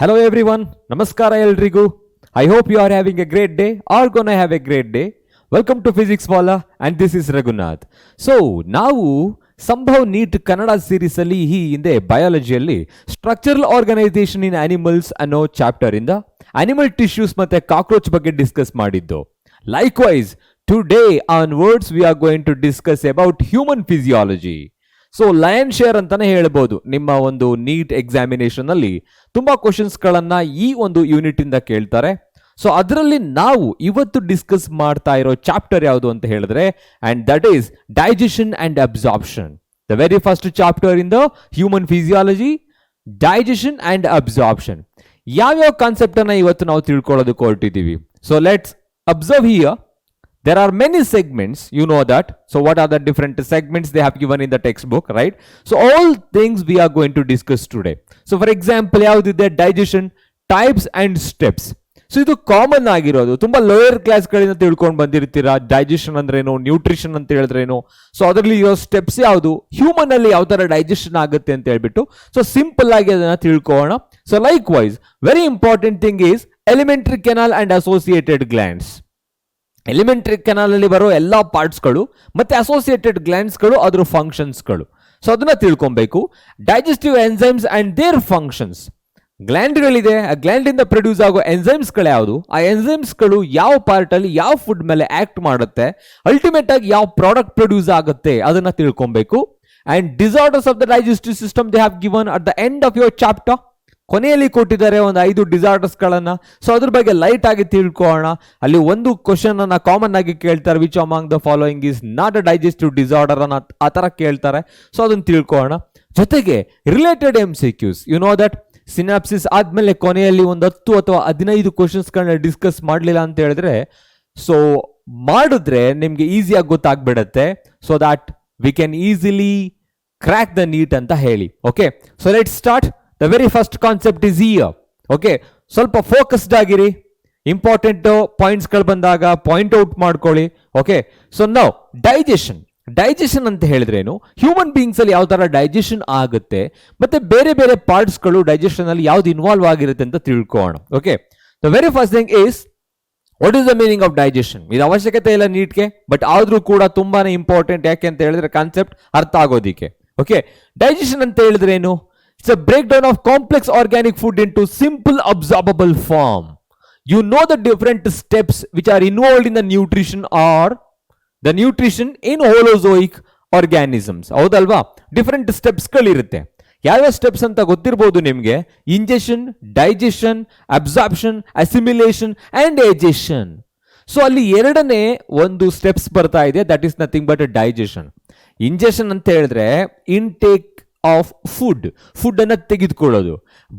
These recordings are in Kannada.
Hello everyone, Namaskara ಎಲ್ರಿಗೂ. I hope you are having a great day or gonna have a great day. Welcome to Physics Wala and this is Raghunath. So, ನಾವು ಸಂಭವ್ ನೀಟ್ ಕನ್ನಡ ಸೀರೀಸ್ ಅಲ್ಲಿ ಈ ಹಿಂದೆ ಬಯಾಲಜಿಯಲ್ಲಿ ಸ್ಟ್ರಕ್ಚರಲ್ ಆರ್ಗನೈಸೇಷನ್ ಇನ್ ಅನಿಮಲ್ಸ್ ಅನ್ನೋ ಚಾಪ್ಟರ್ ಇಂದ ಅನಿಮಲ್ ಟಿಶ್ಯೂಸ್ ಮತ್ತೆ ಕಾಕ್ರೋಚ್ ಬಗ್ಗೆ ಡಿಸ್ಕಸ್ ಮಾಡಿದ್ದು. Likewise today onwards we are going to discuss about human physiology. So lion ಶೇರ್ ಅಂತಾನೆ ಹೇಳ್ಬೋದು. ನಿಮ್ಮ ಒಂದು ನೀಟ್ ಎಕ್ಸಾಮಿನೇಷನ್ ಅಲ್ಲಿ ತುಂಬಾ ಕ್ವಶನ್ಸ್ ಗಳನ್ನ ಈ ಒಂದು ಯೂನಿಟ್ ಇಂದ ಕೇಳ್ತಾರೆ. ಸೊ ಅದರಲ್ಲಿ ನಾವು ಇವತ್ತು ಡಿಸ್ಕಸ್ ಮಾಡ್ತಾ ಇರೋ ಚಾಪ್ಟರ್ ಯಾವುದು ಅಂತ ಹೇಳಿದ್ರೆ, and that is digestion and absorption. The very first chapter in the human physiology, digestion and absorption. ಯಾವ್ಯಾವ ಕಾನ್ಸೆಪ್ಟ್ ಅನ್ನ ಇವತ್ತು ನಾವು ತಿಳ್ಕೊಳ್ಳೋದಕ್ಕೆ ಹೊರಟಿದ್ದೀವಿ. So let's observe here. There are many segments, you know that. So what are the different segments they have given in the textbook, right? So all things we are going to discuss today. So for example, yavudiದೆ digestion, types and steps. So ಇದು ಕಾಮನ್ ಆಗಿರೋದು, ತುಂಬಾ ಲೋಯರ್ ಕ್ಲಾಸ್ ಗಳಿಂದ ತಿಳ್ಕೊಂಡು ಬಂದಿರ್ತೀರಾ. ಡೈಜೆಷನ್ ಅಂದ್ರೇನು, ನ್ಯೂಟ್ರಿಷನ್ ಅಂತ ಹೇಳಿದ್ರೇನು, ಸೊ ಅದರಲ್ಲಿ ಇರೋ ಸ್ಟೆಪ್ಸ್ ಯಾವುದು, ಹ್ಯೂಮನ್ ಅಲ್ಲಿ ಯಾವ ತರ ಡೈಜೆಷನ್ ಆಗುತ್ತೆ ಅಂತ ಹೇಳ್ಬಿಟ್ಟು ಸೊ ಸಿಂಪಲ್ ಆಗಿ ಅದನ್ನ ತಿಳ್ಕೊಳ್ಳೋಣ. So likewise very important thing is elementary canal and associated glands. Elementary canal ಅಲ್ಲಿ ಬರೋ ಎಲ್ಲಾ ಪಾರ್ಟ್ಸ್ಗಳು ಮತ್ತೆ ಅಸೋಸಿಯೇಟೆಡ್ ಗ್ಲ್ಯಾಂಡ್ಸ್ಗಳು, ಅದರ ಫಂಕ್ಷನ್ಸ್ಗಳು, ಸೊ ಅದನ್ನ ತಿಳ್ಕೊಬೇಕು. Digestive enzymes and their functions. ಗ್ಲ್ಯಾಂಡ್ಗಳಿದೆ, ಆ ಗ್ಲ್ಯಾಂಡ್ ಇಂದ ಪ್ರೊಡ್ಯೂಸ್ ಆಗೋ ಎನ್ಸೈಮ್ಸ್ಗಳು ಯಾವುದು, ಆ ಎನ್ಸೈಮ್ಸ್ಗಳು ಯಾವ ಪಾರ್ಟ್ ಅಲ್ಲಿ ಯಾವ ಫುಡ್ ಮೇಲೆ ಆಕ್ಟ್ ಮಾಡುತ್ತೆ, ಅಲ್ಟಿಮೇಟ್ ಆಗಿ ಯಾವ ಪ್ರಾಡಕ್ಟ್ ಪ್ರೊಡ್ಯೂಸ್ ಆಗುತ್ತೆ ಅದನ್ನ ತಿಳ್ಕೊಬೇಕು. And disorders of the digestive system they have given at the end of your chapter. ಕೊನೆಯಲ್ಲಿ ಕೊಟ್ಟಿದ್ದಾರೆ ಒಂದು 5 ಡಿಸಾರ್ಡರ್ಸ್ ಗಳನ್ನ. ಸೊ ಅದ್ರ ಬಗ್ಗೆ ಲೈಟ್ ಆಗಿ ತಿಳ್ಕೊಳ್ಳೋಣ. ಅಲ್ಲಿ ಒಂದು ಕ್ವಶನ್ ಅನ್ನ ಕಾಮನ್ ಆಗಿ ಕೇಳ್ತಾರೆ, which among the following is not a digestive disorder ಅನ್ನ ಆ ತರ ಕೇಳ್ತಾರೆ. ಸೊ ಅದನ್ನ ತಿಳ್ಕೊಳ್ಳೋಣ. ಜೊತೆಗೆ related MCQs, you know that synopsis ಆದ್ಮೇಲೆ ಕೊನೆಯಲ್ಲಿ ಒಂದು 10 ಅಥವಾ 15 ಕ್ವಶನ್ಸ್ ಗಳನ್ನ ಡಿಸ್ಕಸ್ ಮಾಡಲಿಲ್ಲ ಅಂತ ಹೇಳಿದ್ರೆ, ಸೊ ಮಾಡಿದ್ರೆ ನಿಮ್ಗೆ ಈಸಿಯಾಗಿ ಗೊತ್ತಾಗ್ಬಿಡತ್ತೆ. So that we can easily crack the NEET ಅಂತ ಹೇಳಿ. Okay, so let's start. The very first concept is here. Okay, ಸ್ವಲ್ಪ ಫೋಕಸ್ಡ್ ಆಗಿರಿ. ಇಂಪಾರ್ಟೆಂಟ್ ಪಾಯಿಂಟ್ಸ್ ಗಳು ಬಂದಾಗ ಪಾಯಿಂಟ್ ಔಟ್ ಮಾಡ್ಕೊಳ್ಳಿ. ಓಕೆ, ಸೊ ನೌ ಡೈಜೆಷನ್ ಅಂತ ಹೇಳಿದ್ರೇನು, ಹ್ಯೂಮನ್ ಬೀಯಿಂಗ್ಸ್ ಅಲ್ಲಿ ಯಾವ ತರ ಡೈಜೆಷನ್ ಆಗುತ್ತೆ ಮತ್ತೆ ಬೇರೆ ಬೇರೆ ಪಾರ್ಟ್ಸ್ ಗಳು ಡೈಜೆಷನ್ ಅಲ್ಲಿ ಯಾವ್ದು ಇನ್ವಾಲ್ವ್ ಆಗಿರುತ್ತೆ ಅಂತ ತಿಳ್ಕೊಳ್ಳೋಣ. Okay, the very first thing is what is the meaning of digestion. ಇದು ಅವಶ್ಯಕತೆ ಇಲ್ಲ ನೀಟ್ಗೆ, ಬಟ್ ಆದ್ರೂ ಕೂಡ ತುಂಬಾನೇ ಇಂಪಾರ್ಟೆಂಟ್. ಯಾಕೆ ಅಂತ ಹೇಳಿದ್ರೆ ಕಾನ್ಸೆಪ್ಟ್ ಅರ್ಥ ಆಗೋದಿಕ್ಕೆ. ಓಕೆ, ಡೈಜೆಷನ್ ಅಂತ ಹೇಳಿದ್ರೇನು, it's a breakdown of complex organic food into simple absorbable form. You know the different steps which are involved in the nutrition or the nutrition in holozoic organisms. ಹೌದಲ್ವಾ, ಡಿಫರೆಂಟ್ ಸ್ಟೆಪ್ಸ್ ಗಳಿರುತ್ತೆ. ಯಾವ್ಯಾವ ಸ್ಟೆಪ್ಸ್ ಅಂತ ಗೊತ್ತಿರಬಹುದು ನಿಮ್ಗೆ. Injection, digestion, absorption, assimilation and digestion. So ಅಲ್ಲಿ ಎರಡನೇ ಒಂದು ಸ್ಟೆಪ್ಸ್ ಬರ್ತಾ ಇದೆ, that is nothing but digestion. Injection ಅಂತ ಹೇಳಿದ್ರೆ ಇಂಟೇಕ್ ಆಫ್ ಫುಡ್ ಅನ್ನ ತೆಗೆದುಕೊಳ್ಳೋದು.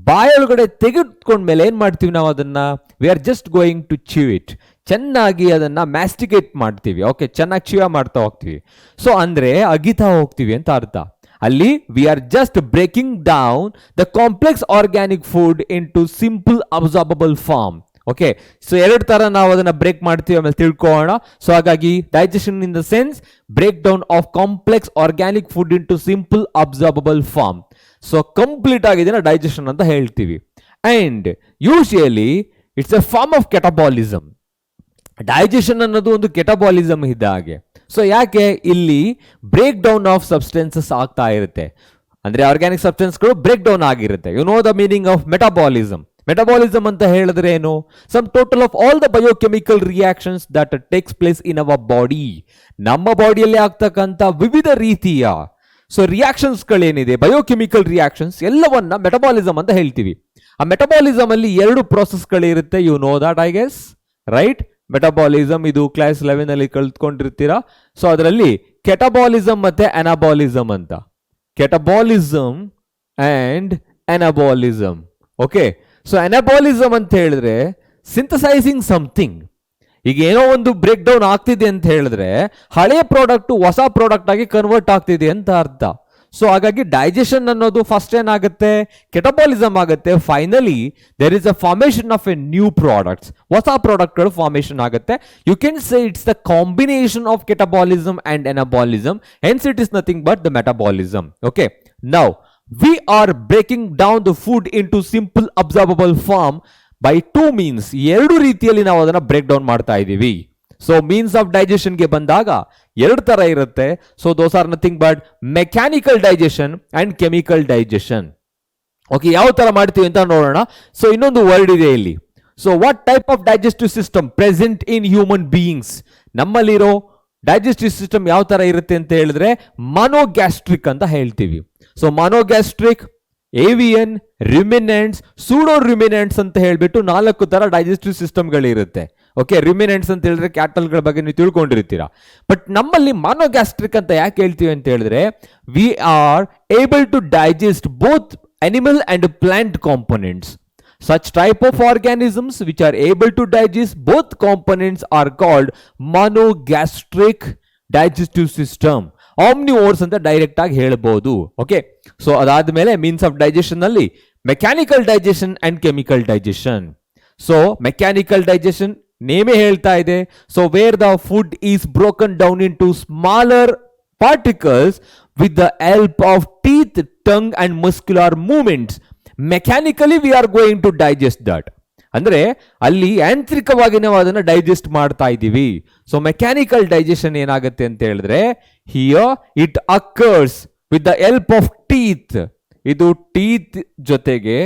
ಬಾಯೊಳಗಡೆ ತೆಗೆದುಕೊಂಡ್ಮೇಲೆ ಏನ್ ಮಾಡ್ತೀವಿ ನಾವು, ಅದನ್ನ we are just going to chew it. ಚೆನ್ನಾಗಿ ಅದನ್ನ ಮ್ಯಾಸ್ಟಿಕೇಟ್ ಮಾಡ್ತೀವಿ. ಓಕೆ, ಚೆನ್ನಾಗಿ ಚ್ಯೂ ಮಾಡ್ತಾ ಹೋಗ್ತೀವಿ. ಸೊ ಅಂದ್ರೆ ಅಗಿತಾ ಹೋಗ್ತೀವಿ ಅಂತ ಅರ್ಥ. ಅಲ್ಲಿ we are just breaking down the complex organic food into simple absorbable form. Okay, so ಎರಡು ತರ ನಾವು ಅದನ್ನ ಬ್ರೇಕ್ ಮಾಡ್ತೀವಿ, ಆಮೇಲೆ ತಿಳ್ಕೊಳ್ಳೋಣ. ಸೊ ಹಾಗಾಗಿ digestion in the sense break down of complex organic food into simple absorbable form. So complete ಆಗಿದೆ ಡೈಜೆಷನ್ ಅಂತ ಹೇಳ್ತೀವಿ. And usually it's a form of catabolism. Digestion ಅನ್ನೋದು ಒಂದು ಕೆಟಬಾಲಿಸಮ್ ಇದ್ದ ಹಾಗೆ. ಸೊ ಯಾಕೆ ಇಲ್ಲಿ ಬ್ರೇಕ್ ಡೌನ್ ಆಫ್ ಸಬ್ಸ್ಟೆನ್ಸಸ್ ಆಗ್ತಾ ಇರುತ್ತೆ, ಅಂದ್ರೆ ಆರ್ಗ್ಯಾನಿಕ್ ಸಬ್ಸ್ಟೆನ್ಸ್ಗಳು ಬ್ರೇಕ್ ಡೌನ್ ಆಗಿರುತ್ತೆ. You know the meaning of metabolism. Metabolism ಅಂತ ಹೇಳಿದ್ರೆ ಏನು, sum total of all the biochemical reactions that takes place in our body. ನಮ್ಮ ಬಾಡಿಯಲ್ಲಿ ಆಗ್ತಕ್ಕಂಥ ವಿವಿಧ ರೀತಿಯ ಸೊ ರಿಯಾಕ್ಷನ್ಸ್ಗಳೇನಿದೆ, ಬಯೋಕೆಮಿಕಲ್ ರಿಯಾಕ್ಷನ್ಸ್ ಎಲ್ಲವನ್ನ ಮೆಟಬಾಲಿಸಮ್ ಅಂತ ಹೇಳ್ತೀವಿ. ಆ ಮೆಟಬಾಲಿಸಮ್ ಅಲ್ಲಿ 2 ಪ್ರೋಸೆಸ್ಗಳಿರುತ್ತೆ. You know that I guess, right? Metabolism ಇದು ಕ್ಲಾಸ್ 11 ಅಲ್ಲಿ ಕಲ್ತ್ಕೊಂಡಿರ್ತೀರಾ. ಸೊ ಅದರಲ್ಲಿ ಕೆಟಬಾಲಿಸಮ್ ಮತ್ತೆ ಅನಾಬಾಲಿಸಮ್ ಅಂತ. Catabolism and ಅನಾಬಾಲಿಸಮ್. ಓಕೆ, ಸೊ ಅನಾಬಾಲಿಸಮ್ ಅಂತ ಹೇಳಿದ್ರೆ ಸಿಂಥಸೈಸಿಂಗ್ ಸಮಥಿಂಗ್. ಈಗ ಏನೋ ಒಂದು ಬ್ರೇಕ್ ಡೌನ್ ಆಗ್ತಿದೆ ಅಂತ ಹೇಳಿದ್ರೆ ಹಳೆಯ ಪ್ರಾಡಕ್ಟ್ ಹೊಸ ಪ್ರಾಡಕ್ಟ್ ಆಗಿ ಕನ್ವರ್ಟ್ ಆಗ್ತಿದೆ ಅಂತ ಅರ್ಥ. ಸೊ ಹಾಗಾಗಿ ಡೈಜೆಷನ್ ಅನ್ನೋದು ಫಸ್ಟ್ ಏನಾಗುತ್ತೆ, ಕೆಟಬಾಲಿಸಮ್ ಆಗುತ್ತೆ. Finally there is a formation of a new products, ಹೊಸ ಪ್ರಾಡಕ್ಟ್ಗಳು ಫಾರ್ಮೇಶನ್ ಆಗುತ್ತೆ. You can say it's the combination of catabolism and anabolism, hence it is nothing but the metabolism. Okay, now we are breaking down the food into simple absorbable form by two means. ಎರಡು ರೀತಿಯಲ್ಲಿ ನಾವು ಅದನ್ನ ಬ್ರೇಕ್ ಡೌನ್ ಮಾಡ್ತಾ ಇದ್ದೀವಿ. ಸೊ ಮೀನ್ಸ್ ಆಫ್ ಡೈಜೆಷನ್ ಗೆ ಬಂದಾಗ ಎರಡು ತರ ಇರುತ್ತೆ. So those are nothing but mechanical digestion and chemical digestion. Okay, ಯಾವ ತರ ಮಾಡ್ತೀವಿ ಅಂತ ನೋಡೋಣ. ಸೊ ಇನ್ನೊಂದು ವರ್ಡ್ ಇದೆ ಇಲ್ಲಿ. So what type of digestive system present in human beings? ನಮ್ಮಲ್ಲಿರೋ ಡೈಜೆಸ್ಟಿವ್ ಸಿಸ್ಟಮ್ ಯಾವ ತರ ಇರುತ್ತೆ ಅಂತ ಹೇಳಿದ್ರೆ ಮಾನೋಗ್ಯಾಸ್ಟ್ರಿಕ್ ಅಂತ ಹೇಳ್ತೀವಿ. ಸೊ ಮಾನೋಗ್ಯಾಸ್ಟ್ರಿಕ್, ಏವಿಯನ್, ರಿಮಿನೆಂಟ್ಸ್, ಸೂಡೋ ರಿಮಿನೆಂಟ್ಸ್ ಅಂತ ಹೇಳ್ಬಿಟ್ಟು 4 ತರ ಡೈಜೆಸ್ಟಿವ್ ಸಿಸ್ಟಮ್ಗಳಿರುತ್ತೆ. ಓಕೆ, ರಿಮಿನೆಂಟ್ಸ್ ಅಂತ ಹೇಳಿದ್ರೆ ಕ್ಯಾಟಲ್ಗಳ ಬಗ್ಗೆ ನೀವು ತಿಳ್ಕೊಂಡಿರ್ತೀರಾ. ಬಟ್ ನಮ್ಮಲ್ಲಿ ಮಾನೋಗ್ಯಾಸ್ಟ್ರಿಕ್ ಅಂತ ಯಾಕೆ ಹೇಳ್ತೀವಿ ಅಂತ ಹೇಳಿದ್ರೆ we are able to digest both animal and plant components. Such type of organisms which are able to digest both components are called monogastric digestive system. Omnivores ಅಂತ ಡೈರೆಕ್ಟ್ ಆಗಿ ಹೇಳ್ಬೋದು. ಓಕೆ, ಸೊ ಅದಾದ್ಮೇಲೆ ಮೀನ್ಸ್ ಆಫ್ ಡೈಜೆಷನ್ ಅಲ್ಲಿ mechanical digestion and chemical digestion. So mechanical digestion ನೇಮೇ ಹೇಳ್ತಾ ಇದೆ. So where the food is broken down into smaller particles with the help of teeth, tongue and muscular movements. Mechanically we are going to digest that. ಅಂದ್ರೆ ಅಲ್ಲಿ ಯಾಂತ್ರಿಕವಾಗಿ ನಾವು ಅದನ್ನ ಡೈಜೆಸ್ಟ್ ಮಾಡ್ತಾ ಇದ್ದೀವಿ. ಸೊ ಮೆಕ್ಯಾನಿಕಲ್ ಡೈಜೆಷನ್ ಏನಾಗುತ್ತೆ ಅಂತ ಹೇಳಿದ್ರೆ here it occurs with the help of teeth. ಇದು ಟೀತ್ ಜೊತೆಗೆ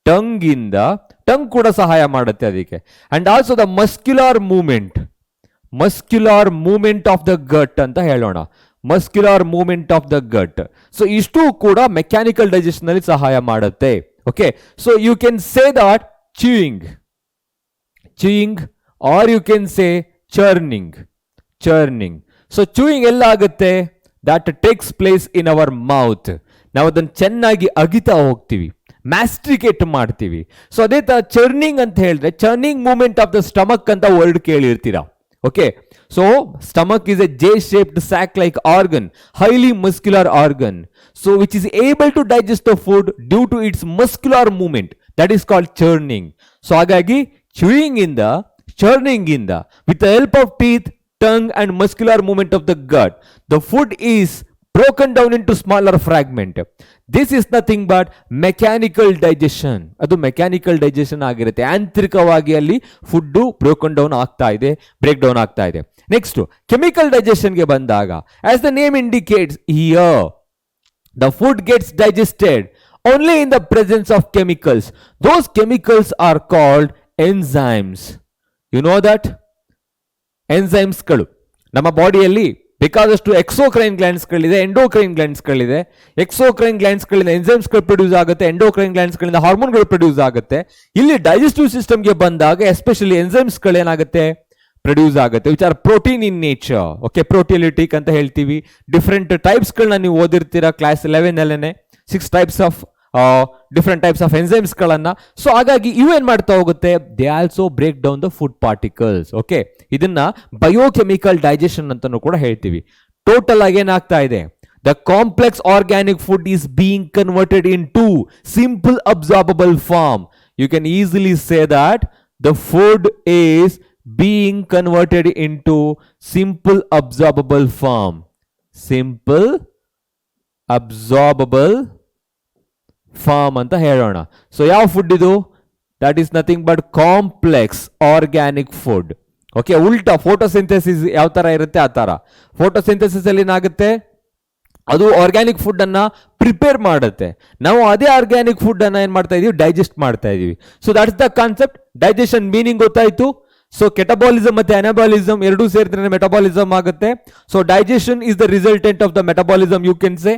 ಟಂಗ್ ಕೂಡ ಸಹಾಯ ಮಾಡುತ್ತೆ ಅದಕ್ಕೆ. And also the muscular movement of the gut ಅಂತ ಹೇಳೋಣ. Muscular movement of the gut. So ಇಷ್ಟು ಕೂಡ ಮೆಕ್ಯಾನಿಕಲ್ ಡೈಜೆಷನ್ ಅಲ್ಲಿ ಸಹಾಯ ಮಾಡುತ್ತೆ. Okay, so you can say that chewing or you can say churning. So chewing ಎಲ್ಲ ಆಗುತ್ತೆ that takes place in our mouth. ನಾವು ಅದನ್ನು ಚೆನ್ನಾಗಿ ಅಗಿತಾ ಹೋಗ್ತೀವಿ, ಮ್ಯಾಸ್ಟಿಕೇಟ್ ಮಾಡ್ತೀವಿ. ಸೊ ಅದೇ ತರ ಚರ್ನಿಂಗ್ ಅಂತ ಹೇಳಿದ್ರೆ churning movement of the stomach ಅಂತ word ಕೇಳಿರ್ತೀರಾ. Okay, so stomach is a J-shaped sac-like organ, highly muscular organ, so which is able to digest the food due to its muscular movement. That is called churning. So hagagi churning in the with the help of teeth, tongue and muscular movement of the gut, the food is broken down into smaller fragment. This is nothing but mechanical digestion. ಅದು ಮೆಕ್ಯಾನಿಕಲ್ ಡೈಜೆಷನ್ ಆಗಿರುತ್ತೆ. ಯಾಂತ್ರಿಕವಾಗಿ ಅಲ್ಲಿ ಫುಡ್ ಬ್ರೋಕನ್ ಡೌನ್ ಆಗ್ತಾ ಇದೆ, ಬ್ರೇಕ್ ಡೌನ್ ಆಗ್ತಾ ಇದೆ. ನೆಕ್ಸ್ಟ್ ಕೆಮಿಕಲ್ ಡೈಜೆಷನ್ಗೆ ಬಂದಾಗ as the name indicates here the food gets digested only in the presence of chemicals. Those chemicals are called enzymes. You know that ಎನ್ಸೈಮ್ಸ್ಗಳು ನಮ್ಮ ಬಾಡಿಯಲ್ಲಿ ಬೇಕಾದಷ್ಟು ಎಕ್ಸೋಕ್ರೈನ್ ಗ್ಲ್ಯಾಂಡ್ಸ್ಗಳಿದೆ, ಎಂಡೋಕ್ರೈನ್ ಗ್ಲ್ಯಾಂಡ್ಸ್ಗಳಿದೆ. ಎಕ್ಸೋಕ್ರೈನ್ ಗ್ಲ್ಯಾಂಡ್ಸ್ಗಳಿಂದ ಎನ್ಸೈಮ್ಸ್ಗಳು ಪ್ರೊಡ್ಯೂಸ್ ಆಗುತ್ತೆ, ಎಂಡೋಕ್ರೈನ್ ಗ್ಲ್ಯಾಂಡ್ಸ್ಗಳಿಂದ ಹಾರ್ಮೋನ್ಗಳು ಪ್ರೊಡ್ಯೂಸ್ ಆಗುತ್ತೆ. ಇಲ್ಲಿ ಡೈಜೆಸ್ಟಿವ್ ಸಿಸ್ಟಮ್ಗೆ ಬಂದಾಗ ಎಸ್ಪೆಷಲಿ ಎನ್ಸೈಮ್ಸ್ಗಳು ಏನಾಗುತ್ತೆ ಪ್ರೊಡ್ಯೂಸ್ ಆಗುತ್ತೆ which are protein in nature. Okay, proteolytic ಅಂತ ಹೇಳ್ತೀವಿ. ಡಿಫ್ರೆಂಟ್ ಟೈಪ್ಸ್ಗಳನ್ನ ನೀವು ಓದಿರ್ತೀರಾ ಕ್ಲಾಸ್ 11 ಅಲ್ಲೇನೆ. 6 types of different types of ಎನ್ಸೈಮ್ಸ್ಗಳನ್ನ. ಸೊ ಹಾಗಾಗಿ ಇವೇನ್ ಮಾಡ್ತಾ ಹೋಗುತ್ತೆ, they also break down the food particles. Okay, ಇದನ್ನ ಬಯೋಕೆಮಿಕಲ್ ಡೈಜೆಷನ್ ಅಂತಾನೂ ಕೂಡ ಹೇಳ್ತೀವಿ. ಟೋಟಲ್ ಆಗಿ ಏನಾಗ್ತಾ ಇದೆ, the complex organic food is being converted into simple absorbable form. You can easily say that the food is being converted into simple absorbable form. Simple absorbable form ಅಂತ ಹೇಳೋಣ. ಸೊ ಯಾವ ಫುಡ್ ಇದು? That is nothing but complex organic food. Okay, ಉಲ್ಟಾ ಫೋಟೋಸಿಂಥೆಸಿಸ್ ಯಾವ ತರ ಇರುತ್ತೆ ಆ ತರ. ಫೋಟೋಸಿಂಥೆಸಿಸ್ ಅಲ್ಲಿ ಏನಾಗುತ್ತೆ, ಅದು ಆರ್ಗ್ಯಾನಿಕ್ ಫುಡ್ ಅನ್ನ ಪ್ರಿಪೇರ್ ಮಾಡುತ್ತೆ. ನಾವು ಅದೇ ಆರ್ಗ್ಯಾನಿಕ್ ಫುಡ್ ಅನ್ನ ಏನ್ ಮಾಡ್ತಾ ಇದೀವಿ, ಡೈಜೆಸ್ಟ್ ಮಾಡ್ತಾ ಇದೀವಿ. So that is the concept. Digestion meaning ಗೊತ್ತಾಯ್ತು. ಸೊ ಕೆಟಬಾಲಿಸಮ್ ಮತ್ತೆ ಅನಾಬಾಲಿಸಮ್ ಎರಡೂ ಸೇರಿದ್ರೆ ಮೆಟಬಾಲಿಸಮ್ ಆಗುತ್ತೆ. So digestion is the resultant of the metabolism you can say.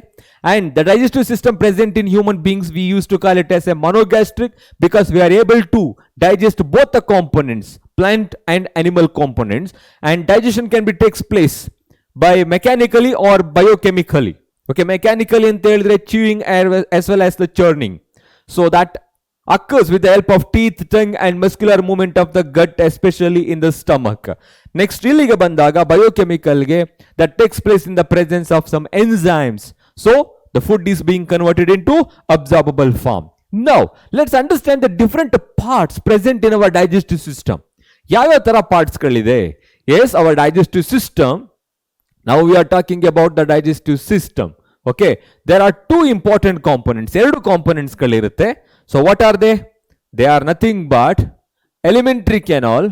And the digestive system present in human beings, we used to call it as a monogastric because we are able to digest both the components, plant and animal components, and digestion can be takes place by mechanically or biochemically. Okay, mechanically anta helidre chewing as well as the churning. So that occurs with the help of teeth, tongue and muscular movement of the gut, especially in the stomach. Next illige bandaga biochemical ge that takes place in the presence of some enzymes. So the food is being converted into absorbable form. Now let's understand the different parts present in our digestive system. Yava tara parts galide? Yes, our digestive system. Now we are talking about the digestive system. Okay, there are two important components, ಎರಡು ಕಾಂಪೊನೆಂಟ್ಸ್ ಗಳಿರುತ್ತೆ. So what are they? They are nothing but elementary canal,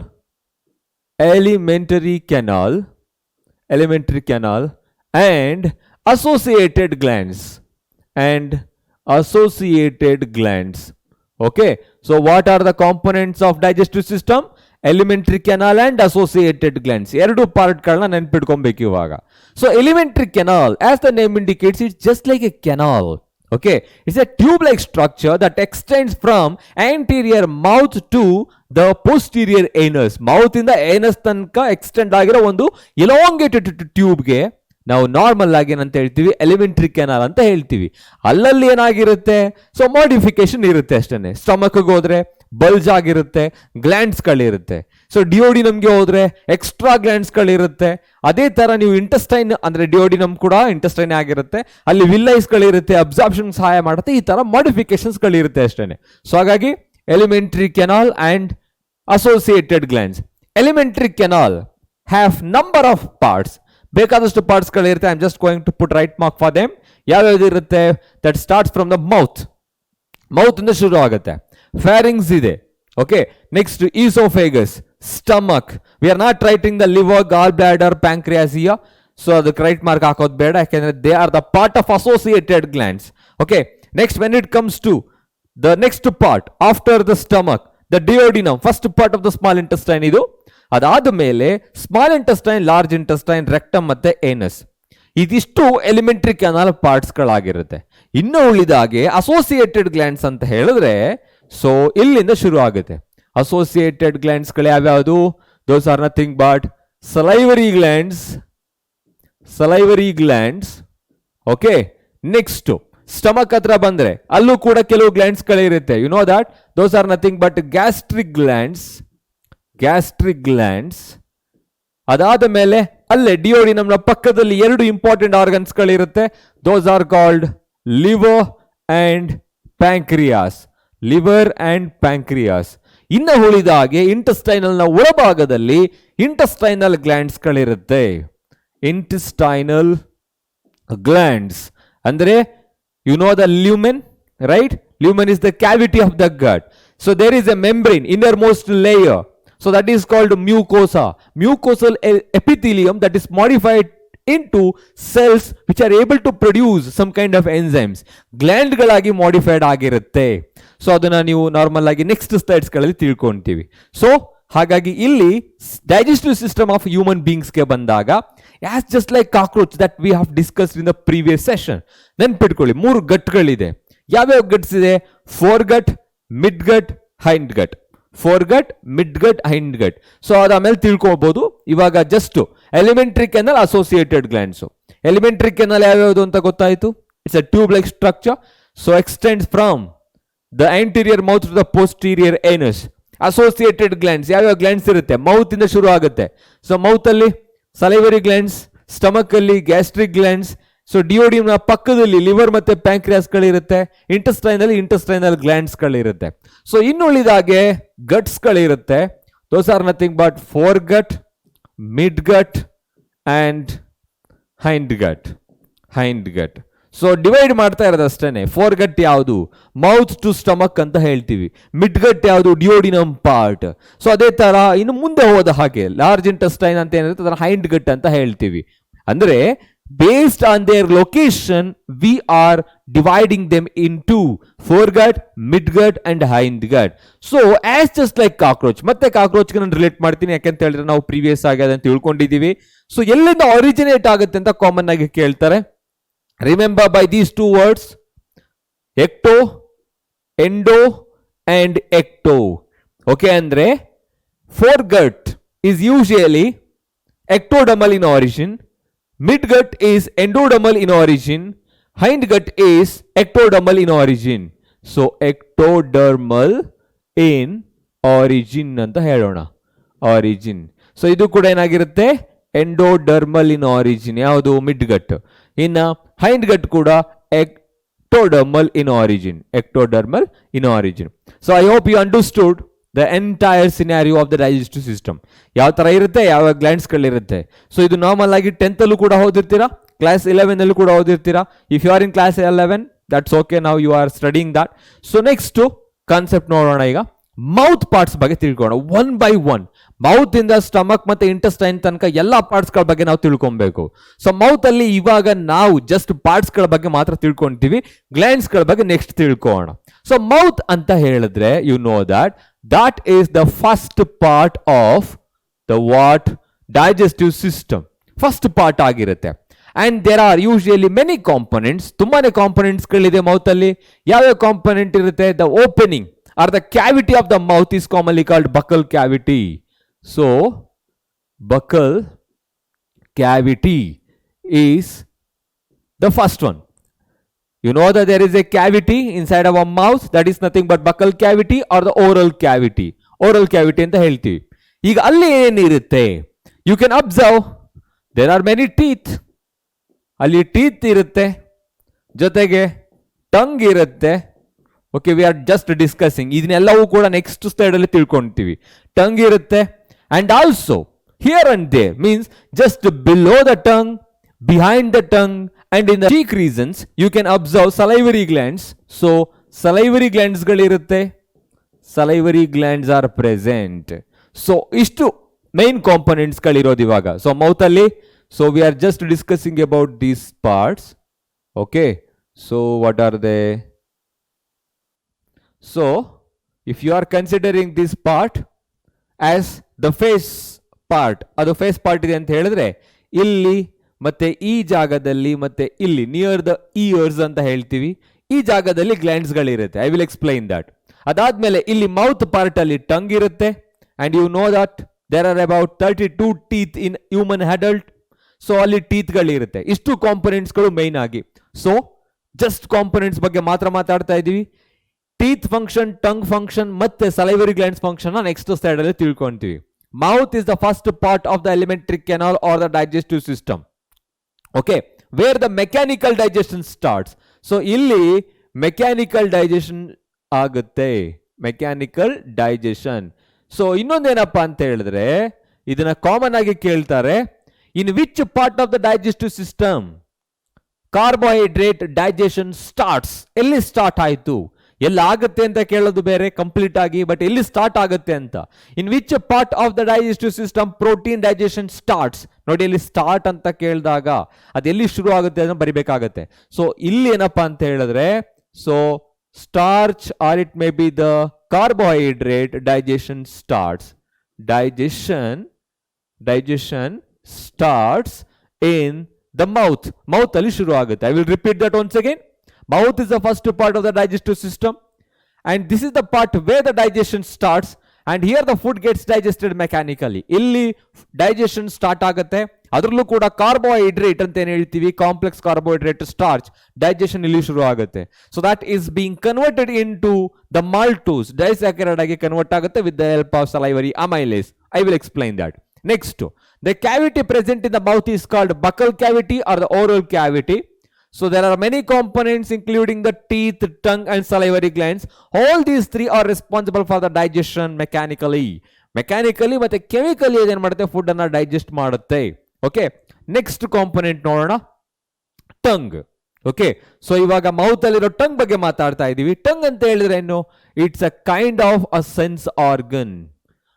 and associated glands. Okay, so what are the components of digestive system? Elementary canal and associated glands. ಎರಡು ಪಾರ್ಟ್ ಗಳನ್ನ ನೆನಪಿಟ್ಕೊಬೇಕು ಇವಾಗ. So elementary canal, as the name indicates, it's just like a canal. Okay, it's a tube-like structure that extends from anterior mouth to the posterior anus. Mouth ಇಂದ anus ತನಕ ಎಕ್ಸ್ಟೆಂಡ್ ಆಗಿರೋ ಒಂದು elongated ಟ್ಯೂಬ್ಗೆ ನಾವು ನಾರ್ಮಲ್ ಆಗಿ ಏನಂತ ಹೇಳ್ತೀವಿ? ಎಲಿಮೆಂಟರಿ ಕೆನಾಲ್ ಅಂತ ಹೇಳ್ತೀವಿ. ಅಲ್ಲಲ್ಲಿ ಏನಾಗಿರುತ್ತೆ? ಸೊ ಮಾಡಿಫಿಕೇಶನ್ ಇರುತ್ತೆ ಅಷ್ಟೇ. ಸ್ಟಮಕ್ಗೆ ಹೋದ್ರೆ ಬಲ್ಜ್ ಆಗಿರುತ್ತೆ, ಗ್ಲ್ಯಾಂಡ್ಸ್ಗಳಿರುತ್ತೆ. ಸೊ ಡಿಯೋಡಿನಮ್ಗೆ ಹೋದ್ರೆ ಎಕ್ಸ್ಟ್ರಾ ಗ್ಲ್ಯಾಂಡ್ಸ್ಗಳಿರುತ್ತೆ. ಅದೇ ತರ ನೀವು ಇಂಟೆಸ್ಟೈನ್ ಅಂದ್ರೆ ಡಿಯೋಡಿನಮ್ ಕೂಡ ಇಂಟೆಸ್ಟೈನ್ ಆಗಿರುತ್ತೆ, ಅಲ್ಲಿ ವಿಲ್ಲೈಸ್ಗಳಿರುತ್ತೆ, ಅಬ್ಸಾರ್ಪ್ಷನ್ ಸಹಾಯ ಮಾಡುತ್ತೆ. ಈ ತರ ಮಾಡಿಫಿಕೇಶನ್ಸ್ಗಳಿರುತ್ತೆ ಅಷ್ಟೇ. ಸೊ ಹಾಗಾಗಿ elementary canal and associated glands. Elementary canal have number of parts, ಬೇಕಾದಷ್ಟು ಪಾರ್ಟ್ಸ್ ಗಳಿರುತ್ತೆ. I am just going to put right mark for them. ಯಾವ್ಯಾವ್ದು ಇರುತ್ತೆ? That starts from the mouth ಇಂದ ಶುರು ಆಗುತ್ತೆ. ಫ್ಯಾರಿಂಗ್ಸ್ ಇದೆ. Okay, next oesophagus, stomach. We are not writing the liver, gall bladder, pancreas here. So ಅದಕ್ಕೆ ರೈಟ್ ಮಾರ್ಕ್ ಹಾಕೋದು ಬೇಡ, ಯಾಕೆಂದ್ರೆ they are the part of associated glands. Okay, next when it comes to the next part after the stomach, the duodenum, first part of the small intestine ಇದು. ಅದಾದ ಮೇಲೆ small intestine, large intestine, rectum ಮತ್ತೆ ಏನಸ್. ಇದಿಷ್ಟು ಎಲಿಮೆಂಟರಿ ಕೆನಾಲ್ ಪಾರ್ಟ್ಸ್ ಗಳಾಗಿರುತ್ತೆ. ಇನ್ನು ಉಳಿದಾಗೆ ಅಸೋಸಿಯೇಟೆಡ್ ಗ್ಲ್ಯಾಂಡ್ಸ್ ಅಂತ ಹೇಳಿದ್ರೆ, ಸೊ ಇಲ್ಲಿಂದ ಶುರು ಆಗುತ್ತೆ. ಅಸೋಸಿಯೇಟೆಡ್ ಗ್ಲ್ಯಾಂಡ್ಸ್ ಗಳು ಯಾವ್ಯಾವುದು? Those are nothing but salivary glands. Okay, next stomach ಹತ್ರ ಬಂದ್ರೆ ಅಲ್ಲೂ ಕೂಡ ಕೆಲವು ಗ್ಲ್ಯಾಂಡ್ಸ್ ಗಳಿರುತ್ತೆ. You know that those are nothing but gastric glands. ಅದಾದ ಮೇಲೆ ಅಲ್ಲೇ ಡಿಯೋಡಿನಮ್ನ ಪಕ್ಕದಲ್ಲಿ ಎರಡು ಇಂಪಾರ್ಟೆಂಟ್ ಆರ್ಗನ್ಸ್ ಗಳಿರುತ್ತೆ. Those are called liver and pancreas. ಇನ್ನು ಉಳಿದ ಹಾಗೆ ಇಂಟೆಸ್ಟೈನಲ್ ನ ಒಳಭಾಗದಲ್ಲಿ ಇಂಟೆಸ್ಟೈನಲ್ ಗ್ಲ್ಯಾಂಡ್ಸ್ ಗಳಿರುತ್ತೆ. ಇಂಟೆಸ್ಟೈನಲ್ ಗ್ಲ್ಯಾಂಡ್ಸ್ ಅಂದ್ರೆ you know the lumen, right? Lumen is the cavity of the gut. So there is a membrane, innermost layer. So that is called mucosa. Mucosal epithelium that is modified into cells which are able to produce some kind of enzymes. Gland galagi modified ಆಗಿರುತ್ತೆ. ಸೊ ಅದನ್ನ ನೀವು ನಾರ್ಮಲ್ ಆಗಿ ನೆಕ್ಸ್ಟ್ ಸ್ಲೈಡ್ಸ್ ಗಳಲ್ಲಿ ತಿಳ್ಕೊಂತೀವಿ. ಸೊ ಹಾಗಾಗಿ ಇಲ್ಲಿ digestive system of human beings ಗೆ ಬಂದಾಗ, as just like cockroach that we have discussed in the previous session, ನೆನ್ಪಿಟ್ಕೊಳ್ಳಿ 3 ಗಟ್ಗಳಿದೆ. ಯಾವ್ಯಾವ ಗಟ್ಸ್ ಇದೆ? Fore gut, mid gut, hind gut. Fore gut, mid gut, hind gut. So ಅದಾದ್ಮೇಲೆ ತಿಳ್ಕೊಬಹುದು. ಇವಾಗ just elementary canal, associated glands. Elementary canal ಯಾವ್ಯಾವುದು ಅಂತ ಗೊತ್ತಾಯ್ತು. It's a tube like structure. So extends from the anterior mouth to the posterior anus. Associated glands ಯಾವ್ಯಾವ ಗ್ಲ್ಯಾಂಡ್ಸ್ ಇರುತ್ತೆ? ಮೌತ್ ಇಂದ ಶುರು ಆಗುತ್ತೆ. ಸೊ ಮೌತ್ ಅಲ್ಲಿ ಸಲೈವರಿ ಗ್ಲ್ಯಾಂಡ್ಸ್, ಸ್ಟಮಕ್ ಅಲ್ಲಿ ಗ್ಯಾಸ್ಟ್ರಿಕ್ ಗ್ಲ್ಯಾಂಡ್ಸ್. ಸೊ ಡಿಯೋಡಿಯಂ ನ ಪಕ್ಕದಲ್ಲಿ ಲಿವರ್ ಮತ್ತೆ ಪ್ಯಾಂಕ್ರಿಯಾಸ್ ಗಳಿರುತ್ತೆ. ಇಂಟೆಸ್ಟೈನಲ್ ಗ್ಲ್ಯಾಂಡ್ಸ್ ಗಳಿರುತ್ತೆ. ಸೊ ಇನ್ನುಳಿದಾಗೆ ಗಟ್ಸ್ ಗಳಿರುತ್ತೆ. Those are nothing but fore gut, mid gut and hind gut. So divide ಮಾಡ್ತಾ ಇರೋದು ಅಷ್ಟೇನೆ. ಫೋರ್ ಗಟ್ ಯಾವುದು? ಮೌತ್ ಟು ಸ್ಟಮಕ್ ಅಂತ ಹೇಳ್ತೀವಿ. ಮಿಡ್ ಗಟ್ ಯಾವುದು? Duodenum part. ಸೊ ಅದೇ ತರ ಇನ್ನು ಮುಂದೆ ಹೋದ ಹಾಗೆ ಲಾರ್ಜ್ ಇಂಟೆಸ್ಟೈನ್ ಅಂತ ಏನಿರುತ್ತೆ ಅದನ್ನ ಹೈಂಡ್ ಗಟ್ ಅಂತ ಹೇಳ್ತೀವಿ. ಅಂದ್ರೆ based on their location we are dividing them into foregut, midgut and hindgut. So as just like cockroach, ಮತ್ತೆ cockroach ಗೆ ನಾನು ರಿಲೇಟ್ ಮಾಡ್ತೀನಿ, ಯಾಕಂತ ಹೇಳಿದ್ರೆ ನಾವು ಪ್ರೀವಿಯಸ್ ಆಗಿ ಅದನ್ನ ತಿಳ್ಕೊಂಡಿದೀವಿ. ಸೊ ಎಲ್ಲಿಂದ ಒರಿಜಿನೇಟ್ ಆಗುತ್ತೆ ಅಂತ ಕಾಮನ್ ಆಗಿ ಕೇಳ್ತಾರೆ. Remember by these 2 words, ecto, endo and ecto. Okay, ಅಂದ್ರೆ foregut is usually ectodermal in origin, midgut is endodermal in origin, hindgut is ectodermal in origin. So ectodermal in origin ಅಂತ ಹೇಳೋಣ. origin. ಸೊ ಇದು ಕೂಡ ಏನಾಗಿರುತ್ತೆ? ಎಂಡೋಡರ್ಮಲ್ ಇನ್ ಆರಿಜಿನ್. ಯಾವುದು? ಮಿಡ್ಗಟ್. ಇನ್ನ ಹೈಂಡ್ಗಟ್ ಕೂಡ ectodermal in origin. So I hope you understood the entire scenario of the digestive system. ಯಾವ ತರ ಇರುತ್ತೆ, ಯಾವ ಗ್ಲ್ಯಾಂಡ್ಸ್ ಗಳಿರುತ್ತೆ. ಸೊ ಇದು ನಾರ್ಮಲ್ ಆಗಿ 10th ಅಲ್ಲೂ ಕೂಡ ಓದಿರ್ತೀರಾ, ಕ್ಲಾಸ್ 11 ನಲ್ಲಿ ಕೂಡ ಓದಿರ್ತೀರಾ. If you are in class 11 that's okay, ನಾವು you are studying that. So next concept ನೋಡೋಣ. ಈಗ ಮೌತ್ ಪಾರ್ಟ್ಸ್ ಬಗ್ಗೆ ತಿಳ್ಕೊಳ್ಳೋಣ ಒನ್ ಬೈ ಒನ್. ಮೌತ್ ಇಂದ ಸ್ಟಮಕ್ ಮತ್ತೆ ಇಂಟೆಸ್ಟೈನ್ ತನಕ ಎಲ್ಲಾ ಪಾರ್ಟ್ಸ್ ಗಳ ಬಗ್ಗೆ ನಾವು ತಿಳ್ಕೊಬೇಕು. ಸೊ ಮೌತ್ ಅಲ್ಲಿ ಇವಾಗ ನಾವು ಜಸ್ಟ್ ಪಾರ್ಟ್ಸ್ ಗಳ ಬಗ್ಗೆ ಮಾತ್ರ ತಿಳ್ಕೊಂತೀವಿ, ಗ್ಲ್ಯಾಂಡ್ಸ್ ಗಳ ಬಗ್ಗೆ ನೆಕ್ಸ್ಟ್ ತಿಳ್ಕೊಳ್ಳೋಣ. ಸೊ ಮೌತ್ ಅಂತ ಹೇಳಿದ್ರೆ you know that is the first part of the what digestive system. First part ಆಗಿರುತ್ತೆ. And there are usually many components, ತುಂಬಾನೇ ಕಾಂಪೊನೆಂಟ್ಸ್ ಗಳಿದೆ ಮೌತ್ ಅಲ್ಲಿ. ಯಾವ್ಯಾವ ಕಾಂಪೊನೆಂಟ್ ಇರುತ್ತೆ? The opening or the cavity of the mouth is commonly called buccal cavity. So buccal cavity is the first one. You know that there is a cavity inside our mouth, that is nothing but buccal cavity or the oral cavity. Oral cavity ಅಂತ ಹೇಳ್ತೀವಿ. ಈಗ ಅಲ್ಲಿ ಏನಿರುತ್ತೆ? You can observe there are many teeth. ಅಲ್ಲಿ teeth ಇರುತ್ತೆ, ಜೊತೆಗೆ ಟಂಗ್ ಇರುತ್ತೆ. Okay, we are just discussing. ಇದನ್ನೆಲ್ಲವೂ ಕೂಡ ನೆಕ್ಸ್ಟ್ ಸ್ಲೈಡ್ ಅಲ್ಲಿ ತಿಳ್ಕೊಂತೀವಿ. ಟಂಗ್ ಇರುತ್ತೆ. And also here and there means just below the tongue, behind the tongue and in the cheek regions you can observe salivary glands. So salivary glands ಗಳಿರುತ್ತೆ. salivary glands are present. So ಇಷ್ಟು ಮೈನ್ ಕಾಂಪೊನೆಂಟ್ಸ್ ಗಳಿರೋದು ಇವಾಗ. ಸೊ ಮೌತ್ ಅಲ್ಲಿ. So we are just discussing about these parts. Okay, so what are they? So if you are considering this part as the face part, ಅದು ಫೇಸ್ ಪಾರ್ಟ್ ಇದೆ ಅಂತ ಹೇಳಿದ್ರೆ ಇಲ್ಲಿ ಮತ್ತೆ ಈ ಜಾಗದಲ್ಲಿ ಮತ್ತೆ ಇಲ್ಲಿ ನಿಯರ್ ದ ಇಯರ್ಸ್ ಅಂತ ಹೇಳ್ತೀವಿ, ಈ ಜಾಗದಲ್ಲಿ ಗ್ಲ್ಯಾಂಡ್ಸ್ ಗಳಿರುತ್ತೆ. I will explain that. ಅದಾದ್ಮೇಲೆ ಇಲ್ಲಿ ಮೌತ್ ಪಾರ್ಟ್ ಅಲ್ಲಿ ಟಂಗ್ ಇರುತ್ತೆ. And you know that there are about 32 teeth in human adult. So ಅಲ್ಲಿ ಟೀತ್ ಗಳಿರುತ್ತೆ. ಇಷ್ಟು ಕಾಂಪೊನೆಂಟ್ಸ್ ಗಳು ಮೈನ್ ಆಗಿ. ಸೊ ಜಸ್ಟ್ ಕಾಂಪೊನೆಂಟ್ಸ್ ಬಗ್ಗೆ ಮಾತ್ರ ಮಾತಾಡ್ತಾ ಇದೀವಿ. ಟೀತ್ ಫಂಕ್ಷನ್, ಟಂಗ್ ಫಂಕ್ಷನ್ ಮತ್ತೆ salivary glands function next slide ಅಲ್ಲಿ ತಿಳ್ಕೊಂತೀವಿ. Mouth is the first part of the elementary canal or the digestive system. Okay, where the mechanical digestion starts. So ಇಲ್ಲಿ ಮೆಕ್ಯಾನಿಕಲ್ ಡೈಜೆಷನ್ ಆಗುತ್ತೆ. Mechanical digestion. ಸೊ ಇನ್ನೊಂದೇನಪ್ಪಾ ಅಂತ ಹೇಳಿದ್ರೆ ಇದನ್ನ ಕಾಮನ್ ಆಗಿ ಕೇಳ್ತಾರೆ, in which part of the digestive system carbohydrate digestion starts. ಎಲ್ಲಿ ಸ್ಟಾರ್ಟ್ ಆಯ್ತು? ಎಲ್ಲ ಆಗುತ್ತೆ ಅಂತ ಕೇಳೋದು ಬೇರೆ ಕಂಪ್ಲೀಟ್ ಆಗಿ, ಬಟ್ ಎಲ್ಲಿ ಸ್ಟಾರ್ಟ್ ಆಗುತ್ತೆ ಅಂತ. ಇನ್ which part of the digestive system protein digestion starts. ನೋಡಿ, ಇಲ್ಲಿ ಸ್ಟಾರ್ಟ್ ಅಂತ ಕೇಳಿದಾಗ ಅದು ಎಲ್ಲಿ ಶುರು ಆಗುತ್ತೆ ಅದನ್ನ ಬರಿಬೇಕಾಗತ್ತೆ. ಸೊ ಇಲ್ಲಿ ಏನಪ್ಪಾ ಅಂತ ಹೇಳಿದ್ರೆ, so starch or it may be the carbohydrate digestion starts. Digestion starts in the mouth. Mouth ಅಲ್ಲಿ ಶುರು ಆಗುತ್ತೆ. I will repeat that once again. Mouth is the first part of the digestive system, and this is the part where the digestion starts, and here the food gets digested mechanically. Illi digestion start ಆಗುತ್ತೆ. ಅದರಲ್ಲೂ ಕೂಡ ಕಾರ್ಬೋಹೈಡ್ರೇಟ್ ಅಂತ ಏನು ಹೇಳ್ತೀವಿ, ಕಾಂಪ್ಲೆಕ್ಸ್ ಕಾರ್ಬೋಹೈಡ್ರೇಟ್ ಸ್ಟಾರ್ಚ್, ಡೈಜೆಷನ್ ಇಲ್ಲಿ ಶುರು ಆಗುತ್ತೆ. So that is being converted into the maltose, disaccharide ಆಗಿ ಕನ್ವರ್ಟ್ ಆಗುತ್ತೆ with the help of salivary amylase. I will explain that. Next, the cavity present in the mouth is called buccal cavity or the oral cavity. So there are many components including the teeth, tongue and salivary glands. All these three are responsible for the digestion mechanically. Mechanically ಮತ್ತೆ chemically ಏನು ಮಾಡುತ್ತೆ, ಫುಡ್ ಅನ್ನ ಡೈಜೆಸ್ಟ್ ಮಾಡುತ್ತೆ. ಓಕೆ, ನೆಕ್ಸ್ಟ್ ಕಾಂಪೊನೆಂಟ್ ನೋಡೋಣ, ಟಂಗ್. ಓಕೆ, ಸೊ ಇವಾಗ ಮೌತ್ ಅಲ್ಲಿರೋ ಟಂಗ್ ಬಗ್ಗೆ ಮಾತಾಡ್ತಾ ಇದೀವಿ. ಟಂಗ್ ಅಂತ ಹೇಳಿದ್ರೆ ಏನು? It's a kind of a sense organ.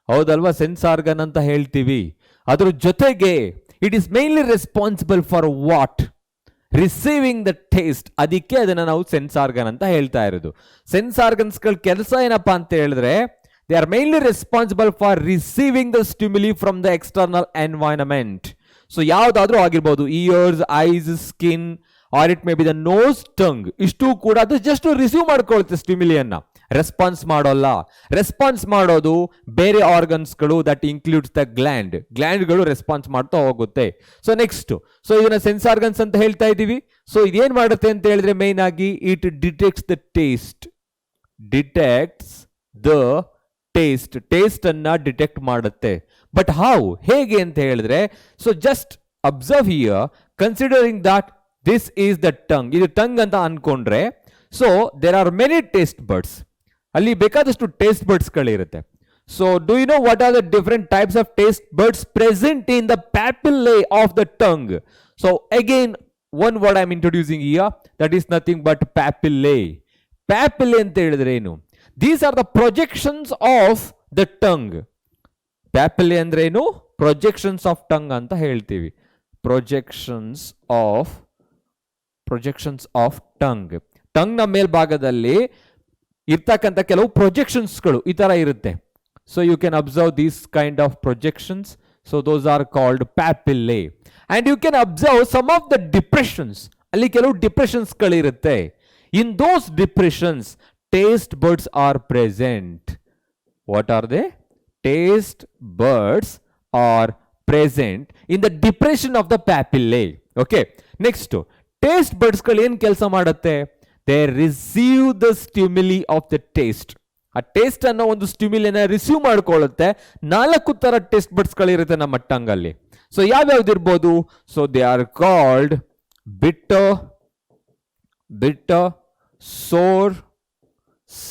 ಹೌದಲ್ವಾ? ಸೆನ್ಸ್ ಆರ್ಗನ್ ಅಂತ ಹೇಳ್ತೀವಿ. ಅದ್ರ ಜೊತೆಗೆ it is mainly responsible for what? Receiving the taste. ಅದಕ್ಕೆ ಅದನ್ನ ನಾವು ಸೆನ್ಸ್ ಆರ್ಗನ್ ಅಂತ ಹೇಳ್ತಾ ಇರೋದು. ಸೆನ್ಸ್ ಆರ್ಗನ್ಸ್ ಗಳ ಕೆಲಸ ಏನಪ್ಪಾ ಅಂತ ಹೇಳಿದ್ರೆ, they are mainly responsible for receiving the stimuli from the external environment. So ಯಾವ್ದಾದ್ರೂ ಆಗಿರ್ಬೋದು, ears, eyes, skin or it may be the nose, tongue. ಇಷ್ಟು ಕೂಡ ಅದು ಜಸ್ಟ್ ರಿಸೀವ್ ಮಾಡ್ಕೊಳುತ್ತೆ ಸ್ಟಿಮ್ಯುಲಿಯನ್ನ, ರೆಸ್ಪಾನ್ಸ್ ಮಾಡೋಲ್ಲ. ರೆಸ್ಪಾನ್ಸ್ ಮಾಡೋದು ಬೇರೆ ಆರ್ಗನ್ಸ್ಗಳು, ದಟ್ ಇನ್ಕ್ಲೂಡ್ಸ್ ದ ಗ್ಲ್ಯಾಂಡ್ಗಳು ರೆಸ್ಪಾನ್ಸ್ ಮಾಡ್ತಾ ಹೋಗುತ್ತೆ. ಸೊ ನೆಕ್ಸ್ಟ್, ಸೊ ಇದನ್ನ ಸೆನ್ಸ್ ಆರ್ಗನ್ಸ್ ಅಂತ ಹೇಳ್ತಾ ಇದ್ದೀವಿ. ಸೊ ಇದೇನ್ ಮಾಡುತ್ತೆ ಅಂತ ಹೇಳಿದ್ರೆ ಮೇನ್ ಆಗಿ it detects the taste. Taste ಅನ್ನ ಡಿಟೆಕ್ಟ್ ಮಾಡುತ್ತೆ. But how? ಹೇಗೆ ಅಂತ ಹೇಳಿದ್ರೆ, so just observe here, considering that this is the tongue. ಇದು ಟಂಗ್ ಅಂತ ಅನ್ಕೊಂಡ್ರೆ, so there are many taste buds. ಅಲ್ಲಿ ಬೇಕಾದಷ್ಟು ಟೇಸ್ಟ್ ಬರ್ಡ್ಸ್ ಗಳಿರುತ್ತೆ. So do you know what are the different types of taste buds present in the papillae of the tongue? So again one word I'm introducing here, that is nothing but papillae. Papillae ಅಂತ ಹೇಳಿದ್ರೆ ಏನು? These are the projections of the tongue. Papillae ಅಂದ್ರೆ ಏನು? Projections of tongue ಅಂತ ಹೇಳ್ತೀವಿ. Projections of tongue. ಟಂಗ್ ನ ಮೇಲ್ಭಾಗದಲ್ಲಿ ಇರ್ತಕ್ಕಂಥ ಕೆಲವು ಪ್ರೊಜೆಕ್ಷನ್ಸ್ಗಳು ಈ ತರ ಇರುತ್ತೆ. So you can observe these kind of projections. So those are called papillae. And you can observe some of the depressions. ಅಲ್ಲಿ ಕೆಲವು ಡಿಪ್ರೆಷನ್ಸ್ಗಳಿರುತ್ತೆ. In those depressions taste buds are present. What are they? Taste buds are present in the depression of the papillae. Okay, next taste ಬರ್ಡ್ಸ್ಗಳು ಏನ್ ಕೆಲಸ ಮಾಡುತ್ತೆ? They receive the stimuli of the taste. ಆ ಟೇಸ್ಟ್ ಅನ್ನೋ ಒಂದು ಸ್ಟಿಮ್ಯುಲಿನ ರಿಸೀವ್ ಮಾಡ್ಕೊಳ್ಳುತ್ತೆ. 4 ತರ ಟೇಸ್ಟ್ ಬರ್ಡ್ಸ್ ಗಳಿರುತ್ತೆ ನಮ್ಮ ಟಂಗ್ ಅಲ್ಲಿ. ಸೊ ಯಾವ್ಯಾವ್ದು ಇರ್ಬೋದು? So they are called bitter, sour,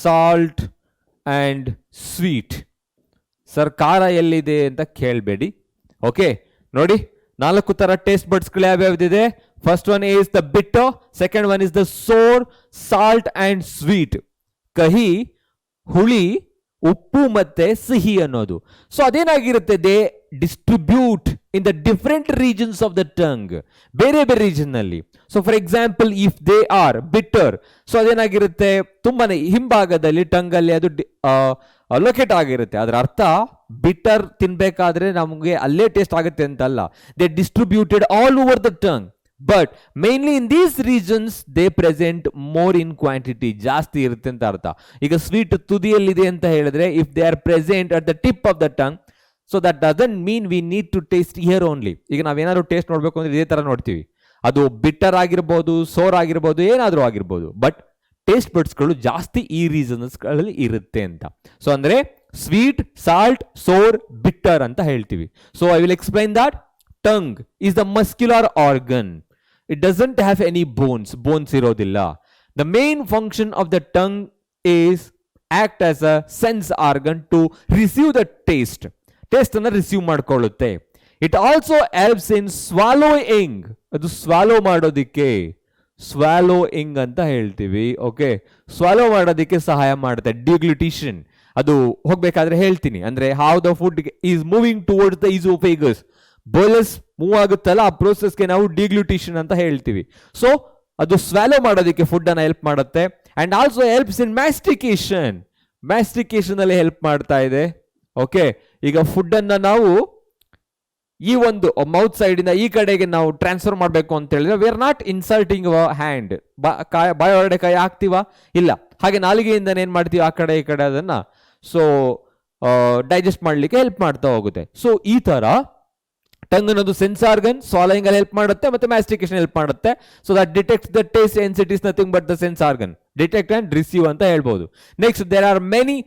salt and sweet. Sir ಖಾರ ಎಲ್ಲಿದೆ ಅಂತ ಕೇಳಬೇಡಿ. ಓಕೆ, ನೋಡಿ 4 ತರ ಟೇಸ್ಟ್ ಬರ್ಡ್ಸ್ ಗಳು ಯಾವ್ಯಾವ್ದಿದೆ? First one is the bitter, second one is the sour, salt and sweet. ಕಹಿ, ಹುಳಿ, ಉಪ್ಪು ಮತ್ತೆ ಸಿಹಿ ಅನ್ನೋದು. ಸೊ ಅದೇನಾಗಿರುತ್ತೆ? They distribute in the different regions of the tongue. ಬೇರೆ ಬೇರೆ ರೀಜನ್ ನಲ್ಲಿ. So for example if they are bitter, so ಅದೇನಾಗಿರುತ್ತೆ? ತುಂಬಾನೇ ಹಿಂಭಾಗದಲ್ಲಿ ಟಂಗ್ ಅಲ್ಲಿ ಅದು ಲೊಕೇಟ್ ಆಗಿರುತ್ತೆ. ಅದರ ಅರ್ಥ ಬಿಟ್ಟರ್ ತಿನ್ಬೇಕಾದ್ರೆ ನಮಗೆ ಅಲ್ಲೇ ಟೇಸ್ಟ್ ಆಗುತ್ತೆ ಅಂತಲ್ಲ. They distributed all over the tongue. But mainly in these regions they present more in quantity. ಜಾಸ್ತಿ ಇರುತ್ತೆ ಅಂತ ಅರ್ಥ. ಈಗ ಸ್ವೀಟ್ ತುದಿಯಲ್ಲಿದೆ ಅಂತ ಹೇಳಿದ್ರೆ if they are present at the tip of the tongue, so that doesn't mean we need to taste here only. ಈಗ ನಾವೇನಾದ್ರು ಟೇಸ್ಟ್ ನೋಡ್ಬೇಕು ಅಂದ್ರೆ ಇದೇ ತರ ನೋಡ್ತೀವಿ. ಅದು ಬಿಟ್ಟರ್ ಆಗಿರ್ಬೋದು, ಸೋರ್ ಆಗಿರ್ಬೋದು, ಏನಾದ್ರೂ ಆಗಿರ್ಬೋದು. ಬಟ್ ಟೇಸ್ಟ್ ಬರ್ಡ್ಸ್ಗಳು ಜಾಸ್ತಿ ಈ ರೀಸನ್ಸ್ಗಳಲ್ಲಿ ಇರುತ್ತೆ ಅಂತ. ಸೊ ಅಂದ್ರೆ ಸ್ವೀಟ್, ಸಾಲ್ಟ್, ಸೋರ್, ಬಿಟ್ಟರ್ ಅಂತ ಹೇಳ್ತೀವಿ. So I will explain that. Tongue is the muscular organ. It doesn't have any bones. Bones irodilla. The main function of the tongue is act as a sense organ to receive the taste. Taste anna receive ಮಾಡ್ಕೊಳ್ಳುತ್ತೆ. It also helps in swallowing. ಅದು swallow ಮಾಡೋದಿಕ್ಕೆ swallowing ಅಂತ ಹೇಳ್ತೀವಿ. ಓಕೆ, swallow ಮಾಡೋದಿಕ್ಕೆ ಸಹಾಯ ಮಾಡುತ್ತೆ. Deglutition. ಅದು ಹೋಗ್ಬೇಕಾದ್ರೆ ಹೇಳ್ತೀನಿ. ಅಂದ್ರೆ how the food is moving towards the esophagus. Bolus move ಆಗುತ್ತಲ್ಲ, ಆ ಪ್ರೋಸೆಸ್ಗೆ ನಾವು ಡಿಗ್ಲೂಟೇಷನ್ ಅಂತ ಹೇಳ್ತೀವಿ. ಸೊ ಅದು ಸ್ವ್ಯಾಲೋ ಮಾಡೋದಕ್ಕೆ ಫುಡ್ ಅನ್ನ ಹೆಲ್ಪ್ ಮಾಡುತ್ತೆ. And also helps in mastication. Mastication ಅಲ್ಲಿ ಹೆಲ್ಪ್ ಮಾಡ್ತಾ ಇದೆ. ಓಕೆ, ಈಗ ಫುಡ್ ಅನ್ನ ನಾವು ಈ ಒಂದು ಮೌತ್ ಸೈಡ್ ಇಂದ ಈ ಕಡೆಗೆ ನಾವು ಟ್ರಾನ್ಸ್ಫರ್ ಮಾಡಬೇಕು ಅಂತ ಹೇಳಿದ್ರೆ we are not inserting hand. ಬಾಯ ಹೊರಡೆ ಕೈ ಹಾಕ್ತಿವ? ಇಲ್ಲ. ಹಾಗೆ ನಾಲಿಗೆಯಿಂದ ಏನ್ ಮಾಡ್ತೀವಿ? ಆ ಕಡೆ ಈ ಕಡೆ ಅದನ್ನ ಸೊ ಡೈಜೆಸ್ಟ್ ಮಾಡ್ಲಿಕ್ಕೆ ಹೆಲ್ಪ್ ಮಾಡ್ತಾ ಹೋಗುತ್ತೆ. ಸೊ ಈ ತರ ಟಂಗ್ ಅನ್ನೋದು ಸೆನ್ಸ್ ಆರ್ಗನ್, ಸ್ವಾಲೋಯಿಂಗ್ ಅಲ್ಲಿ ಹೆಲ್ಪ್ ಮಾಡುತ್ತೆ ಮತ್ತೆ ಮ್ಯಾಸ್ಟಿಕೇಶನ್ ಹೆಲ್ಪ್ ಮಾಡುತ್ತೆ. So that detects the taste and it is nothing but the sense organ. Detect and receive ಅಂತ ಹೇಳ್ಬೋದು. Next there are many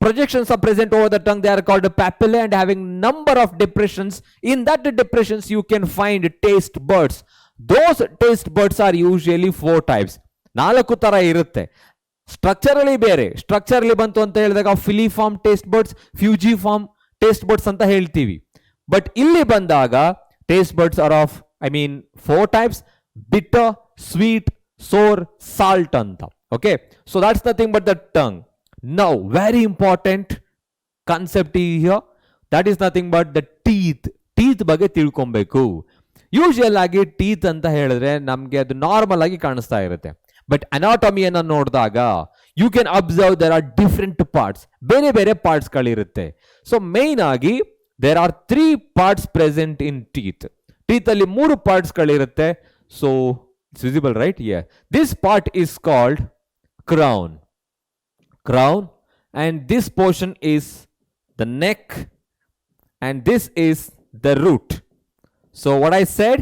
projections are present over the tongue. They are called papillae and having number of depressions. In that depressions you can find taste buds. Those taste buds are usually 4 types. 4 ತರ ಇರುತ್ತೆ. ಸ್ಟ್ರಕ್ಚರಲಿ ಬೇರೆ. ಸ್ಟ್ರಕ್ಚರಲಿ ಬಂತು ಅಂತ ಹೇಳಿದಾಗ filiform taste buds, fungiform taste buds ಅಂತ ಹೇಳ್ತೀವಿ. ಬಟ್ ಇಲ್ಲಿ ಬಂದಾಗ taste buds are of 4 types: bitter, sweet, sour, salt ಅಂತ. Okay, so that's nothing but the tongue. Now very important concept here, that is nothing but the teeth. Teeth ಬಗ್ಗೆ ತಿಳ್ಕೊಬೇಕು. ಯೂಶುವಲ್ ಆಗಿ ಟೀತ್ ಅಂತ ಹೇಳಿದ್ರೆ ನಮ್ಗೆ ಅದು ನಾರ್ಮಲ್ ಆಗಿ ಕಾಣಿಸ್ತಾ ಇರುತ್ತೆ. ಬಟ್ ಅನಾಟಮಿಯನ್ನು ನೋಡಿದಾಗ you can observe there are different parts. ಬೇರೆ ಬೇರೆ ಪಾರ್ಟ್ಸ್ ಗಳಿರುತ್ತೆ. ಸೊ ಮೇನ್ ಆಗಿ there are 3 parts present in teeth. Teeth ಅಲ್ಲಿ 3 parts ಗಳಿರುತ್ತೆ. So it's visible, right? Yeah. This part is called crown. And this portion is the neck and this is the root. So what I said,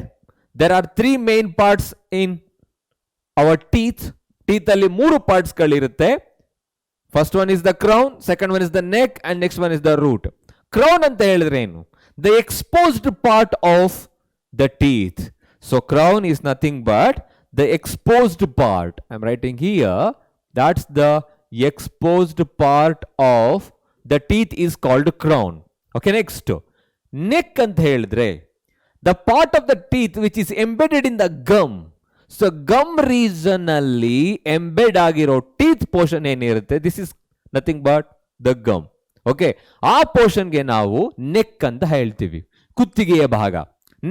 there are 3 main parts in our teeth. Teeth ಅಲ್ಲಿ 3 parts ಗಳಿರುತ್ತೆ. First one is the crown, second one is the neck and next one is the root. Crown ಅಂತ ಹೇಳಿದ್ರೆ ಏನು? The exposed part of the teeth. So crown is nothing but the exposed part. I'm writing here, that's the exposed part of the teeth is called crown. Okay, next neck ಅಂತ ಹೇಳಿದ್ರೆ the part of the teeth which is embedded in the gum. So gum region ಅಲ್ಲಿ embed ಆಗಿರೋ teeth portion ಏನಿರುತ್ತೆ, this is nothing but the gum. Okay, ಆ ಪೋರ್ಷನ್ಗೆ ನಾವು ನೆಕ್ ಅಂತ ಹೇಳ್ತೀವಿ, ಕುತ್ತಿಗೆಯ ಭಾಗ.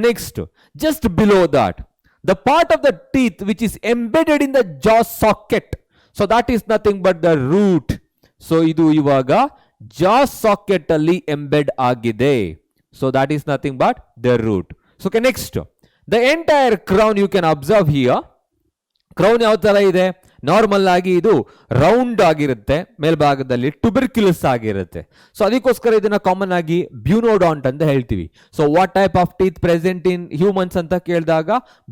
Next, just below that, the part of the teeth which is embedded in the jaw socket. So that is nothing but the root. So ಇದು ಇವಾಗ ಜಾ ಸಾಕೆಟ್ ಅಲ್ಲಿ ಎಂಬೆಡ್ ಆಗಿದೆ. So that is nothing but the root. So next, the entire crown you can observe here. Crown ಯಾವ ತರ ಇದೆ? ನಾರ್ಮಲ್ ಆಗಿ ಇದು ರೌಂಡ್ ಆಗಿರುತ್ತೆ, ಮೇಲ್ಭಾಗದಲ್ಲಿ ಟ್ಯೂಬರ್ಕ್ಯುಲಸ್ ಆಗಿರುತ್ತೆ. ಸೊ ಅದಕ್ಕೋಸ್ಕರ ಇದನ್ನ ಕಾಮನ್ ಆಗಿ ಬ್ಯೂನೋಡಾಂಟ್ ಅಂತ ಹೇಳ್ತೀವಿ. So what type of teeth present in humans ಅಂತ ಕೇಳಿದಾಗ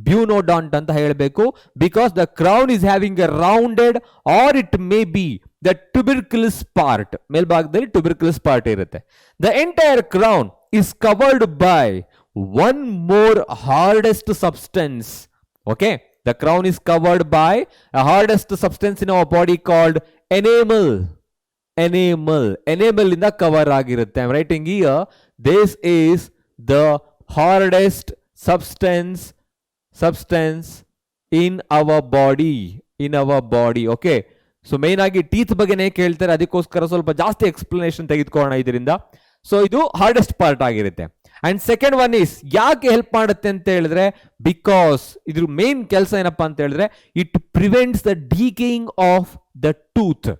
ಬ್ಯೂನೋಡಾಂಟ್ ಅಂತ ಹೇಳಬೇಕು, because the crown is having a rounded or it may be the tuberculous part. ಮೇಲ್ಭಾಗದಲ್ಲಿ ಟ್ಯೂಬರ್ಕ್ಯುಲಸ್ ಪಾರ್ಟ್ ಇರುತ್ತೆ. The entire crown is covered by one more hardest substance. Okay, the crown is covered by a hardest substance in our body called enamel. Enamel in the cover agirutte. I am writing here, this is the hardest substance in our body. Okay, so main agi teeth bagene keltare, adikoskara ಸ್ವಲ್ಪ ಜಾಸ್ತಿ ಎಕ್ಸ್ಪ್ಲನೇಷನ್ ತೆಗೆದುಕೊಳ್ಳೋಣ ಇದರಿಂದ. ಸೊ ಇದು ಹಾರ್ಡೆಸ್ಟ್ ಪಾರ್ಟ್ ಆಗಿರುತ್ತೆ. ಅಂಡ್ ಸೆಕೆಂಡ್ ಒನ್ ಇಸ್ ಯಾಕೆ ಹೆಲ್ಪ್ ಮಾಡುತ್ತೆ ಅಂತ ಹೇಳಿದ್ರೆ, ಬಿಕಾಸ್ ಇದ್ರ ಮೇನ್ ಕೆಲಸ ಏನಪ್ಪಾ ಅಂತ ಹೇಳಿದ್ರೆ, it prevents the decaying of the tooth.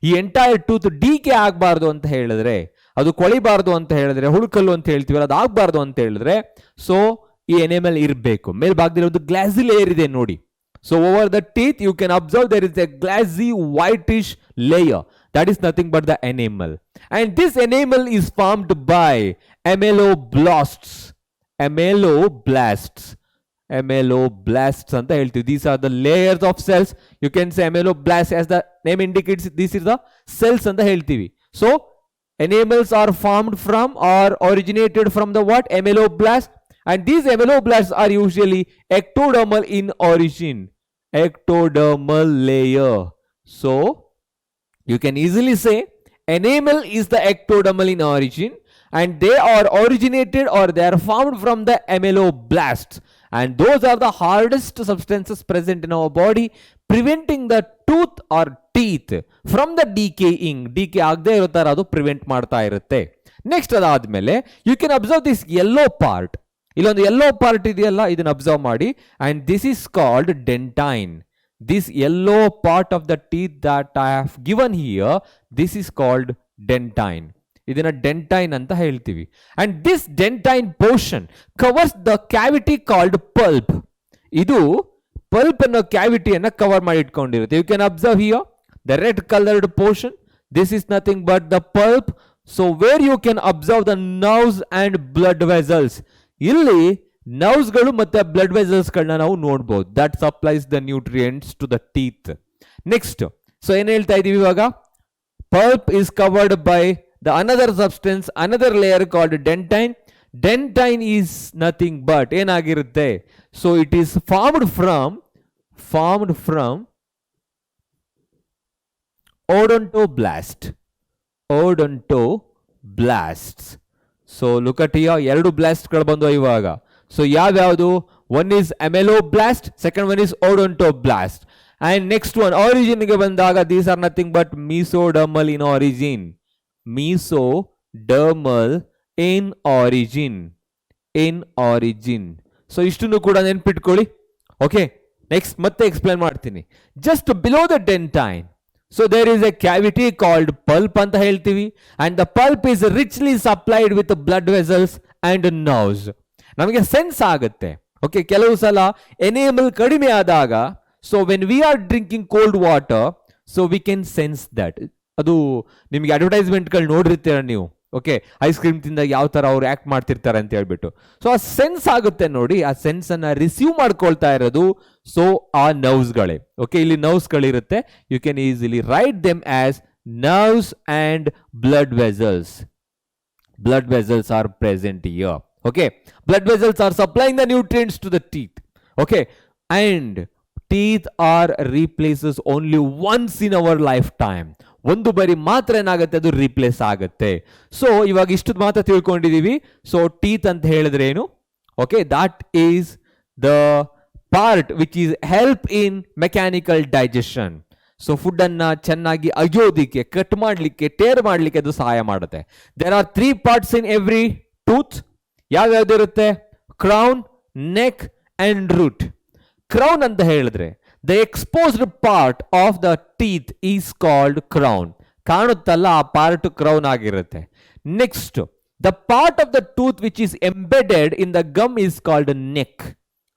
ಈ ಎಂಟೈರ್ ಟೂತ್ ಡಿಕೆ ಆಗಬಾರ್ದು ಅಂತ ಹೇಳಿದ್ರೆ, ಅದು ಕೊಳಿಬಾರ್ದು ಅಂತ ಹೇಳಿದ್ರೆ, ಹುಳುಕಲ್ಲು ಅಂತ ಹೇಳ್ತೀವಲ್ಲ, ಅದು ಆಗಬಾರ್ದು ಅಂತ ಹೇಳಿದ್ರೆ, ಸೊ ಈ ಎನೆಮಲ್ ಇರಬೇಕು. ಮೇಲ್ಭಾಗದಲ್ಲಿ ಒಂದು ಗ್ಲಾಸಿ ಲೇಯರ್ ಇದೆ ನೋಡಿ. So over the teeth you can observe there is a glassy whitish layer. That is nothing but the enamel. And this enamel is formed by ameloblasts. Ameloblasts anta helti. These are the layers of cells. You can say ameloblasts, as the name indicates, this is the cells anta heltivi. So enamels are formed from or originated from the what? Ameloblasts. And these ameloblasts are usually ectodermal in origin. Ectodermal layer. So you can easily say enamel is the ectodermal in origin, and they are originated or they are formed from the ameloblasts, and those are the hardest substances present in our body, preventing the tooth or teeth from the decaying. Decay agde iro ತರ ಅದು ಪ್ರಿವೆಂಟ್ ಮಾಡ್ತಾ ಇರುತ್ತೆ. ನೆಕ್ಸ್ಟ್ ಅದಾದ್ಮೇಲೆ you can observe this yellow part. ಇಲ್ಲೊಂದು ಯೆಲ್ಲೋ ಪಾರ್ಟ್ ಇದೆಯಲ್ಲ, ಇದನ್ನ ಅಬ್ಸರ್ವ್ ಮಾಡಿ. And this is called dentine. This yellow part of the teeth that I have given here, this is called dentine. ಇದನ್ನ ಡೆಂಟೈನ್ ಅಂತ ಹೇಳ್ತೀವಿ. And this dentine portion covers the cavity called pulp. ಇದು ಪಲ್ಪ್ ಅನ್ನೋ ಕ್ಯಾವಿಟಿಯನ್ನ ಕವರ್ ಮಾಡಿ ಇಟ್ಕೊಂಡಿರುತ್ತೆ. You can observe here the red coloured portion. This is nothing but the pulp. So where you can observe the nerves and blood vessels. ಇಲ್ಲಿ ನರ್ವ್ಸ್ಗಳು ಮತ್ತೆ ಬ್ಲಡ್ ವೆಸಲ್ಸ್ಗಳನ್ನ ನಾವು ನೋಡ್ಬೋದು. That supplies the nutrients to the teeth. Next, so ಏನ್ ಹೇಳ್ತಾ ಇದೀವಿ ಇವಾಗ? Pulp is covered by the another substance, another layer called dentine. Dentine is nothing but ಏನಾಗಿರುತ್ತೆ? So it is formed from odontoblast. So look at here, ಎರಡು ಬ್ಲಾಸ್ಟ್ಗಳು ಬಂದು ಇವಾಗ. ಸೊ ಯಾವ್ಯಾವುದು? One is ameloblast, second one is odontoblast. And next one origin ಗೆ ಬಂದಾಗ, these are nothing but mesodermal in origin. So ಇಷ್ಟನ್ನು ಕೂಡ ನೆನ್ಪಿಟ್ಕೊಳ್ಳಿ. ಓಕೆ, ನೆಕ್ಸ್ಟ್ ಮತ್ತೆ ಎಕ್ಸ್ಪ್ಲೇನ್ ಮಾಡ್ತೀನಿ. Just below the dentine, so there is a cavity called pulp anta heltivi, and the pulp is richly supplied with blood vessels and nerves. ನಮಗೆ ಸೆನ್ಸ್ ಆಗುತ್ತೆ. ಓಕೆ, ಕೆಲವು ಸಲ ಎನೇಮಲ್ ಕಡಿಮೆ ಆದಾಗ, so when we are drinking cold water, so we can sense that. ಅದು ನಿಮಗೆ ಅಡ್ವರ್ಟೈಸ್ಮೆಂಟ್ಗಳು ನೋಡಿರ್ತೀರ ನೀವು. ಓಕೆ, ಐಸ್ ಕ್ರೀಮ್ ತಿಂದಾಗ ಯಾವ ತರ ಅವ್ರು ಆಕ್ಟ್ ಮಾಡ್ತಿರ್ತಾರೆ ಅಂತ ಹೇಳ್ಬಿಟ್ಟು. ಸೊ ಆ ಸೆನ್ಸ್ ಆಗುತ್ತೆ ನೋಡಿ, ಆ ಸೆನ್ಸ್ ಅನ್ನ ರಿಸೀವ್ ಮಾಡ್ಕೊಳ್ತಾ ಇರೋದು ಸೊ ಆ ನರ್ವ್ಸ್ಗಳೇ. ಓಕೆ, ಇಲ್ಲಿ ನರ್ವ್ಸ್ಗಳಿರುತ್ತೆ. You can easily write them as nerves and blood vessels. Blood vessels are present here. Okay, blood vessels are supplying the nutrients to the teeth. Okay, and teeth are replaces only once in our lifetime. ಒಂದು ಬಾರಿ ಮಾತ್ರ ಏನಾಗುತ್ತೆ, ಅದು ರೀಪ್ಲೇಸ್ ಆಗುತ್ತೆ. ಸೊ ಇವಾಗ ಇಷ್ಟು ಮಾತ್ರ ತಿಳ್ಕೊಂಡಿದೀವಿ. ಸೊ ಟೀತ್ ಅಂತ ಹೇಳಿದ್ರೆ ಏನು? Okay, that is the part which is help in mechanical digestion. So food ಅನ್ನ ಚೆನ್ನಾಗಿ ಅಗಿಯೋದಿಕ್ಕೆ, ಕಟ್ ಮಾಡಲಿಕ್ಕೆ, ಟೇರ್ ಮಾಡಲಿಕ್ಕೆ ಅದು ಸಹಾಯ ಮಾಡುತ್ತೆ. There are 3 parts in every tooth. ಯಾವ್ಯಾವ್ದು ಇರುತ್ತೆ? Crown, neck and root. Crown ಅಂತ ಹೇಳಿದ್ರೆ the exposed part of the teeth is called crown. ಕಾಣುತ್ತಲ್ಲ, ಆ ಪಾರ್ಟ್ ಕ್ರೌನ್ ಆಗಿರುತ್ತೆ. Next, the part of the tooth which is embedded in the gum is called neck.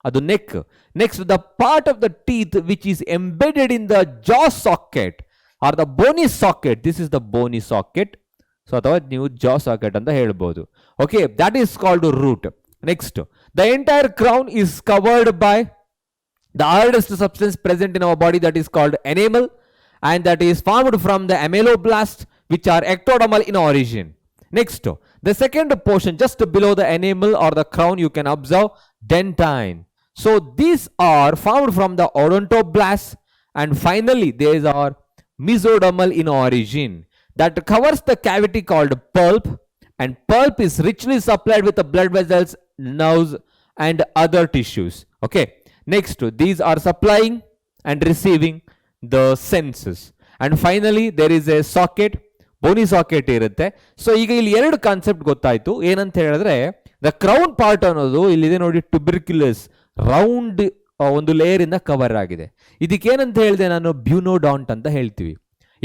ಅದು neck. Next, the part of the teeth which is embedded in the jaw socket or the bony socket, this is the bony socket. So ಅಥವಾ ನೀವು ಜಾ ಸಾಕೆಟ್ ಅಂತ ಹೇಳ್ಬೋದು. Okay, that is called root. Next, the entire crown is covered by the hardest substance present in our body, that is called enamel, and that is formed from the ameloblast which are ectodermal in origin. Next, the second portion just below the enamel or the crown, you can observe dentine. So these are formed from the odontoblasts, and finally these are mesodermal in origin that covers the cavity called pulp, and pulp is richly supplied with the blood vessels, nerves and other tissues. Okay, next, these are supplying and receiving the senses, and finally there is a socket, bony socket irutte. So ಈಗ ಇಲ್ಲಿ ಎರಡು ಕಾನ್ಸೆಪ್ಟ್ ಗೊತ್ತಾಯ್ತು. ಏನಂತ ಹೇಳಿದ್ರೆ, ದ ಕ್ರೌನ್ ಪಾರ್ಟ್ ಅನ್ನೋದು ಇಲ್ಲಿದೆ ನೋಡಿ, ಟ್ಯುಬರ್ಕ್ಯುಲಸ್ ರೌಂಡ್ ಒಂದು ಲೇಯರ್ ಇಂದ ಕವರ್ ಆಗಿದೆ. ಇದಕ್ಕೆ ಏನಂತ ಹೇಳಿದೆ ನಾನು? ಬ್ಯೂನೋಡಾಂಟ್ ಅಂತ ಹೇಳ್ತೀವಿ.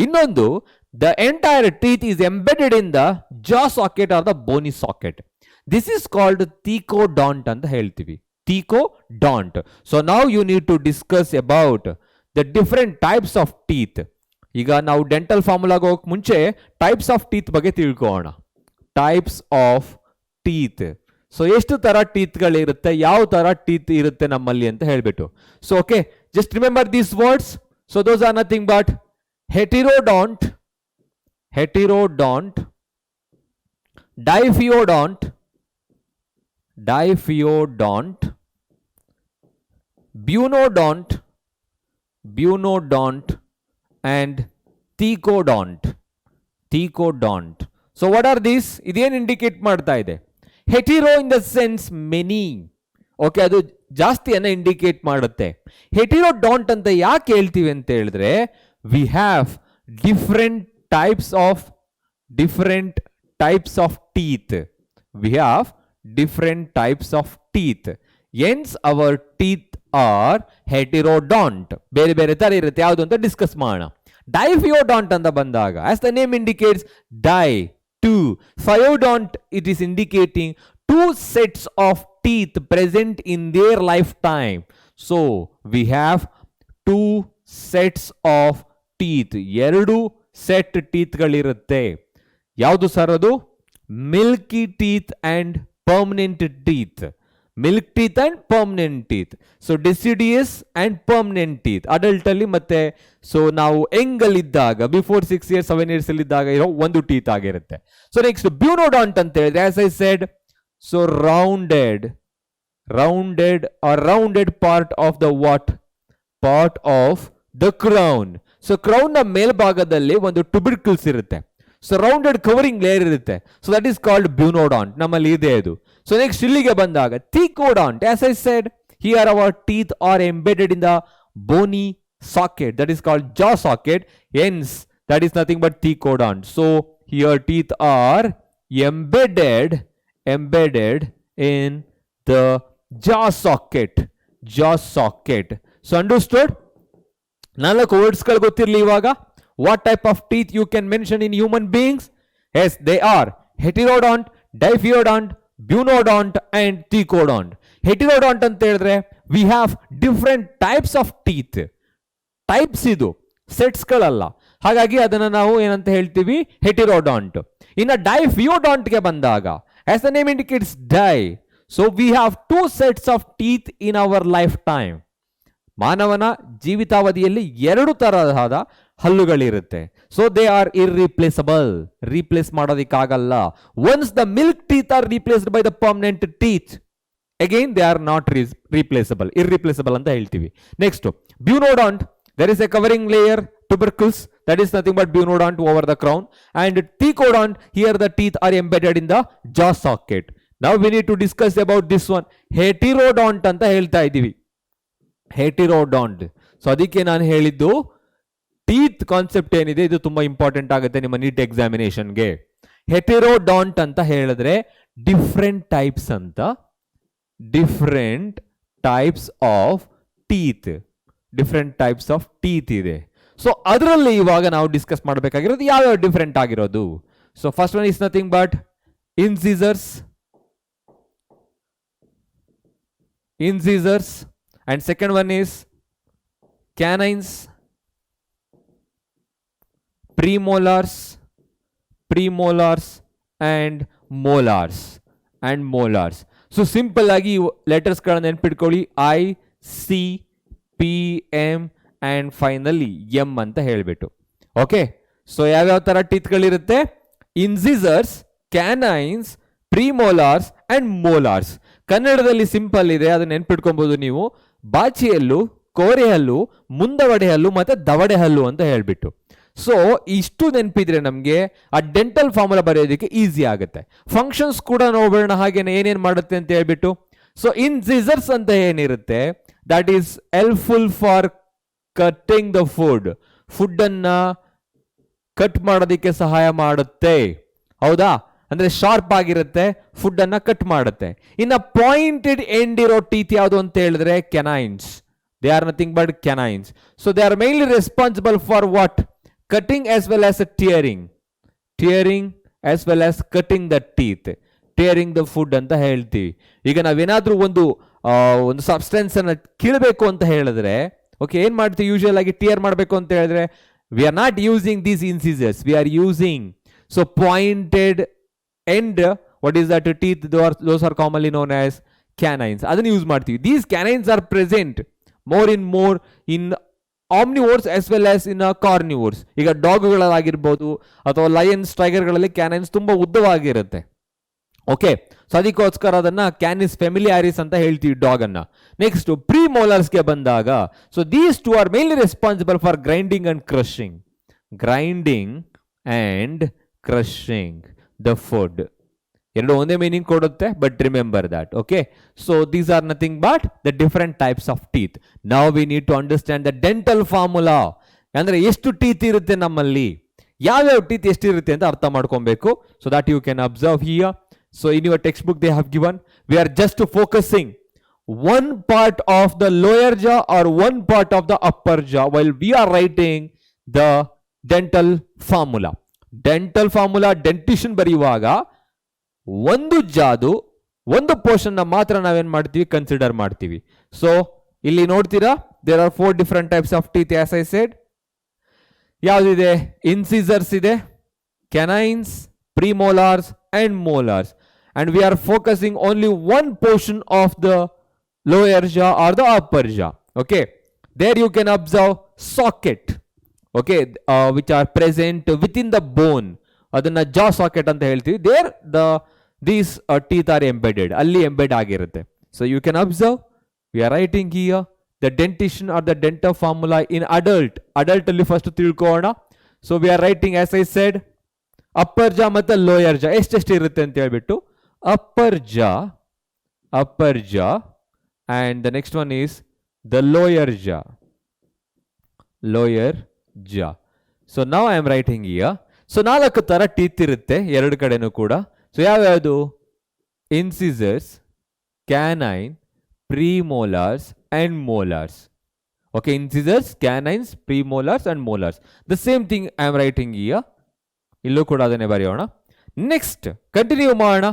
ಇನ್ನೊಂದು, the entire teeth is embedded in the jaw socket or the bony socket, this is called thecodont ಅಂತ ಹೇಳ್ತೀವಿ. Thecodont. So now you need to discuss about the different types of teeth. ಈಗ ನಾವು ಡೆಂಟಲ್ ಫಾರ್ಮುಲಾಗ ಹೋಗಕ್ಕೆ ಮುಂಚೆ ಟೈಪ್ಸ್ ಆಫ್ ಟೀತ್ ಬಗ್ಗೆ ತಿಳ್ಕೊಳ್ಳೋಣ. Types of teeth. ಸೊ ಎಷ್ಟು ತರ ಟೀತ್ಗಳಿರುತ್ತೆ, ಯಾವ ತರ ಟೀತ್ ಇರುತ್ತೆ ನಮ್ಮಲ್ಲಿ ಅಂತ ಹೇಳ್ಬಿಟ್ಟು. So okay, just remember these words. So those are nothing but heterodont, heterodont, diphyodont, diphyodont, bunodont, bunodont and thecodont, thecodont. So what are these? ಇದೇನು ಇಂಡಿಕೇಟ್ ಮಾಡ್ತಾ ಇದೆ? Hetero in the sense many. Okay, ಅದು ಜಾಸ್ತಿಯನ್ನ ಇಂಡಿಕೇಟ್ ಮಾಡುತ್ತೆ. ಹೆಟಿರೋಡಾಂಟ್ ಅಂತ ಯಾಕೆ ಹೇಳ್ತೀವಿ ಅಂತ ಹೇಳಿದ್ರೆ, we have different types of teeth. V have different types of teeth. Hence our teeth are heterodont. ಬೇರೆ ಬೇರೆ ತರ ಇರುತ್ತೆ. ಯಾವುದು ಅಂತ ಡಿಸ್ಕಸ್ ಮಾಡೋಣ. ಡೈಫಿಯೋಡಾಂಟ್ ಅಂತ ಬಂದಾಗ, as the name indicates, di, two. Phyodont, it is indicating two sets of teeth present in their lifetime. So we have two sets of teeth. ಎರಡು ಸೆಟ್ ಟೀತ್ ಗಳಿರುತ್ತೆ. ಯಾವುದು ಸರ್ ಅದು? Milky teeth and permanent teeth. Milk teeth and permanent teeth. So deciduous and permanent teeth adult ಅಲ್ಲಿ, ಮತ್ತೆ ಸೊ ನಾವು ಎಂಗಲ್ಲಿದ್ದಾಗ ಬಿಫೋರ್ 6 years 7 years ಅಲ್ಲಿ ಇದ್ದಾಗ ಇರೋ ಒಂದು ಟೀತ್ ಆಗಿರುತ್ತೆ. ಸೊ ನೆಕ್ಸ್ಟ್ ಬ್ಯೂನೋಡಾಂಟ್ ಅಂತ ಹೇಳಿದ್ರೆ, as I said, so rounded part of the what? Part of the crown. So crown ನ ಮೇಲ್ಭಾಗದಲ್ಲಿ ಒಂದು ಟ್ಯುಬರ್ಕಲ್ಸ್ ಇರುತ್ತೆ. ಸೊ ರೌಂಡೆಡ್ ಕವರಿಂಗ್ ಲೇಯರ್ ಇರುತ್ತೆ. So that is called bunodont. ನಮ್ಮಲ್ಲಿ ಇದೆ ಅದು. ಸೊ ನೆಕ್ಸ್ಟ್ ಇಲ್ಲಿಗೆ ಬಂದಾಗ thecodont, as I said, here our teeth are embedded in the bony socket, that is called jaw socket. Hence that is nothing but thecodont. So here teeth are embedded in the jaw socket. So understood? ನಾಲ್ಕು ವರ್ಡ್ಸ್ ಗಳು ಗೊತ್ತಿರಲಿ ಇವಾಗ. What type of teeth you can mention in human beings? Yes, they are heterodont, diphyodont, bunodont and thecodont. Heterodont ಅಂತ ಹೇಳಿದ್ರೆ we have different types of teeth. Types ಇದು, ಸೆಟ್ಸ್ಗಳಲ್ಲ. ಹಾಗಾಗಿ ಅದನ್ನ ನಾವು ಏನಂತ ಹೇಳ್ತೀವಿ? ಹೆಟಿರೋಡಾಂಟ್. ಇನ್ನು ಡೈಫಿಯೋಡಾಂಟ್ಗೆ ಬಂದಾಗ, as the name indicates, di. So we have two sets of teeth in our lifetime. ಮಾನವನ ಜೀವಿತಾವಧಿಯಲ್ಲಿ ಎರಡು ತರಹದ ಹಲ್ಲುಗಳಿರುತ್ತೆ. So they are irreplaceable. Replace ಮಾಡೋದಕ್ಕಾಗಲ್ಲ. Once the milk teeth are replaced by the permanent teeth, again they are not replaceable, irreplaceable ಅಂತ ಹೇಳ್ತೀವಿ. Next bunodont, there is a covering layer, tubercles, that is nothing but ಬ್ಯೂನೋಡಾಂಟ್ over the crown. And thecodont, here the teeth are embedded in the jaw socket. ನಾವು we need to discuss about this one. Heterodont ಅಂತ ಹೇಳ್ತಾ ಇದ್ದೀವಿ, ಹೆಟಿರೋಡಾಂಟ್. ಸೊ ಅದಕ್ಕೆ ನಾನು ಹೇಳಿದ್ದು ಟೀತ್ ಕಾನ್ಸೆಪ್ಟ್ ಏನಿದೆ ಇದು ತುಂಬಾ ಇಂಪಾರ್ಟೆಂಟ್ ಆಗುತ್ತೆ ನಿಮ್ಮ ನೀಟ್ ಎಕ್ಸಾಮಿನೇಷನ್ಗೆ. ಹೆಟಿರೋಡಾಂಟ್ ಅಂತ ಹೇಳಿದ್ರೆ ಡಿಫ್ರೆಂಟ್ ಟೈಪ್ಸ್ ಅಂತ, different types of teeth, different types of teeth ಇದೆ. ಸೊ ಅದರಲ್ಲಿ ಇವಾಗ ನಾವು ಡಿಸ್ಕಸ್ ಮಾಡಬೇಕಾಗಿರೋದು ಯಾವ್ಯಾವ ಡಿಫ್ರೆಂಟ್ ಆಗಿರೋದು. So first one is nothing but incisors, incisors, and second one is canines, premolars, and molars, so simple agi letters ಗಳನ್ನ ನೆನಪಿಟ್ಕೊಳ್ಳಿ, I C P M and finally M ಅಂತ ಹೇಳ್ಬಿಟ್ಟು. ಓಕೆ, ಸೊ ಯಾವ್ಯಾವ ತರ ಟೀತ್ ಗಳಿರುತ್ತೆ? incisors, canines, premolars and molars. ಕನ್ನಡದಲ್ಲಿ ಸಿಂಪಲ್ ಇದೆ, ಅದನ್ನ ನೆನ್ಪಿಟ್ಕೊಬಹುದು ನೀವು. ಬಾಚಿಯಲ್ಲು, ಕೋರೆಹಲ್ಲು, ಮುಂದವಡೆ ಹಲ್ಲು ಮತ್ತೆ ದವಡೆ ಹಲ್ಲು ಅಂತ ಹೇಳ್ಬಿಟ್ಟು. ಸೊ ಇಷ್ಟು ನೆನಪಿದ್ರೆ ನಮಗೆ ಆ ಡೆಂಟಲ್ ಫಾರ್ಮುಲಾ ಬರೆಯೋದಕ್ಕೆ ಈಸಿ ಆಗುತ್ತೆ. ಫಂಕ್ಷನ್ಸ್ ಕೂಡ ನೋಡೋಣ ಹಾಗೇನೆ ಏನೇನ್ ಮಾಡುತ್ತೆ ಅಂತ ಹೇಳ್ಬಿಟ್ಟು. ಸೊ ಇನ್ಸಿಸರ್ಸ್ ಅಂತ ಏನಿರುತ್ತೆ, that is helpful for cutting the food ಅನ್ನ ಕಟ್ ಮಾಡೋದಕ್ಕೆ ಸಹಾಯ ಮಾಡುತ್ತೆ. ಹೌದಾ? ಅಂದ್ರೆ ಶಾರ್ಪ್ ಆಗಿರುತ್ತೆ, ಫುಡ್ ಅನ್ನ ಕಟ್ ಮಾಡುತ್ತೆ. ಇನ್ನ ಪಾಯಿಂಟೆಡ್ ಎಂಡ್ ಇರೋ ಟೀತ್ ಯಾವುದು ಅಂತ ಹೇಳಿದ್ರೆ canines. They are nothing but canines. So they are mainly responsible for what? Cutting as well as tearing as well as cutting the teeth, tearing the food ಅಂತ ಹೇಳ್ತೀವಿ. ಈಗ ನಾವೇನಾದ್ರೂ ಒಂದು ಸಬ್ಸ್ಟೆನ್ಸ್ ಅನ್ನ ಕೀಳಬೇಕು ಅಂತ ಹೇಳಿದ್ರೆ, ಓಕೆ, ಏನ್ ಮಾಡ್ತೀವಿ ಯೂಶುವಲ್ ಆಗಿ ಟಿಯರ್ ಮಾಡಬೇಕು ಅಂತ ಹೇಳಿದ್ರೆ, we are not using these incisors, we are using so pointed end. What is that? Teeth, those are commonly known as canines. ಅದನ್ನ ಯೂಸ್ ಮಾಡ್ತೀವಿ. These canines are present more in omnivores as well as in carnivores. ಈಗ ಡಾಗ್ಗಳಾಗಿರ್ಬೋದು ಅಥವಾ ಲಯನ್ಸ್, ಟೈಗರ್ಗಳಲ್ಲಿ ಕ್ಯಾನೈನ್ಸ್ ತುಂಬಾ ಉದ್ದವಾಗಿರುತ್ತೆ. ಓಕೆ, ಸೊ ಅದಕ್ಕೋಸ್ಕರ ಅದನ್ನ ಕ್ಯಾನಿಸ್ ಫೆಮಿಲಿಯಾರಿಸ್ ಅಂತ ಹೇಳ್ತೀವಿ ಡಾಗ್ ಅನ್ನ. ನೆಕ್ಸ್ಟ್ ಪ್ರಿಮೋಲಾರ್ಸ್ಗೆ ಬಂದಾಗ, so these two are mainly responsible for grinding and crushing the food. ಎರಡು ಒಂದೇ ಮೀನಿಂಗ್ ಕೊಡುತ್ತೆ, but remember that. Okay, so these are nothing but the different types of teeth. ನಾವು we need to understand the dental formula. ಅಂದ್ರೆ ಎಷ್ಟು ಟೀತ್ ಇರುತ್ತೆ ನಮ್ಮಲ್ಲಿ, ಯಾವ್ಯಾವ ಟೀತ್ ಎಷ್ಟಿರುತ್ತೆ ಅಂತ ಅರ್ಥ ಮಾಡ್ಕೊಬೇಕು. So that you can observe here. So in your textbook they have given, we are just focusing one part of the lower jaw or one part of the upper jaw while we are writing the dental formula. Dental formula dentition ಬರೆಯುವಾಗ ಒಂದು ಜಾದು ಒಂದು ಪೋರ್ಷನ್ ಮಾತ್ರ ನಾವೇನ್ ಮಾಡ್ತೀವಿ, ಕನ್ಸಿಡರ್ ಮಾಡ್ತೀವಿ. ಸೊ ಇಲ್ಲಿ ನೋಡ್ತೀರಾ, there are 4 different types of teeth as I said. ಯಾವ್ದಿದೆ? ಇನ್ಸಿಸರ್ಸ್ ಇದೆ, canines, premolars and molars. And we are focusing only one portion of the lower jaw or the upper jaw. Okay, there you can observe socket, okay, which are present within the bone. ಅದನ್ನ ಜಾ ಸಾಕೆಟ್ ಅಂತ ಹೇಳ್ತೀವಿ. There these teeth are embedded, ಅಲ್ಲಿ ಎಂಬೆಡ್ ಆಗಿರುತ್ತೆ. So you can observe, we are writing here the dentition or the dental formula in adult ಅಲ್ಲಿ ಫಸ್ಟ್ ತಿಳ್ಕೊಳ್ಳೋಣ. So we are writing as I said upper jaw ಮತ್ತೆ ಲೋಯರ್ ಜಾ ಎಷ್ಟೆಷ್ಟು ಇರುತ್ತೆ ಅಂತ ಹೇಳ್ಬಿಟ್ಟು. ಅಪ್ಪರ್ ಜಾ and the next one is the lower jaw. So now I am writing here. So 4 ತರ ಟೀತ್ ಇರುತ್ತೆ ಎರಡು ಕಡೆನೂ ಕೂಡ. ಸೊ ಯಾವ್ಯಾವುದು? Incisors, canine, premolars and molars. Okay, incisors, canines, premolars and molars. The same thing I am writing here. ಇಲ್ಲೂ ಕೂಡ ಅದನ್ನೇ ಬರೆಯೋಣ. ನೆಕ್ಸ್ಟ್ ಕಂಟಿನ್ಯೂ ಮಾಡೋಣ.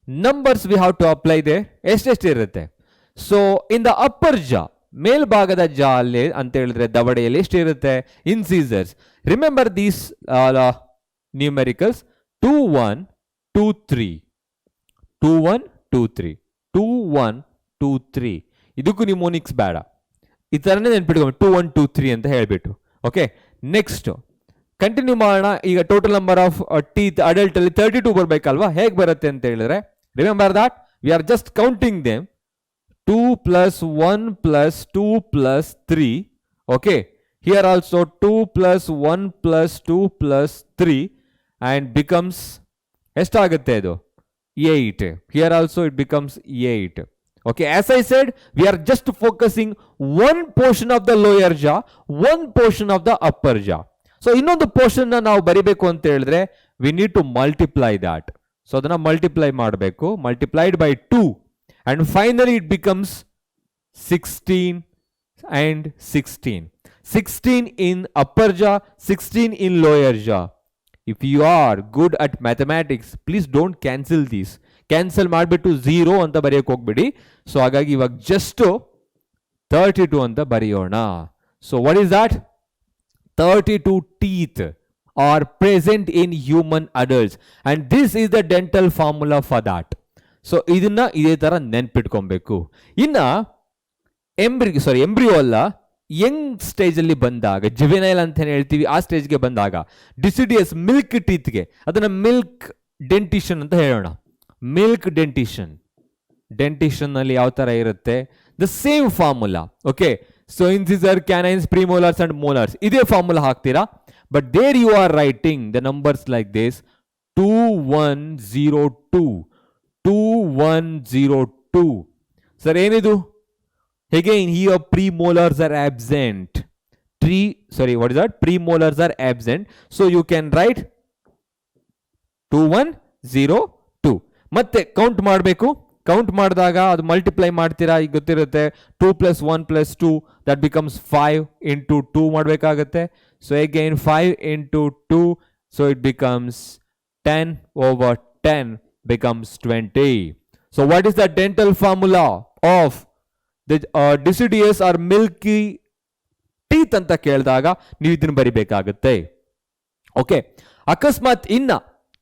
Numbers we have to apply they. ಎಷ್ಟೆಷ್ಟು ಇರುತ್ತೆ? ಸೊ ಇನ್ ದ ಅಪ್ಪರ್ ಜಾ, ಮೇಲ್ಭಾಗದ ಜಾ ಅಲ್ಲಿ ಅಂತ ಹೇಳಿದ್ರೆ ದವಡೆಯಲ್ಲಿ ಎಷ್ಟಿರುತ್ತೆ? ಇನ್ಸಿಸರ್ಸ್. Remember these numericals 2 1 2 3 2 1 2 3 2 1 2 3. ಇದಕ್ಕೂ ನಿಮೋನಿಕ್ಸ್ ಬೇಡ, ಈ ತರನೇ ನೆನ್ಪಿಟ್ಕೊಂಡು 2 1 2 3 ಅಂತ ಹೇಳ್ಬಿಟ್ಟು. ಓಕೆ, ನೆಕ್ಸ್ಟ್ ಕಂಟಿನ್ಯೂ ಮಾಡೋಣ. ಈಗ total number of teeth adult ಅಲ್ಲಿ 32 ಬರ್ಬೇಕಲ್ವಾ? ಹೇಗೆ ಬರುತ್ತೆ ಅಂತ ಹೇಳಿದ್ರೆ, remember that we are just counting them. 2 plus 1 plus 2 plus 3. Okay, here also 2 plus 1 plus 2 plus 3 and becomes ಎಷ್ಟಾಗುತ್ತೆ ಇದು? 8. Here also it becomes 8. Okay, as I said, we are just focusing one portion of the lower jaw, one portion of the upper jaw. So ಇನ್ನೊಂದು portion ನ ನಾವು ಬರಿಬೇಕು ಅಂತ ಹೇಳಿದ್ರೆ we need to multiply that. So ಅದನ್ನ multiply ಮಾಡಬೇಕು, multiplied by 2, and finally it becomes 16 and 16. 16 in upper jaw, 16 in lower jaw. If you are good at mathematics, please don't cancel these. Cancel ಮಾಡಿಬಿಟ್ಟು 0 ಅಂತ ಬರೆಯಕ್ಕೆ ಹೋಗ್ಬಿಡಿ. ಸೊ ಹಾಗಾಗಿ ಇವಾಗ ಜಸ್ಟ್ 32 ಅಂತ ಬರೆಯೋಣ. So what is that? 32 teeth are present in human adults, and this is the dental formula for that. So ಇದನ್ನ ಇದೇ ತರ ನೆನ್ಪಿಟ್ಕೊಬೇಕು. ಇನ್ನ ಎಂಬ್ರಿಯೋ ಅಲ್ಲ, ಯಂಗ್ ಸ್ಟೇಜ್ ಅಲ್ಲಿ ಬಂದಾಗ, ಜುವೆನೈಲ್ ಅಂತ ಹೇಳ್ತೀವಿ, ಆ ಸ್ಟೇಜ್ಗೆ ಬಂದಾಗ ಡಿಸಿಡಿಯಸ್ ಮಿಲ್ಕ್ ಟೀತ್ಗೆ ಅದನ್ನ ಮಿಲ್ಕ್ ಡೆಂಟಿಷನ್ ಅಂತ ಹೇಳೋಣ. ಮಿಲ್ಕ್ ಡೆಂಟಿಷನ್ ನಲ್ಲಿ ಯಾವ ತರ ಇರುತ್ತೆ? The same formula. Okay, so incisor, canines, premolars and molars, ಇದೇ ಫಾರ್ಮುಲಾ ಹಾಕ್ತೀರಾ. But there you are writing the numbers like this: 2102, 2102. Sir ಏನಿದು? Again, here premolars are absent. What is that? Premolars are absent. So you can write 2102. ಮತ್ತೆ ಕೌಂಟ್ ಮಾಡಬೇಕು. ಕೌಂಟ್ ಮಾಡಿದಾಗ ಅದು ಮಲ್ಟಿಪ್ಲೈ ಮಾಡ್ತೀರಾ, ಈಗ ಗೊತ್ತಿರುತ್ತೆ. 2 + 1 + 2, that becomes 5 into 2 ಮಾಡಬೇಕಾಗುತ್ತೆ. So again 5 into 2, so it becomes 10 over 10 becomes 20. So what is the dental formula of the deciduous or milky teeth ಅಂತ ಕೇಳಿದಾಗ ನೀವು ಇದನ್ನು ಬರಿಬೇಕಾಗುತ್ತೆ. ಓಕೆ, ಅಕಸ್ಮಾತ್ ಇನ್ನ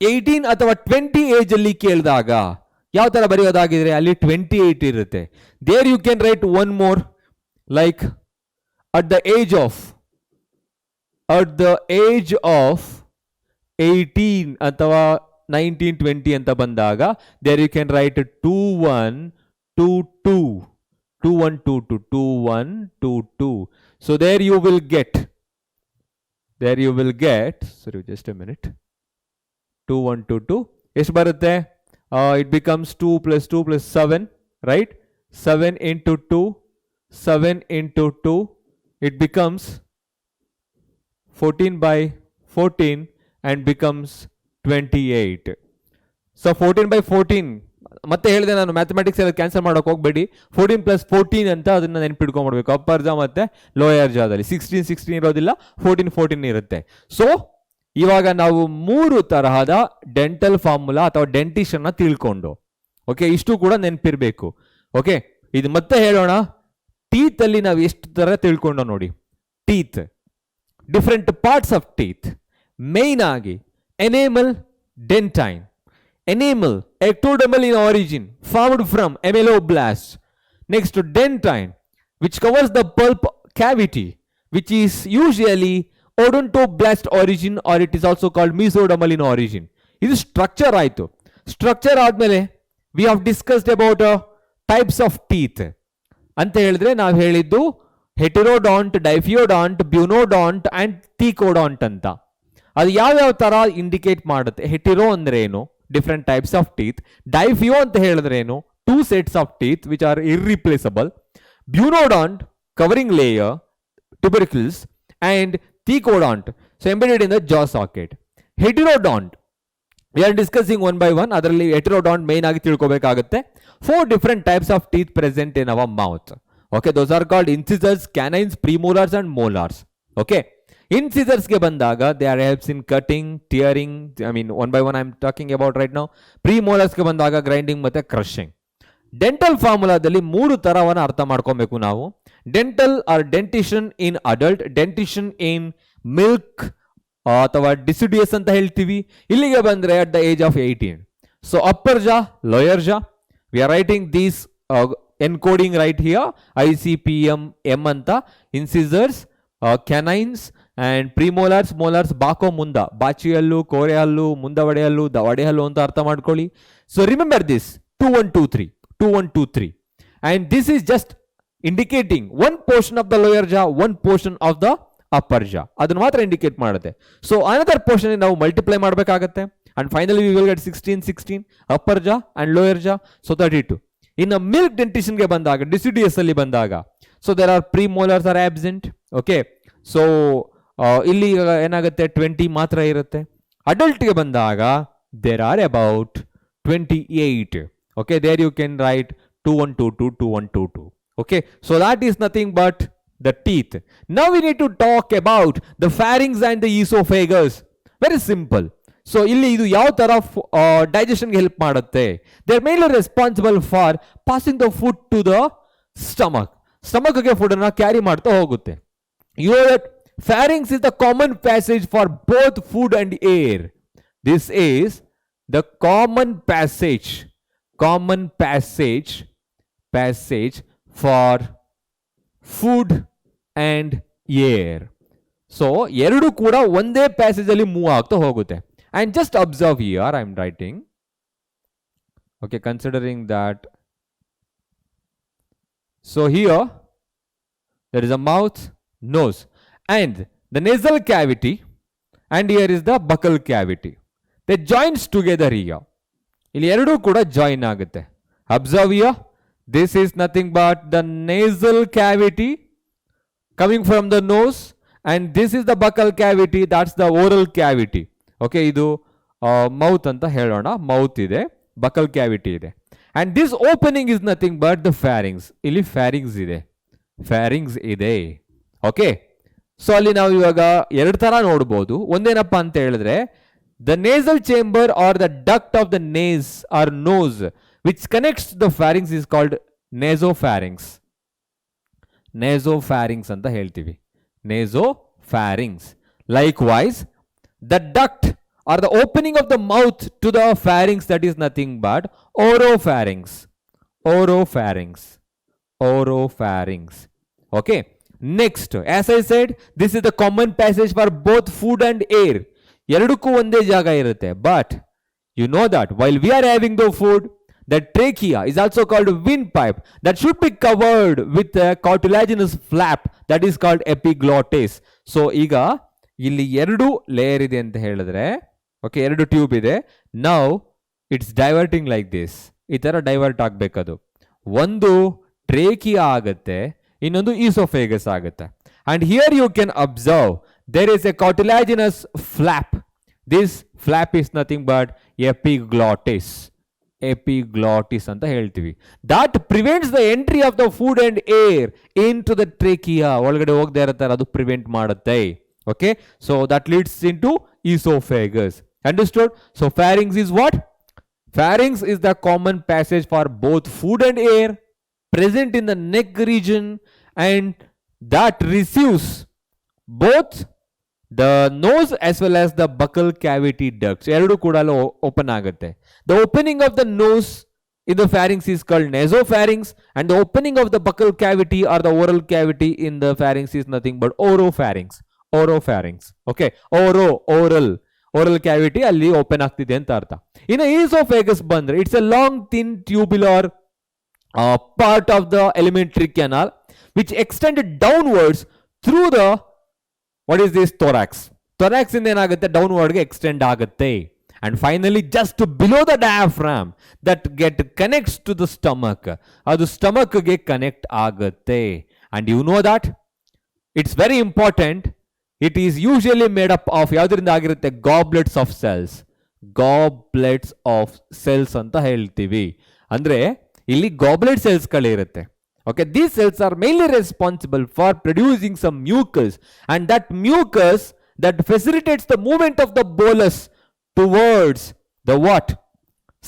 18 ಅಥವಾ 20 ಏಜ್ ಅಲ್ಲಿ ಕೇಳಿದಾಗ ಯಾವ ತರ ಬರೆಯೋದಾಗಿದ್ರೆ ಅಲ್ಲಿ 28 ಇರುತ್ತೆ. There you can write one more, like at the age of 18 ಅಥವಾ 19, 20 ಅಂತ ಬಂದಾಗ there you can write 2122. 2122. So there you will get, sorry, just a minute, 2122 ಎಷ್ಟು ಬರುತ್ತೆ? It becomes 2 + 2 + 7, right? 7 into 2, 7 into 2, it becomes 14 by 14 and becomes 28. So 14 by 14, ಮತ್ತೆ ಹೇಳಿದೆ ನಾನು, ಮ್ಯಾಥಮೆಟಿಕ್ಸ್ ಎಲ್ಲ ಕ್ಯಾನ್ಸಲ್ ಮಾಡೋಕೆ ಹೋಗಬೇಡಿ. 14 + 14 ಅಂತ ಅದನ್ನ ನೆನ್ಪಿಟ್ಕೊಂಡ್ಬಿಡ್ಬೇಕು. ಅಪ್ಪರ್ ಜಾ ಮತ್ತೆ ಲೋಯರ್ ಜಾದಲ್ಲಿ 16 ಇರೋದಿಲ್ಲ, 14 ಇರುತ್ತೆ. ಸೊ ಇವಾಗ ನಾವು 3 ತರಹದ ಡೆಂಟಲ್ ಫಾರ್ಮುಲಾ ಅಥವಾ ಡೆಂಟಿಷನ್ ನ ತಿಳ್ಕೊಂಡು, ಓಕೆ, ಇಷ್ಟು ಕೂಡ ನೆನಪಿರ್ಬೇಕು. ಓಕೆ, ಇದು ಮತ್ತೆ ಹೇಳೋಣ. ಟೀತ್ ಅಲ್ಲಿ ನಾವು ಎಷ್ಟು ತರ ತಿಳ್ಕೊಂಡು ನೋಡಿ. Teeth, different parts of teeth, main ಆಗಿ ಎನೇಮಲ್, ಡೆಂಟೈನ್. Enamel, ectodermal in origin, formed from ameloblast. Next to dentine, which covers the pulp cavity, which is usually odontoblast origin, or it is also called mesodermal in origin. This structure ಆಯ್ತು. Structure ಆದ್ಮೇಲೆ we have discussed about types of teeth ಅಂತ ಹೇಳಿದ್ರೆ ನಾವು ಹೇಳಿದ್ದು heterodont, diphyodont, bunodont and thecodont ಅಂತ. ಅದು ಯಾವ್ಯಾವ ತರ ಇಂಡಿಕೇಟ್ ಮಾಡುತ್ತೆ? ಹೆಟಿರೋ ಅಂದ್ರೆ ಏನು? Different types of teeth. Diphyo ಅಂತ ಹೇಳಿದ್ರೆ ಏನು? 2 sets of teeth which are irreplaceable. Bunodont, covering layer, tubercles, and thecodont, so embedded in the jaw socket. Heterodont, we are discussing one by one. ಅದರಲ್ಲಿ heterodont main ಆಗಿ ತಿಳ್ಕೋಬೇಕಾಗುತ್ತೆ. 4 different types of teeth present in our mouth. Okay, those are called incisors, canines, premolars and molars. Okay, incisors ಗೆ ಬಂದಾಗ they are helps in cutting, tearing, I mean one by one I am talking about right now. Premolars ಗೆ ಬಂದಾಗ grinding ಮತ್ತೆ crushing. ಡೆಂಟಲ್ ಫಾರ್ಮುಲಾದಲ್ಲಿ 3 ತರವನ್ನ ಅರ್ಥ ಮಾಡ್ಕೊಬೇಕು ನಾವು. Dental or dentition in adult, dentition in milk ಅಥವಾ ಡಿಸಿಡಿಯಸ್ ಅಂತ ಹೇಳ್ತೀವಿ. ಇಲ್ಲಿಗೆ ಬಂದ್ರೆ at the age of 18. So upper jaw, lower jaw, we are writing these encoding right here ICPM M ಅಂತ. ಇನ್ಸಿಸರ್ಸ್, ಕ್ಯಾನೈನ್ಸ್ ಅಂಡ್ ಪ್ರಿಮೋಲಾರ್ಸ್, ಮೋಲಾರ್ಸ್ ಬಾಕೋ ಮುಂದ, ಬಾಚಿ ಹಲ್ಲು, ಕೋರೆ ಹಲ್ಲು, ಮುಂದವಡೆ ಹಲ್ಲು, ದವಡೆ ಹಲ್ಲು ಅಂತ ಅರ್ಥ ಮಾಡ್ಕೊಳ್ಳಿ. So remember this 2123, and this is just indicating one portion of the lower jaw, one portion of the upper jaw. ಅದನ್ನ ಮಾತ್ರ ಇಂಡಿಕೇಟ್ ಮಾಡುತ್ತೆ. ಸೊ ಅನದರ್ ಪೋರ್ಷನ್ ನಾವು ಮಲ್ಟಿಪ್ಲೈ ಮಾಡಬೇಕಾಗತ್ತೆ. and finally we will get 16 upper jaw and lower jaw, so 32. In a milk dentition ge bandaga, deciduous alli bandaga, so there are premolars are absent. Okay, so ಇಲ್ಲಿ ಏನಾಗುತ್ತೆ 20 ಮಾತ್ರ ಇರುತ್ತೆ. ಅಡಲ್ಟ್ ಗೆ ಬಂದಾಗ there are about 28. Okay, there you can write 2122. Okay, so that is nothing but the teeth. Now we need to talk about the pharynx and the esophagus. Very simple. So ಇಲ್ಲಿ ಇದು ಯಾವ ತರ ಡೈಜೆಷನ್ ಗೆ ಹೆಲ್ಪ್ ಮಾಡುತ್ತೆ? They are mainly responsible for passing the food to the stomach. Stomach ಗೆ ಫುಡ್ ಅನ್ನ ಕ್ಯಾರಿ ಮಾಡ್ತಾ ಹೋಗುತ್ತೆ. You know that pharynx is the common passage for both food and air. This is the common passage for food and air. So ಎರಡು ಕೂಡ ಒಂದೇ ಪ್ಯಾಸೇಜ್ ಅಲ್ಲಿ ಮೂವ್ ಆಗ್ತಾ ಹೋಗುತ್ತೆ. And just observe here, I am writing, okay, considering that, so here there is a mouth, nose, and the nasal cavity, and here is the buccal cavity. They joins together here. ಇಲ್ಲಿ ಎರಡು ಕೂಡ ಜಾಯಿನ್ ಆಗುತ್ತೆ. Observe here, this is nothing but the nasal cavity coming from the nose, and this is the buccal cavity, that's the oral cavity. Okay, ಇದು ಮೌತ್ ಅಂತ ಹೇಳೋಣ, ಮೌತ್ ಇದೆ, ಬಕಲ್ ಕ್ಯಾವಿಟಿ ಇದೆ, and this opening is nothing but the pharynx. ಇಲ್ಲಿ pharynx ಇದೆ. ಓಕೆ, ಸೊ ಅಲ್ಲಿ ನಾವು ಇವಾಗ ಎರಡು ತರ ನೋಡಬಹುದು. ಒಂದೇನಪ್ಪ ಅಂತ ಹೇಳಿದ್ರೆ the nasal chamber or the duct of the nose which connects the pharynx is called nasopharynx ಅಂತ ಹೇಳ್ತೀವಿ, nasopharynx. Likewise, the duct or the opening of the mouth to the pharynx, that is nothing but oropharynx. Okay, next, as I said, this is the common passage for both food and air. ಎರಡಕ್ಕೂ ಒಂದೇ ಜಾಗ ಇರುತ್ತೆ. But you know that while we are having the food, the trachea is also called windpipe, that should be covered with a cartilaginous flap that is called epiglottis. So ಈಗ ಇಲ್ಲಿ ಎರಡು ಲೇಯರ್ ಇದೆ ಅಂತ ಹೇಳಿದ್ರೆ, ಓಕೆ, ಎರಡು ಟ್ಯೂಬ್ ಇದೆ. Now it's diverting like this. ಈ ತರ ಡೈವರ್ಟ್ ಆಗ್ಬೇಕದು. ಒಂದು ಟ್ರೇಕಿಯಾ ಆಗುತ್ತೆ, ಇನ್ನೊಂದು ಈಸೋಫೇಗಸ್ ಆಗುತ್ತೆ. And here you can observe there is a cartilaginous flap. This flap is nothing but epiglottis ಅಂತ ಹೇಳ್ತೀವಿ. That prevents the entry of the food and air into the trachea. ಒಳಗಡೆ ಹೋಗದೆ ಇರೋ ತರ ಅದು ಪ್ರಿವೆಂಟ್ ಮಾಡುತ್ತೆ. Okay, so that leads into esophagus. Understood? So pharynx is what? Pharynx is the common passage for both food and air, present in the neck region, and that receives both the nose as well as the buccal cavity ducts. ಎರಡು ಕೂಡ ಓಪನ್ ಆಗುತ್ತೆ. The opening of the nose in the pharynx is called nasopharynx, and the opening of the buccal cavity or the oral cavity in the pharynx is nothing but oropharynx. Okay, oral cavity ಅಲ್ಲಿ ಓಪನ್ ಆಗ್ತಿದೆ ಅಂತ ಅರ್ಥ. ಇನ್ನು esophagus ಬಂದ್ರೆ it's a long thin tubular part of the alimentary canal which extended downwards through the, what is this, thorax ಇಂದ ಏನಾಗುತ್ತೆ, ಡೌನ್ವರ್ಡ್ ಗೆ ಎಕ್ಸ್ಟೆಂಡ್ ಆಗುತ್ತೆ. And finally just below the diaphragm that connects to the stomach, ಅದು stomach ಗೆ ಕನೆಕ್ಟ್ ಆಗುತ್ತೆ. And you know that it's very important, it is usually made up of ಯಾವ್ದ್ರಿಂದ ಆಗಿರುತ್ತೆ, goblets of cells ಅಂತ ಹೇಳ್ತೀವಿ. ಅಂದ್ರೆ ಇಲ್ಲಿ goblet cells ಗಳಿರುತ್ತೆ. Okay, these cells are mainly responsible for producing some mucus, and that mucus that facilitates the movement of the bolus towards the what?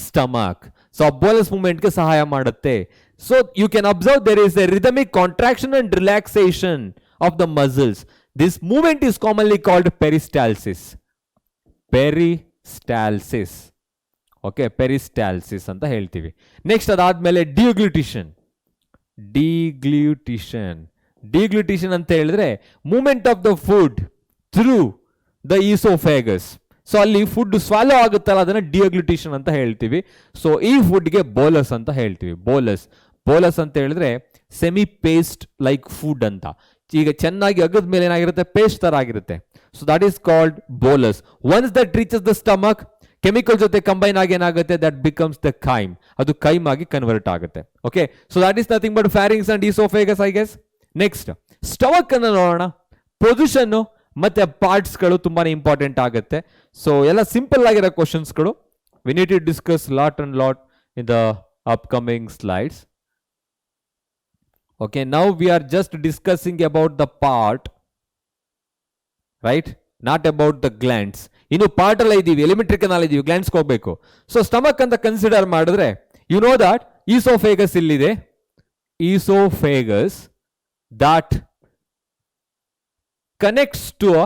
Stomach. So bolus movement ke sahaya ಮಾಡುತ್ತೆ. So you can observe there is a rhythmic contraction and relaxation of the muscles. This movement is commonly called peristalsis. Okay, peristalsis ಅಂತ ಹೇಳ್ತೀವಿ. ನೆಕ್ಸ್ಟ್ ಅದಾದ್ಮೇಲೆ ಡಿಗ್ಲೂಟಿಷನ್ ಅಂತ ಹೇಳಿದ್ರೆ movement of the food through the oesophagus. So ಅಲ್ಲಿ ಫುಡ್ ಸ್ವಾಲೋ ಆಗುತ್ತಲ್ಲ, ಅದನ್ನ ಡಿಗ್ಲೂಟಿಷನ್ ಅಂತ ಹೇಳ್ತೀವಿ. ಸೊ ಈ ಫುಡ್ಗೆ ಬೋಲಸ್ ಅಂತ ಹೇಳ್ತೀವಿ. ಬೋಲಸ್ ಅಂತ ಹೇಳಿದ್ರೆ ಸೆಮಿ ಪೇಸ್ಟ್ ಲೈಕ್ ಫುಡ್ ಅಂತ. ಈಗ ಚೆನ್ನಾಗಿ ಅಗದ ಮೇಲೆ ಏನಾಗಿರುತ್ತೆ, ಪೇಸ್ಟ್ ತರ ಆಗಿರುತ್ತೆ. So that is called bolus. Once that reaches the stomach, chemical ಜೊತೆ ಕಂಬೈನ್ ಆಗಿ ಏನಾಗುತ್ತೆ, ದಟ್ ಬಿಕಮ್ಸ್ ದ ಕೈಮ್, ಅದು ಕೈಮ್ ಆಗಿ ಕನ್ವರ್ಟ್ ಆಗುತ್ತೆ. Okay, so that is nothing but pharynx and oesophagus I guess. Next stomach ಅನ್ನು ನೋಡೋಣ. ಪೊಸಿಷನ್ ಮತ್ತೆ ಪಾರ್ಟ್ಸ್ ಗಳು ತುಂಬಾನೇ ಇಂಪಾರ್ಟೆಂಟ್ ಆಗುತ್ತೆ. ಸೊ ಎಲ್ಲ ಸಿಂಪಲ್ ಆಗಿರೋ ಕ್ವಶನ್ಸ್ಗಳು. We need to discuss lot and lot in the upcoming slides. Okay, now we are just discussing about the part, right? Not about the glands. ಇನ್ನು ಪಾರ್ಟ್ ಅಲ್ಲ ಇದೀವಿ, ಎಲಿಮೆಂಟ್ರಿ ಕೆನಾಲ್ ಇದೀವಿ, ಗ್ಲ್ಯಾಂಡ್ಸ್ ಹೋಗ್ಬೇಕು. ಸೊ ಸ್ಟಮಕ್ ಅಂತ ಕನ್ಸಿಡರ್ ಮಾಡಿದ್ರೆ ಯು ನೋ ದಟ್ ಈಸೋಫೇಗಸ್ ಇಲ್ಲಿದೆ. Oesophagus that connects to a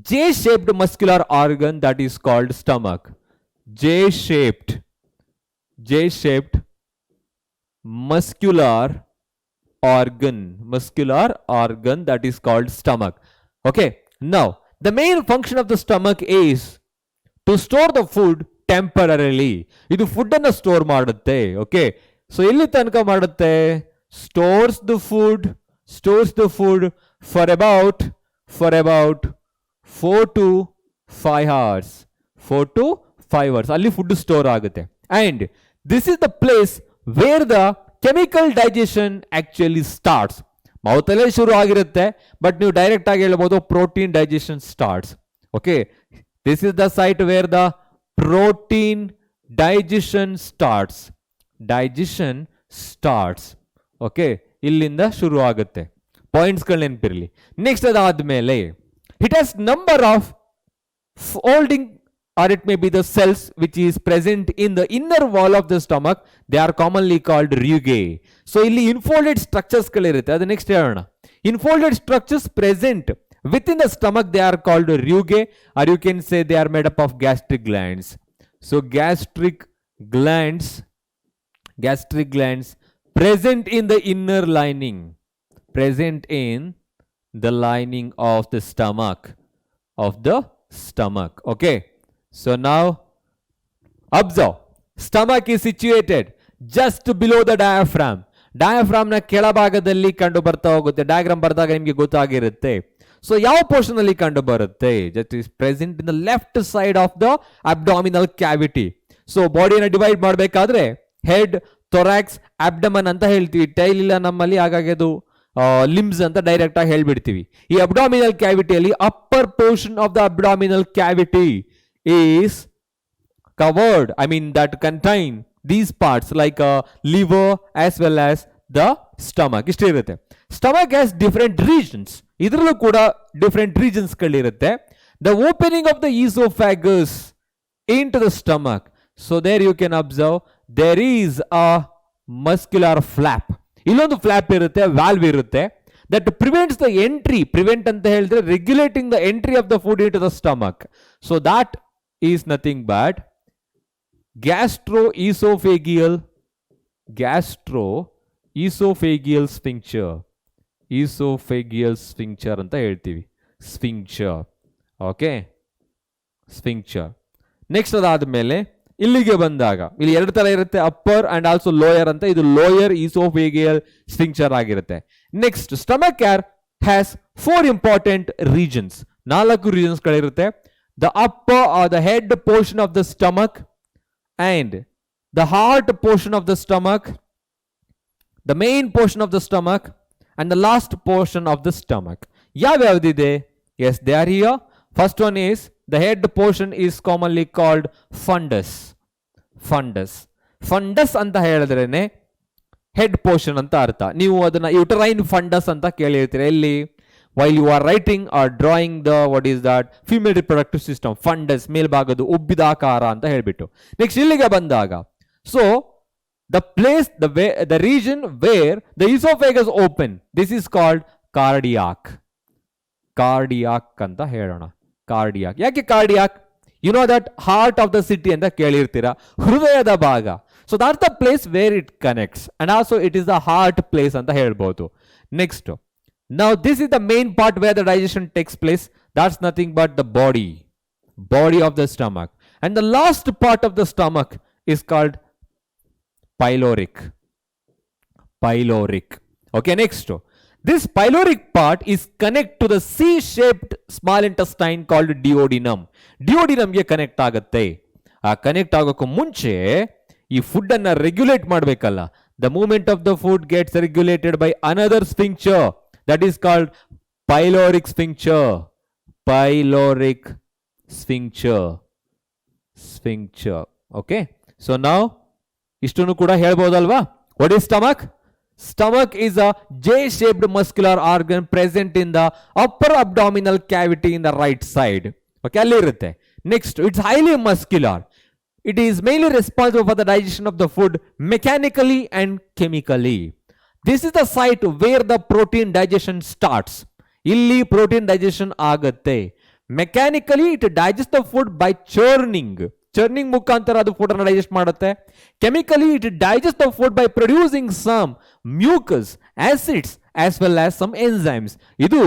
J-shaped muscular organ that is called stomach. J-shaped muscular organ that is called stomach. Okay, now the main function of the stomach is to store the food temporarily. ಇದು ಫುಡ್ ಅನ್ನು ಸ್ಟೋರ್ ಮಾಡುತ್ತೆ. ಓಕೆ, ಸೊ ಎಲ್ಲಿ ತನಕ ಮಾಡುತ್ತೆ? Stores the food for about 4 to 5 hours. 4 to 5 hours ಅಲ್ಲಿ ಫುಡ್ ಸ್ಟೋರ್ ಆಗುತ್ತೆ. And this is the place where the chemical digestion actually starts. ಮೌತಲ್ಲೇ ಶುರು ಆಗಿರುತ್ತೆ, ಬಟ್ ನೀವು ಡೈರೆಕ್ಟ್ ಆಗಿ ಹೇಳ್ಬೋದು protein digestion starts. Okay, this is the site where the protein digestion starts. Okay, ಇಲ್ಲಿಂದ ಶುರು ಆಗುತ್ತೆ. ಪಾಯಿಂಟ್ಸ್ಗಳು ನೆನಪಿರಲಿ. ನೆಕ್ಸ್ಟ್ ಅದಾದ್ಮೇಲೆ it has number of folding, or it may be the cells which is present in the inner wall of the stomach. They are commonly called rugae. So ಇಲ್ಲಿ infolded structures ಗಳಿರುತ್ತೆ, ಅದು ನೆಕ್ಸ್ಟ್ ಹೇಳೋಣ. Infolded structures present within the stomach, they are called rugae, or you can say they are made up of gastric glands. So gastric glands present in the inner lining, of the stomach. Okay, so now observe, stomach is situated just below the diaphragm. Diaphragm ನ ಕೆಳಭಾಗದಲ್ಲಿ ಕಂಡು ಬರ್ತಾ ಹೋಗುತ್ತೆ. ಡಯಾಗ್ರಾಮ್ ಬರೆದಾಗ ನಿಮಗೆ ಗೊತ್ತಾಗಿರುತ್ತೆ. ಸೊ ಯಾವ ಪೋರ್ಷನ್ ಅಲ್ಲಿ ಕಂಡು ಬರುತ್ತೆ? Just is present in the left side of the abdominal cavity. So ಬಾಡಿಯನ್ನು ಡಿವೈಡ್ ಮಾಡಬೇಕಾದ್ರೆ ಹೆಡ್, ಥೊರಾಕ್ಸ್, ಅಬ್ಡಮನ್ ಅಂತ ಹೇಳ್ತೀವಿ. ಟೈಲ್ ಇಲ್ಲ ನಮ್ಮಲ್ಲಿ, ಹಾಗಾಗಿ ಅದು ಲಿಮ್ಸ್ ಅಂತ ಡೈರೆಕ್ಟ್ ಆಗಿ ಹೇಳ್ಬಿಡ್ತೀವಿ. ಈ ಅಬ್ಡಾಮಿನಲ್ ಕ್ಯಾವಿಟಿಯಲ್ಲಿ upper portion of the abdominal cavity is covered, that contain these parts like liver as well as the stomach. ಇಷ್ಟೇ ಇರುತ್ತೆ. ಸ್ಟಮಕ್ ಹ್ಯಾಸ್ ಡಿಫರೆಂಟ್ ರೀಜನ್ಸ್, ಇದರಲ್ಲೂ ಕೂಡ ಡಿಫರೆಂಟ್ ರೀಜನ್ಸ್ ಗಳಿರುತ್ತೆ. The opening of the oesophagus into the stomach. So there you can observe there is a muscular flap. ಇಲ್ಲೊಂದು ಫ್ಲಾಪ್ ಇರುತ್ತೆ, ವಾಲ್ವ್ ಇರುತ್ತೆ, that prevents the entry. Prevent ಅಂತ ಹೇಳಿದ್ರೆ regulating the entry of the food into the stomach. So that is nothing but gastroesophageal sphincter ಅಂತ ಹೇಳ್ತೀವಿ. ಸ್ಫಿಂಕ್ಚರ್. ಓಕೆ, ಸ್ಫಿಂಕ್ಚರ್. ನೆಕ್ಸ್ಟ್ ಅದಾದ್ಮೇಲೆ ಇಲ್ಲಿಗೆ ಬಂದಾಗ ಇಲ್ಲಿ ಎರಡು ತರ ಇರುತ್ತೆ, ಅಪ್ಪರ್ ಅಂಡ್ ಆಲ್ಸೋ ಲೋಯರ್ ಅಂತ. ಇದು ಲೋಯರ್ ಈಸೋಫೇಗಿಯಲ್ ಸ್ಫಿಂಕ್ಚರ್ ಆಗಿರುತ್ತೆ. Next stomach has 4 important regions. 4 regions ಗಳಿರುತ್ತೆ. The upper or the head portion of the stomach, and the heart portion of the stomach, the main portion of the stomach, and the last portion of the stomach. Yavyavdide? Yes, they are here. First one is the head portion is commonly called fundus. Fundus anta ಹೇಳಿದ್ರೇನೆ ಹೆಡ್ ಪೋರ್ಷನ್ ಅಂತ ಅರ್ಥ. ನೀವು ಅದನ್ನ ಯುಟರೈನ್ ಫಂಡಸ್ ಅಂತ ಕೇಳಿರ್ತೀರ ಎಲ್ಲಿ, while you are writing or drawing the what is that female reproductive system. Fundus ಮೇಲ್ಭಾಗದು ಉಬ್ಬಿದಾಕಾರ ಅಂತ ಹೇಳ್ಬಿಟ್ಟು. ನೆಕ್ಸ್ಟ್ ಇಲ್ಲಿಗೆ ಬಂದಾಗ, so the place, the region where the esophagus open, this is called cardiac ಅಂತ ಹೇಳೋಣ. ಕಾರ್ಡಿಯಾಕ್. ಯಾಕೆ cardiac? You know that heart of the city ಅಂತ ಕೇಳಿರ್ತೀರಾ, ಹೃದಯದ ಭಾಗ. So that the place where it connects, and also it is the heart place ಅಂತ ಹೇಳ್ಬೋದು. Next, now this is the main part where the digestion takes place. That's nothing but the body of the stomach. And the last part of the stomach is called pyloric. Okay, next, this pyloric part is connect to the C-shaped small intestine called duodenum. Duodenum ge connect ಆಗುತ್ತೆ. ಆ ಕನೆಕ್ಟ್ ಆಗೋಕ್ಕೂ ಮುಂಚೆ ಈ ಫುಡ್ ಅನ್ನ ರೆಗ್ಯುಲೇಟ್ ಮಾಡಬೇಕಲ್ಲ. The movement of the food gets regulated by another sphincter that is called pyloric sphincter. Pyloric sphincter. Okay, so ನಾವು ಇಷ್ಟನ್ನು ಕೂಡ ಹೇಳ್ಬೋದಲ್ವಾ? What is stomach? Stomach is a J-shaped muscular organ present in the upper abdominal cavity in the right side. Okay, ಅಲ್ಲಿ ಇರುತ್ತೆ. Next, it's highly muscular. It is mainly responsible for the digestion of the food mechanically and chemically. This is the site where the protein digestion starts. ಇಲ್ಲಿ protein digestion ಆಗುತ್ತೆ. Mechanically, it digests the food by churning. Churning ಮುಖಾಂತರ ಅದು ಫುಡ್ ಅನ್ನು ಡೈಜೆಸ್ಟ್ ಮಾಡುತ್ತೆ. Chemically it digest the food by producing some mucus, acids as well as some enzymes. ಇದು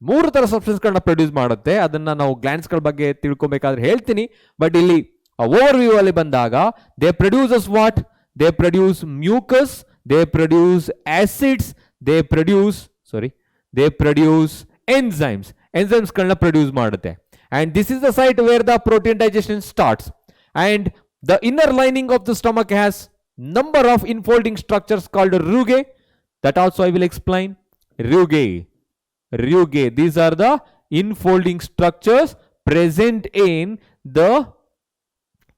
3 ತರ ಸಬ್ಸ್ಟೆನ್ಸ್ ಗಳನ್ನ ಪ್ರೊಡ್ಯೂಸ್ ಮಾಡುತ್ತೆ. ಅದನ್ನ ನಾವು ಗ್ಲ್ಯಾಂಡ್ಸ್ ಗಳ ಬಗ್ಗೆ ತಿಳ್ಕೊಬೇಕಾದ್ರೆ ಹೇಳ್ತೀನಿ. ಬಟ್ ಇಲ್ಲಿ ಓವರ್ ವ್ಯೂ ಅಲ್ಲಿ ಬಂದಾಗ they produces what? They produce mucus, they produce acids, they produce enzymes. Enzymes ಗಳನ್ನ ಪ್ರೊಡ್ಯೂಸ್ ಮಾಡುತ್ತೆ. And this is the site where the protein digestion starts. And the inner lining of the stomach has number of infolding structures called rugae. That also I will explain. Rugae. These are the infolding structures present in the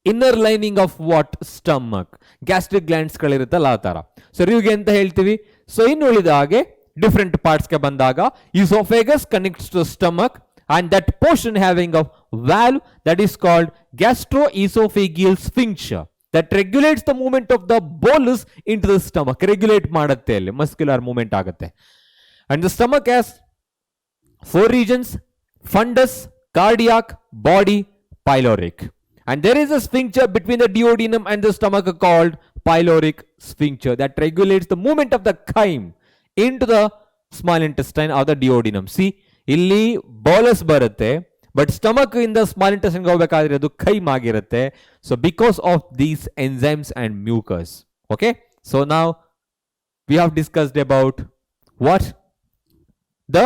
inner lining of what? Stomach. Gastric glands ಗಳಿರುತ್ತಲ್ಲ ಆ ತರ. So rugae ಅಂತ ಹೇಳ್ತೀವಿ. So ಇನ್ನು ಉಳಿದ ಹಾಗೆ different parts ಗೆ ಬಂದಾಗ esophagus connects to stomach. And that portion having a valve that is called gastroesophageal sphincter that regulates the movement of the bolus into the stomach. Regulate ಮಾಡುತ್ತೆ, ಅಲ್ಲಿ muscular movement ಆಗುತ್ತೆ. And the stomach has 4 regions: fundus, cardiac, body, pyloric. And there is a sphincter between the duodenum and the stomach called pyloric sphincter that regulates the movement of the chyme into the small intestine or the duodenum. See, ಇಲ್ಲಿ ಬೋಲಸ್ ಬರುತ್ತೆ, ಬಟ್ ಸ್ಟಮಕ್ ಇಂದ ಸ್ಮಾಲ್ ಇಂಟೆಸ್ಟೈನ್ ಹೋಗಬೇಕಾದ್ರೆ ಅದು ಖೈಮ್ ಆಗಿರುತ್ತೆ. So because of these enzymes and mucus. Okay, so ನಾವು we have discussed about what? The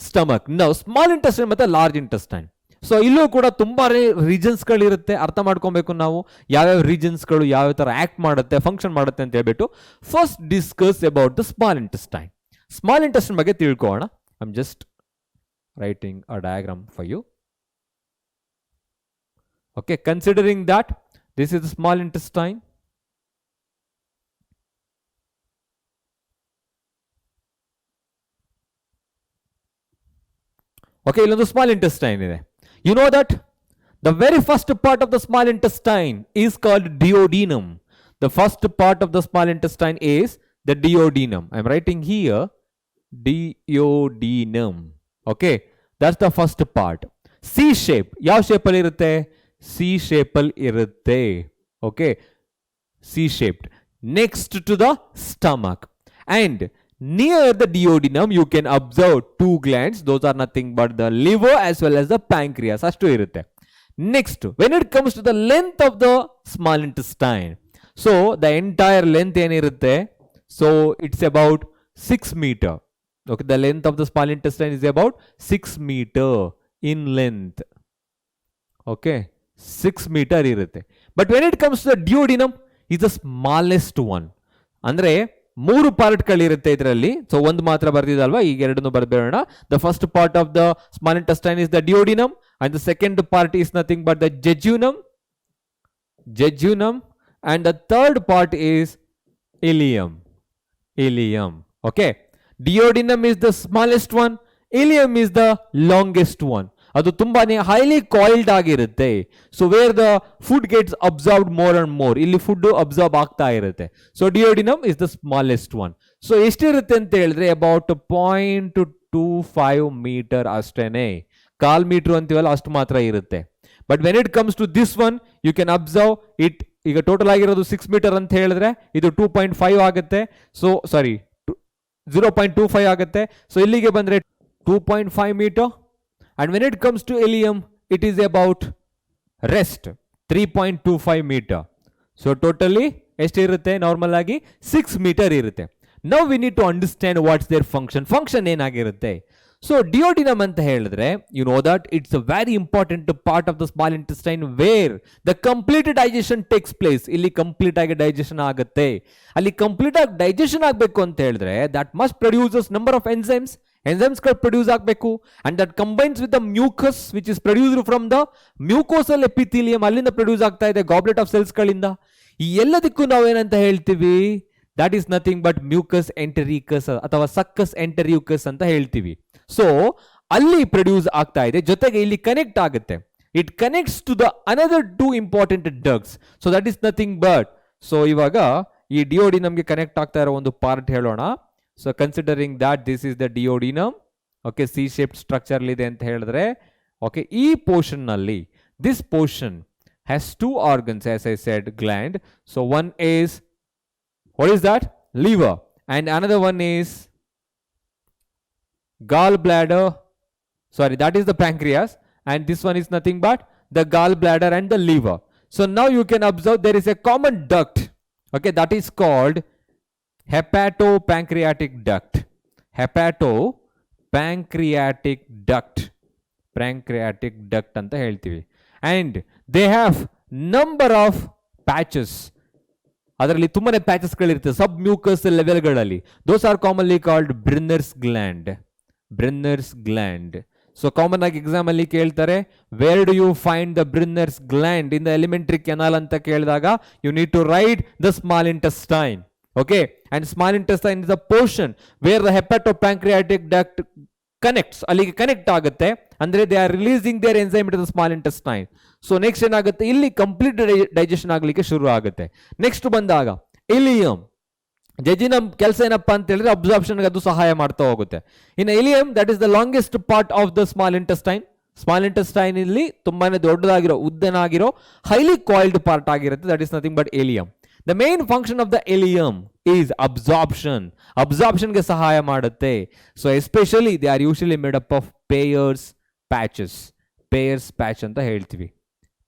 stomach. ನಾವು ಸ್ಮಾಲ್ ಇಂಟೆಸ್ಟೈನ್ ಮತ್ತೆ ಲಾರ್ಜ್ ಇಂಟೆಸ್ಟೈನ್. ಸೊ ಇಲ್ಲೂ ಕೂಡ ತುಂಬಾ ರೀಜನ್ಸ್ಗಳಿರುತ್ತೆ. ಅರ್ಥ ಮಾಡ್ಕೊಬೇಕು ನಾವು ಯಾವ್ಯಾವ ರೀಜನ್ಸ್ಗಳು ಯಾವ ತರ ಆಕ್ಟ್ ಮಾಡುತ್ತೆ, ಫಂಕ್ಷನ್ ಮಾಡುತ್ತೆ ಅಂತ ಹೇಳ್ಬಿಟ್ಟು. First discuss about the small intestine. Small intestine ಬಗ್ಗೆ ತಿಳ್ಕೊಳ್ಳೋಣ. I am just writing a diagram for you. Okay, considering that this is the small intestine. Okay, illondu small intestine ide. You know that the very first part of the small intestine is called duodenum. The first part of the small intestine is the duodenum. I am writing here duodenum. Okay, that's the first part. C shape. ಯಾವ shape ಅಲ್ಲಿ ಇರುತ್ತೆ? C shape ಅಲ್ಲಿ ಇರುತ್ತೆ. Okay, C shaped. Next to the stomach. And near the duodenum you can observe 2 glands. Those are nothing but the liver as well as the pancreas. ಅಷ್ಟು ಇರುತ್ತೆ. Next, when it comes to the length of the small intestine, so the entire length ಏನಿರುತ್ತೆ? So it's about 6 meter. Okay, the length of the small intestine is about 6 meter in length. Okay, 6 meter irutte. But when it comes to the duodenum, is the smallest one. Andre 3 part ಗಳಿರುತ್ತೆ ಇದರಲ್ಲಿ. ಸೊ ಒಂದು ಮಾತ್ರ ಬರ್ದಿದಲ್ವಾ, ಈಗ ಎರಡನ್ನು ಬರ್ಬೇಡ. The first part of the small intestine is the duodenum and the second part is nothing but the jejunum and the third part is ileum. Okay, duodenum is the smallest one, ileum is the longest one. ಅದು ತುಂಬಾನೇ ಹೈಲಿ ಕಾಯಿಲ್ಡ್ ಆಗಿರುತ್ತೆ. So where the food gets absorbed more and more, ಇಲ್ಲಿ ಫುಡ್ ಅಬ್ಸರ್ವ್ ಆಗ್ತಾ ಇರುತ್ತೆ. So duodenum is the smallest one. So ಎಷ್ಟಿರುತ್ತೆ ಅಂತ ಹೇಳಿದ್ರೆ ಅಬೌಟ್ 0.25 ಮೀಟರ್ ಅಷ್ಟೇನೆ. 1/4 ಮೀಟರ್ ಅಂತೀವಲ್ಲ ಅಷ್ಟು ಮಾತ್ರ ಇರುತ್ತೆ. But when it comes to this one you can observe it. ಈಗ ಟೋಟಲ್ ಆಗಿರೋದು 6 ಮೀಟರ್ ಅಂತ ಹೇಳಿದ್ರೆ ಇದು 2.5 ಆಗುತ್ತೆ. ಸೊ ಸಾರಿ 0.25 ಆಗುತ್ತೆ. ಸೊ ಇಲ್ಲಿಗೆ ಬಂದ್ರೆ 2.5 metre. And when it comes to ileum, it is about rest 3.25 meter. So totally estirutte normal agi 6 meter irutte. Now we need to understand what's their function. Function enagirutte. So duodenum ಅಂತ ಹೇಳಿದ್ರೆ you know that it's a very important part of the small intestine where the complete digestion takes place. ಇಲ್ಲಿ ಕಂಪ್ಲೀಟ್ ಆಗಿ ಡೈಜೆಷನ್ ಆಗುತ್ತೆ. ಅಲ್ಲಿ ಕಂಪ್ಲೀಟ್ ಆಗಿ ಡೈಜೆಷನ್ ಆಗಬೇಕು ಅಂತ ಹೇಳಿದ್ರೆ that must produces number of enzymes ಗಳು ಪ್ರೊಡ್ಯೂಸ್ ಆಗಬೇಕು and that combines with the mucus which is produced from the mucosal epithelium. ಅಲ್ಲಿಂದ ಪ್ರೊಡ್ಯೂಸ್ ಆಗ್ತಾ ಇದೆ ಗಾಬ್ಲೆಟ್ ಆಫ್ ಸೆಲ್ಸ್ ಗಳಿಂದ. ಈ ಎಲ್ಲದಕ್ಕೂ ನಾವೇನಂತ ಹೇಳ್ತೀವಿ, that is nothing but mucus entericus ಅಥವಾ ಸಕ್ಕಸ್ ಎಂಟರಿಯೂಕಸ್ ಅಂತ ಹೇಳ್ತೀವಿ. ಸೊ ಅಲ್ಲಿ ಪ್ರೊಡ್ಯೂಸ್ ಆಗ್ತಾ ಇದೆ, ಜೊತೆಗೆ ಇಲ್ಲಿ ಕನೆಕ್ಟ್ ಆಗುತ್ತೆ. It connects to the another two important ducts. So that is nothing but, so ಇವಾಗ ಈ ಡಿಯೋಡಿನಮ್ಗೆ ಕನೆಕ್ಟ್ ಆಗ್ತಾ ಇರೋ ಒಂದು ಪಾರ್ಟ್ ಹೇಳೋಣ. So considering that this is the duodenum, okay, C shape structure ಇದೆ ಅಂತ ಹೇಳಿದ್ರೆ, ಓಕೆ, ಈ ಪೋರ್ಷನ್ ನಲ್ಲಿ this portion has two organs as I said, gland. So one is, what is that? Liver. And another one is gallbladder. Sorry, that is the pancreas. And this one is nothing but the gallbladder and the liver. So now you can observe there is a common duct. Okay, that is called hepatopancreatic duct. Hepatopancreatic duct. Pancreatic duct anta heltivi. And they have number of patches. ಅದರಲ್ಲಿ ತುಂಬಾನೇ ಪ್ಯಾಚಸ್ ಗಳಿರುತ್ತೆ ಸಬ್ ಮ್ಯೂಕಸ್ ಲೆವೆಲ್ಗಳಲ್ಲಿ. Those are commonly called Brunner's gland. So common ಆಗಿ ಎಕ್ಸಾಮ್ ಅಲ್ಲಿ ಕೇಳ್ತಾರೆ, where do you find the Brunner's gland in the elementary canal ಅಂತ ಕೇಳಿದಾಗ you need to write the small intestine. Okay, and small intestine is the portion where the hepatopancreatic duct connects. ಅಲ್ಲಿಗೆ ಕನೆಕ್ಟ್ ಆಗುತ್ತೆ ಅಂದ್ರೆ they are releasing their enzyme to the small intestine. So next ಏನಾಗುತ್ತೆ, ಇಲ್ಲಿ ಕಂಪ್ಲೀಟ್ ಡೈಜೆಷನ್ ಆಗಲಿಕ್ಕೆ ಶುರು ಆಗುತ್ತೆ. ನೆಕ್ಸ್ಟ್ ಬಂದಾಗ ಇಲಿಯಂ, ಜೆಜಿನಮ್ ಕೆಲಸ ಏನಪ್ಪಾ ಅಂತ ಹೇಳಿದ್ರೆ ಅಬ್ಸಾರ್ಪ್ಷನ್ ಅದು ಸಹಾಯ ಮಾಡ್ತಾ ಹೋಗುತ್ತೆ. ಇನ್ನು ಇಲಿಯಂ that is the longest part of the small intestine. Small intestine ಇಲ್ಲಿ ತುಂಬಾನೇ ದೊಡ್ಡದಾಗಿರೋ, ಉದ್ದನಾಗಿರೋ, ಹೈಲಿ ಕಾಯಿಲ್ಡ್ ಪಾರ್ಟ್ ಆಗಿರುತ್ತೆ. That is nothing but ಇಲಿಯಂ. The main function of the ileum is absorption. Absorption ಗೆ ಸಹಾಯ ಮಾಡುತ್ತೆ. So especially they are usually made up of Peyer's patches. Peyer's patch ಅಂತ ಹೇಳ್ತೀವಿ.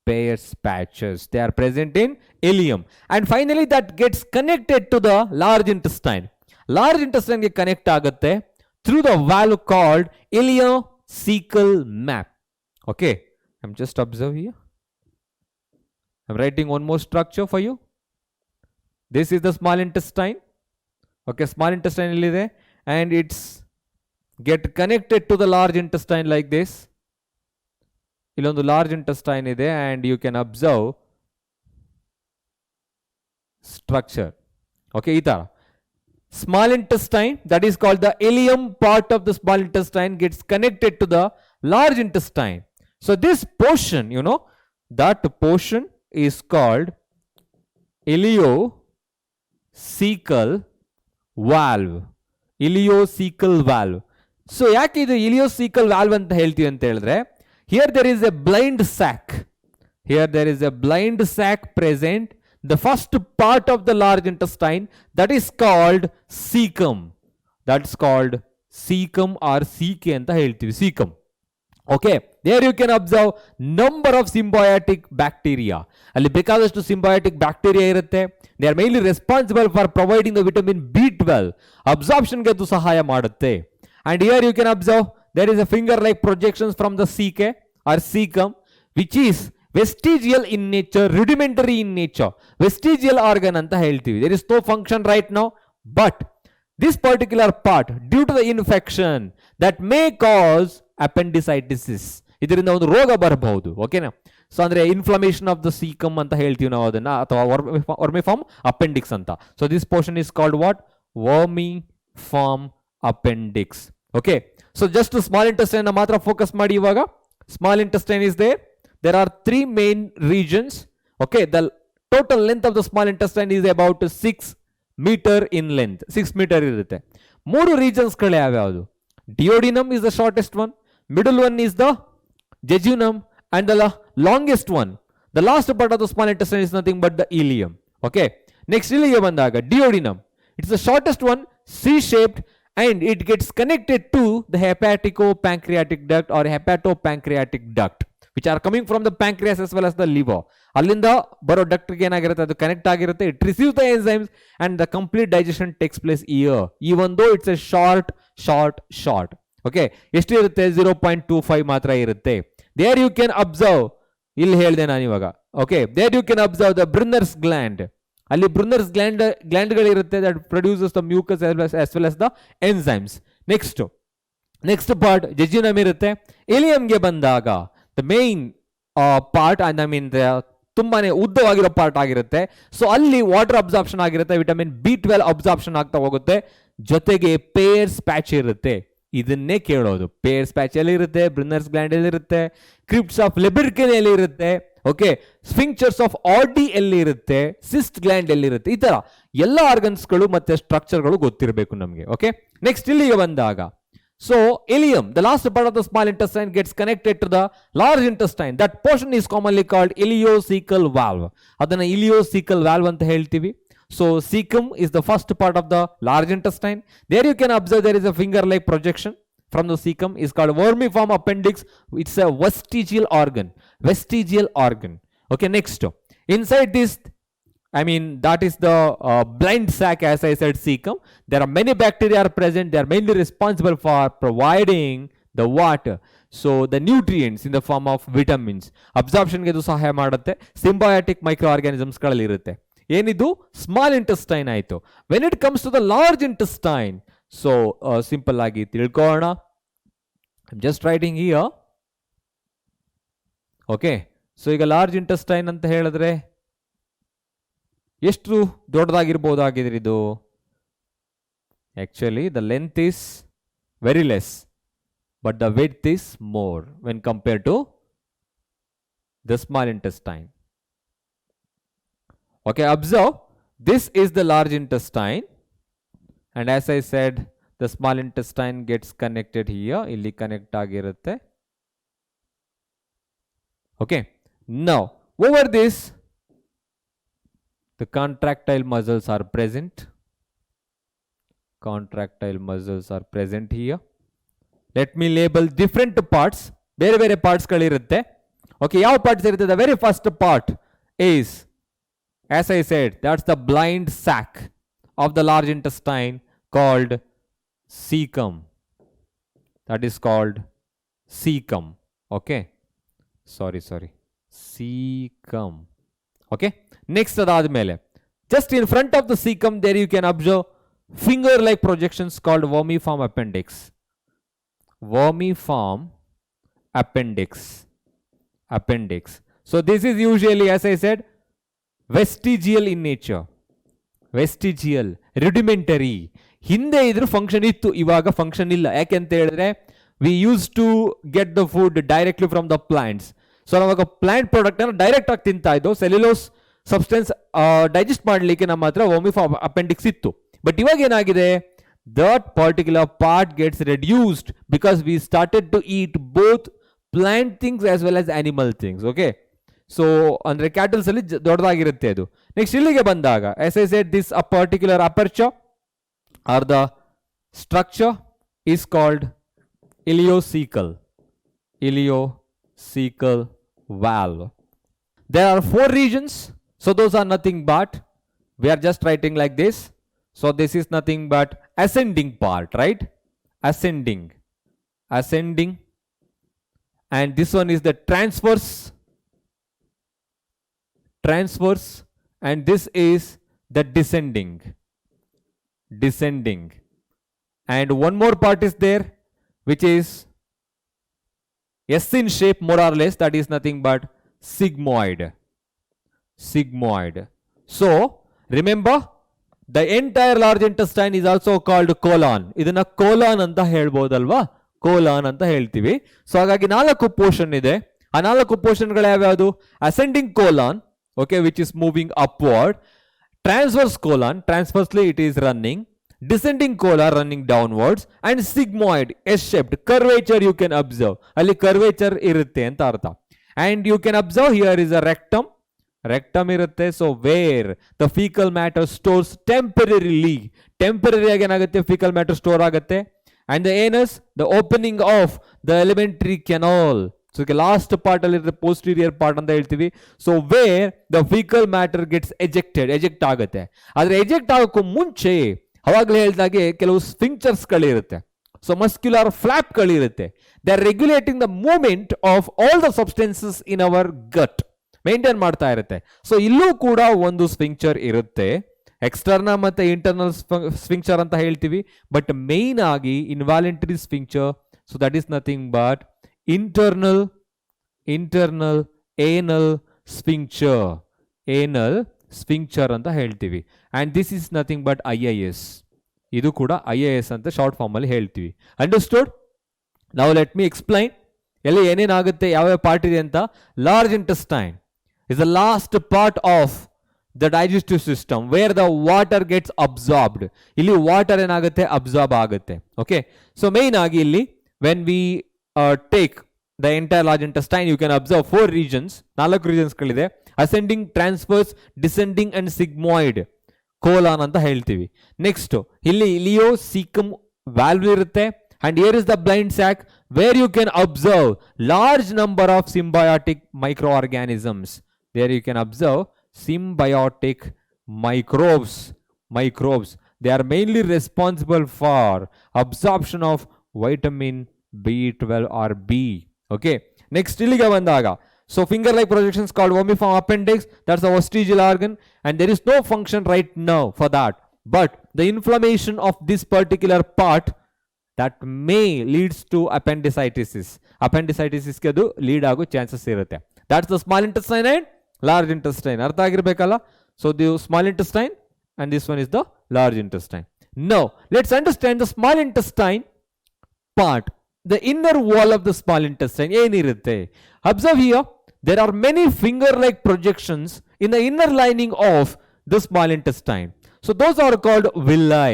Peyer's patches. They are present in ileum. And finally that gets connected to the large intestine. Large intestine ಗೆ connect ಆಗುತ್ತೆ through the valve called ileocecal map. Okay. I'm just observe here. I'm writing one more structure for you. This is the small intestine. Okay, small intestine illide and it's get connected to the large intestine like this. Illondu large intestine ide and you can observe structure. Okay, itara small intestine, that is called the ileum part of the small intestine, gets connected to the large intestine. So this portion, you know, that portion is called ileocecal valve. Ileocecal valve. So ಯಾಕೆ ಇದು ileocecal valve ಅಂತ ಹೇಳ್ತೀವಿ ಅಂತ ಹೇಳಿದ್ರೆ, here there is a blind sac. Here there is a blind sac present. The first part of the large intestine, that is called cecum. That's called cecum or CK ಅಂತ ಹೇಳ್ತೀವಿ, cecum. Okay, there you can observe number of symbiotic bacteria. ಅಲ್ಲಿ ಬೇಕಾದಷ್ಟು symbiotic bacteria ಇರುತ್ತೆ. They are mainly responsible for providing the vitamin B12. Absorption ಗೆ ಅದು ಸಹಾಯ ಮಾಡುತ್ತೆ. And here you can observe there is a finger like projections from the CK or cecum, which is vestigial in nature, rudimentary in nature. Vestigial organ ಅಂತ ಹೇಳ್ತೀವಿ. There is no function right now, but this particular part, due to the infection, that may cause appendicitis. ಇದರಿಂದ ಒಂದು ರೋಗ ಬರಬಹುದು. ಓಕೆನಾ? ಸೊ ಅಂದ್ರೆ ಇನ್ಫ್ಲಮೇಷನ್ ಆಫ್ ದ ಸೀಕಮ್ ಅಂತ ಹೇಳ್ತೀವಿ ನಾವು ಅದನ್ನ, ಅಥವಾ ವರ್ಮಿಫಾರ್ಮ್ ಅಪೆಂಡಿಕ್ಸ್ ಅಂತ. So this portion is called what? Vermiform appendix. Okay, so just small intestine ಮಾತ್ರ ಫೋಕಸ್ ಮಾಡಿ. ಇವಾಗ small intestine is there are three main regions. Okay, the total length of the small intestine is about 6 meter in length. 6 meter ಇರುತ್ತೆ. ಮೂರು regions ಗಳು ಯಾವ್ಯಾವುದು? Duodenum is the shortest one, middle one is the jejunum, and the longest one, the last part of the small intestine, is nothing but the ileum. Okay, next ileum ಬಂದಾಗ duodenum, it's the shortest one, C-shaped, and it gets connected to the hepatico-pancreatic duct or hepatopancreatic duct, which are coming from the pancreas as well as the liver. ಅಲ್ಲಿಂದ ಬರೋ ಡಕ್ಟ್ ಏನಾಗಿರುತ್ತೆ, ಅದು ಕನೆಕ್ಟ್ ಆಗಿರುತ್ತೆ. It receive the enzymes and the complete digestion takes place here, even though it's a short. Okay, ಎಷ್ಟಿರುತ್ತೆ? 0.25 ಮಾತ್ರ ಇರುತ್ತೆ. ದೇರ್ ಯು ಕ್ಯಾನ್ ಅಬ್ಸರ್ವ್, ಇಲ್ಲಿ ಹೇಳಿದೆ ನಾನು ಇವಾಗ. Okay, there you can observe the Brunner's gland. ಅಲ್ಲಿ ಬ್ರುನ್ನರ್ಸ್ ಗ್ಲ್ಯಾಂಡ್ಗಳಿರುತ್ತೆ that produces the mucus as well as the enzymes. Next part jejunum ಇರುತ್ತೆ. ಇಲಿಯಂಗೆ ಬಂದಾಗ the main part, I mean ತುಂಬಾನೇ ಉದ್ದವಾಗಿರೋ ಪಾರ್ಟ್ ಆಗಿರುತ್ತೆ. ಸೊ ಅಲ್ಲಿ ವಾಟರ್ ಅಬ್ಸಾರ್ಪ್ಷನ್ ಆಗಿರುತ್ತೆ, ವಿಟಮಿನ್ B12 ಅಬ್ಸಾರ್ಪ್ಷನ್ ಆಗ್ತಾ ಹೋಗುತ್ತೆ, ಜೊತೆಗೆ ಪೇರ್ಸ್ ಪ್ಯಾಚ್ ಇರುತ್ತೆ. ಇದನ್ನೇ ಕೇಳೋದು, ಪೇರ್ಸ್ ಪ್ಯಾಚ್ ಎಲ್ಲಿ ಇರುತ್ತೆ, ಬ್ರುನ್ನರ್ಸ್ ಗ್ಲ್ಯಾಂಡ್ ಎಲ್ಲಿ ಇರುತ್ತೆ, ಕ್ರಿಪ್ಟ್ಸ್ ಆಫ್ ಲೆಬಿರ್ಕಿನ್ ಎಲ್ಲಿ ಇರುತ್ತೆ, ಓಕೆ, ಸ್ಫಿಂಕ್ಚರ್ಸ್ ಆಫ್ ಆರ್ಡಿ ಎಲ್ಲಿ ಇರುತ್ತೆ, ಸಿಸ್ಟ್ ಗ್ಲ್ಯಾಂಡ್ ಎಲ್ಲಿ ಇರುತ್ತೆ. ಈ ತರ ಎಲ್ಲ ಆರ್ಗನ್ಸ್ಗಳು ಮತ್ತೆ ಸ್ಟ್ರಕ್ಚರ್ಗಳು ಗೊತ್ತಿರಬೇಕು ನಮಗೆ. ಓಕೆ, ನೆಕ್ಸ್ಟ್ ಇಲ್ಲಿಗೆ ಬಂದಾಗ, so ileum, the last part of the small intestine, gets connected to the large intestine. That portion is commonly called ileocecal valve. ಅದನ್ನ ileocecal valve ಅಂತ ಹೇಳ್ತೀವಿ. So cecum is the first part of the large intestine. There you can observe there is a finger like projection from the cecum, is called vermiform appendix. It's a vestigial organ. Okay, next inside this, I mean that is the blind sac, as I said, cecum. There are many bacteria are present. They are mainly responsible for providing the water, so the nutrients in the form of vitamins. Absorption ಗೆ ಇದು ಸಹಾಯ ಮಾಡುತ್ತೆ. Symbiotic microorganisms ಗಳಲ್ಲಿ ಇರುತ್ತೆ. ಏನಿದು ಸ್ಮಾಲ್ ಇಂಟೆಸ್ಟೈನ್ ಆಯಿತು. When it comes to the large intestine, so simple ಆಗಿ ತಿಳ್ಕೊಳ್ಳೋಣ. Just writing here. Okay, so ಈಗ ಲಾರ್ಜ್ ಇಂಟೆಸ್ಟೈನ್ ಅಂತ ಹೇಳಿದ್ರೆ ಎಷ್ಟು ದೊಡ್ಡದಾಗಿರ್ಬೋದಾಗಿದ್ರೆ ಇದು? Actually the length is very less, but the width is more when compare to the small intestine. Okay, observe, this is the large intestine, and as I said, the small intestine gets connected here. Illi connect agirutte. Okay, now over this, the contractile muscles are present. Contractile muscles are present here. Let me label different parts. Bere parts kalirutte. Okay, yav parts irutte? The very first part is, as I said, that's the blind sac of the large intestine called cecum. That is called cecum. Okay, sorry, cecum. Okay, next adadmele, just in front of the cecum there you can observe finger like projections called vermiform appendix. Vermiform appendix. So this is usually, as I said, vestigial in nature. Vestigial, rudimentary. ಹಿಂದೆ ಇದ್ರ ಫಂಕ್ಷನ್ ಇತ್ತು, ಇವಾಗ ಫಂಕ್ಷನ್ ಇಲ್ಲ. ಯಾಕೆಂತ ಹೇಳಿದ್ರೆ we use to get the food directly from the plants. So ನಾವಾಗ ಪ್ಲಾಂಟ್ ಪ್ರಾಡಕ್ಟ್ ಅನ್ನು ಡೈರೆಕ್ಟ್ ಆಗಿ ತಿಂತಾ ಇದ್ದೋ. ಸೆಲ್ಯುಲೋಸ್ ಸಬ್ಸ್ಟೆನ್ಸ್ ಡೈಜೆಸ್ಟ್ ಮಾಡಲಿಕ್ಕೆ ನಮ್ಮ ಹತ್ರ ವರ್ಮಿಫಾರ್ಮ್ ಅಪೆಂಡಿಕ್ಸ್ ಇತ್ತು. ಬಟ್ ಇವಾಗ ಏನಾಗಿದೆ, that particular part gets reduced because we started to eat both plant things as well as animal things. Okay, so ಅಂದ್ರೆ ಕ್ಯಾಟಲ್ಸ್ ಅಲ್ಲಿ ದೊಡ್ಡದಾಗಿರುತ್ತೆ ಅದು. ನೆಕ್ಸ್ಟ್ ಇಲ್ಲಿಗೆ ಬಂದಾಗ, as I said, this a particular aperture or the structure is called ileocecal valve. There are 4 regions, so those are nothing but, we are just writing like this. So this is nothing but ascending part, right? Ascending, and this one is the transverse, and this is the descending, and one more part is there which is S in shape more or less, that is nothing but sigmoid. So remember, the entire large intestine is also called colon. ಇದನ್ನ colon ಅಂತ ಹೇಳ್ಬೋದಲ್ವಾ, colon ಅಂತ ಹೇಳ್ತೀವಿ. ಸೊ ಹಾಗಾಗಿ 4 ಪೋರ್ಷನ್ ಇದೆ. ಆ 4 ಪೋರ್ಷನ್ಗಳು ಯಾವ್ಯಾವುದು? Ascending colon, okay, which is moving upward. Transverse colon, transversely it is running. Descending colon running downwards, and sigmoid, S-shaped curvature you can observe. ಅಲ್ಲಿ curvature ಇರುತ್ತೆ ಅಂತ ಅರ್ಥ. And you can observe here is a rectum ಇರುತ್ತೆ. So where the fecal matter stores temporary ಆಗಿ ಏನಾಗುತ್ತೆ, fecal matter store ಆಗುತ್ತೆ. And the anus, the opening of the alimentary canal. So last part ಅಲ್ಲಿ posterior part ಅಂತ ಹೇಳ್ತೀವಿ. So where the faecal matter gets eject ಆಗುತ್ತೆ. ಆದ್ರೆ ಎಜೆಕ್ಟ್ ಆಗೋಕ್ಕೂ ಮುಂಚೆ ಅವಾಗಲೇ ಹೇಳಿದಾಗೆ ಕೆಲವು ಸ್ಫಿಂಕ್ಚರ್ಸ್ ಗಳಿರುತ್ತೆ. ಸೊ ಮಸ್ಕ್ಯುಲರ್ ಫ್ಲಾಪ್ಗಳಿರುತ್ತೆ. They are regulating the movement of all the substances in our gut, maintain ಮಾಡ್ತಾ ಇರುತ್ತೆ. ಸೊ ಇಲ್ಲೂ ಕೂಡ ಒಂದು ಸ್ಫಿಂಕ್ಚರ್ ಇರುತ್ತೆ, ಎಕ್ಸ್ಟರ್ನಲ್ ಮತ್ತೆ ಇಂಟರ್ನಲ್ ಸ್ಫಿಂಕ್ಚರ್ ಅಂತ ಹೇಳ್ತೀವಿ. ಬಟ್ ಮೇನ್ ಆಗಿ involuntary sphincter, so that is nothing but internal anal sphincter ಅಂತ ಹೇಳ್ತೀವಿ. And this is nothing but IIS. ಇದು ಕೂಡ IIS ಅಂತ ಶಾರ್ಟ್ ಫಾರ್ಮ್ ಅಲ್ಲಿ ಹೇಳ್ತೀವಿ. Understood? Now let me explain ಎಲ್ಲಿ ಏನೇನಾಗುತ್ತೆ, ಯಾವ್ಯಾವ ಪಾರ್ಟ್ ಇದೆ ಅಂತ. Large intestine is the last part of the digestive system where the water gets absorbed. ಇಲ್ಲಿ ವಾಟರ್ ಏನಾಗುತ್ತೆ, ಅಬ್ಸಾರ್ಬ್ ಆಗುತ್ತೆ. ಓಕೆ, ಸೊ ಮೇನ್ ಆಗಿ ಇಲ್ಲಿ when we take the entire large intestine, you can observe 4 regions, 4 regions ಗಳಿದೆ. ascending, transverse, descending and sigmoid colon ಅಂತ ಹೇಳ್ತೀವಿ. ನೆಕ್ಸ್ಟ್ ಇಲ್ಲಿ ಇಲಿಯೋಸೀಕಮ್ valve ಇರುತ್ತೆ. and here is the blind sac where you can observe large number of symbiotic microorganisms. there you can observe symbiotic microbes. They are mainly responsible for absorption of vitamin B12 or B. Okay, next ಇಲ್ಲಿಗೆ ಬಂದಾಗ, so finger like projections called vermiform appendix, that's the vestigial organ, and there is no function right now for that, but the inflammation of this particular part that may leads to appendicitis ಗೆ ಅದು ಲೀಡ್ ಆಗೋ ಚಾನ್ಸಸ್ ಇರುತ್ತೆ. that's the small intestine and large intestine. ಅರ್ಥ ಆಗಿರ್ಬೇಕಲ್ಲ? so the small intestine and this one is the large intestine. now let's understand the small intestine part. The inner wall of the small intestine ಏನಿರುತ್ತೆ? Observe here, there are many finger-like projections in the inner lining of the small intestine. So those are called villi.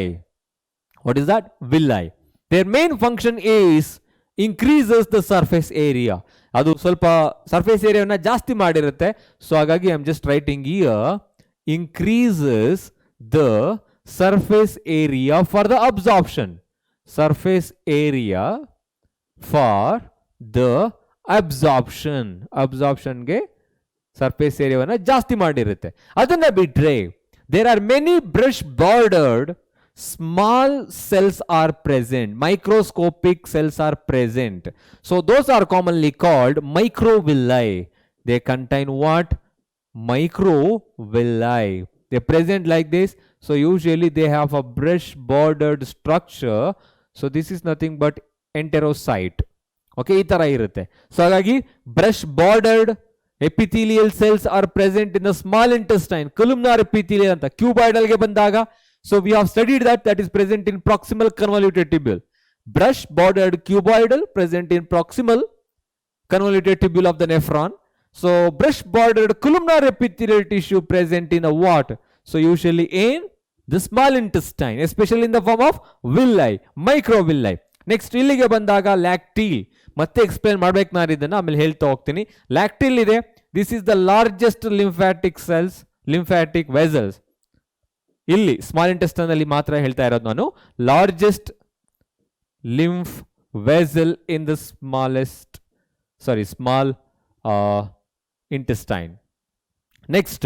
What is that? Villi. Their main function is increases the surface area. ಅದು ಸ್ವಲ್ಪ ಸರ್ಫೇಸ್ ಏರಿಯಾವನ್ನ ಜಾಸ್ತಿ ಮಾಡಿರುತ್ತೆ. ಸೊ ಹಾಗಾಗಿ I am just writing here increases the surface area for the absorption. Surface area for the ಅಬ್ಸಾರ್ಪ್ಷನ್ಗೆ ಸರ್ಫೇಸ್ ಏರಿಯಾವನ್ನ ಜಾಸ್ತಿ ಮಾಡಿರುತ್ತೆ. ಅದನ್ನ ಬಿಟ್ರೆ there are many brush bordered small cells are present, microscopic cells are present. So those are commonly called microvilli. They contain what? microvilli. They present like this. So usually they have a brush bordered structure. So this is nothing but enterocyte. Okay, ಈ ತರ ಇರುತ್ತೆ. So ಹಾಗಾಗಿ brush bordered epithelial cells are present in the small intestine. columnar epithelial ಅಂತ cuboidal ಗೆ ಬಂದಾಗ, so we have studied that is present in proximal convoluted tubule. brush bordered cuboidal present in proximal convoluted tubule of the nephron. So brush bordered columnar epithelial tissue present in a what? So usually in the small intestine, especially in the form of villi, microvilli. Next ಇಲ್ಲಿಗೆ ಬಂದಾಗ ಲ್ಯಾಕ್ಟೀಲ್, ಮತ್ತೆ ಎಕ್ಸ್ಪ್ಲೇನ್ ಮಾಡ್ಬೇಕು ನಾನು ಇದನ್ನ, ಆಮೇಲೆ ಹೇಳ್ತಾ ಹೋಗ್ತೀನಿ. ಲ್ಯಾಕ್ಟೀಲ್ ಇದೆ. This is the largest lymphatic vessels. ಇಲ್ಲಿ ಸ್ಮಾಲ್ ಇಂಟೆಸ್ಟೈನ್ ಅಲ್ಲಿ ಮಾತ್ರ ಹೇಳ್ತಾ ಇರೋದು ನಾನು. Largest lymph vessel in the small intestine. Next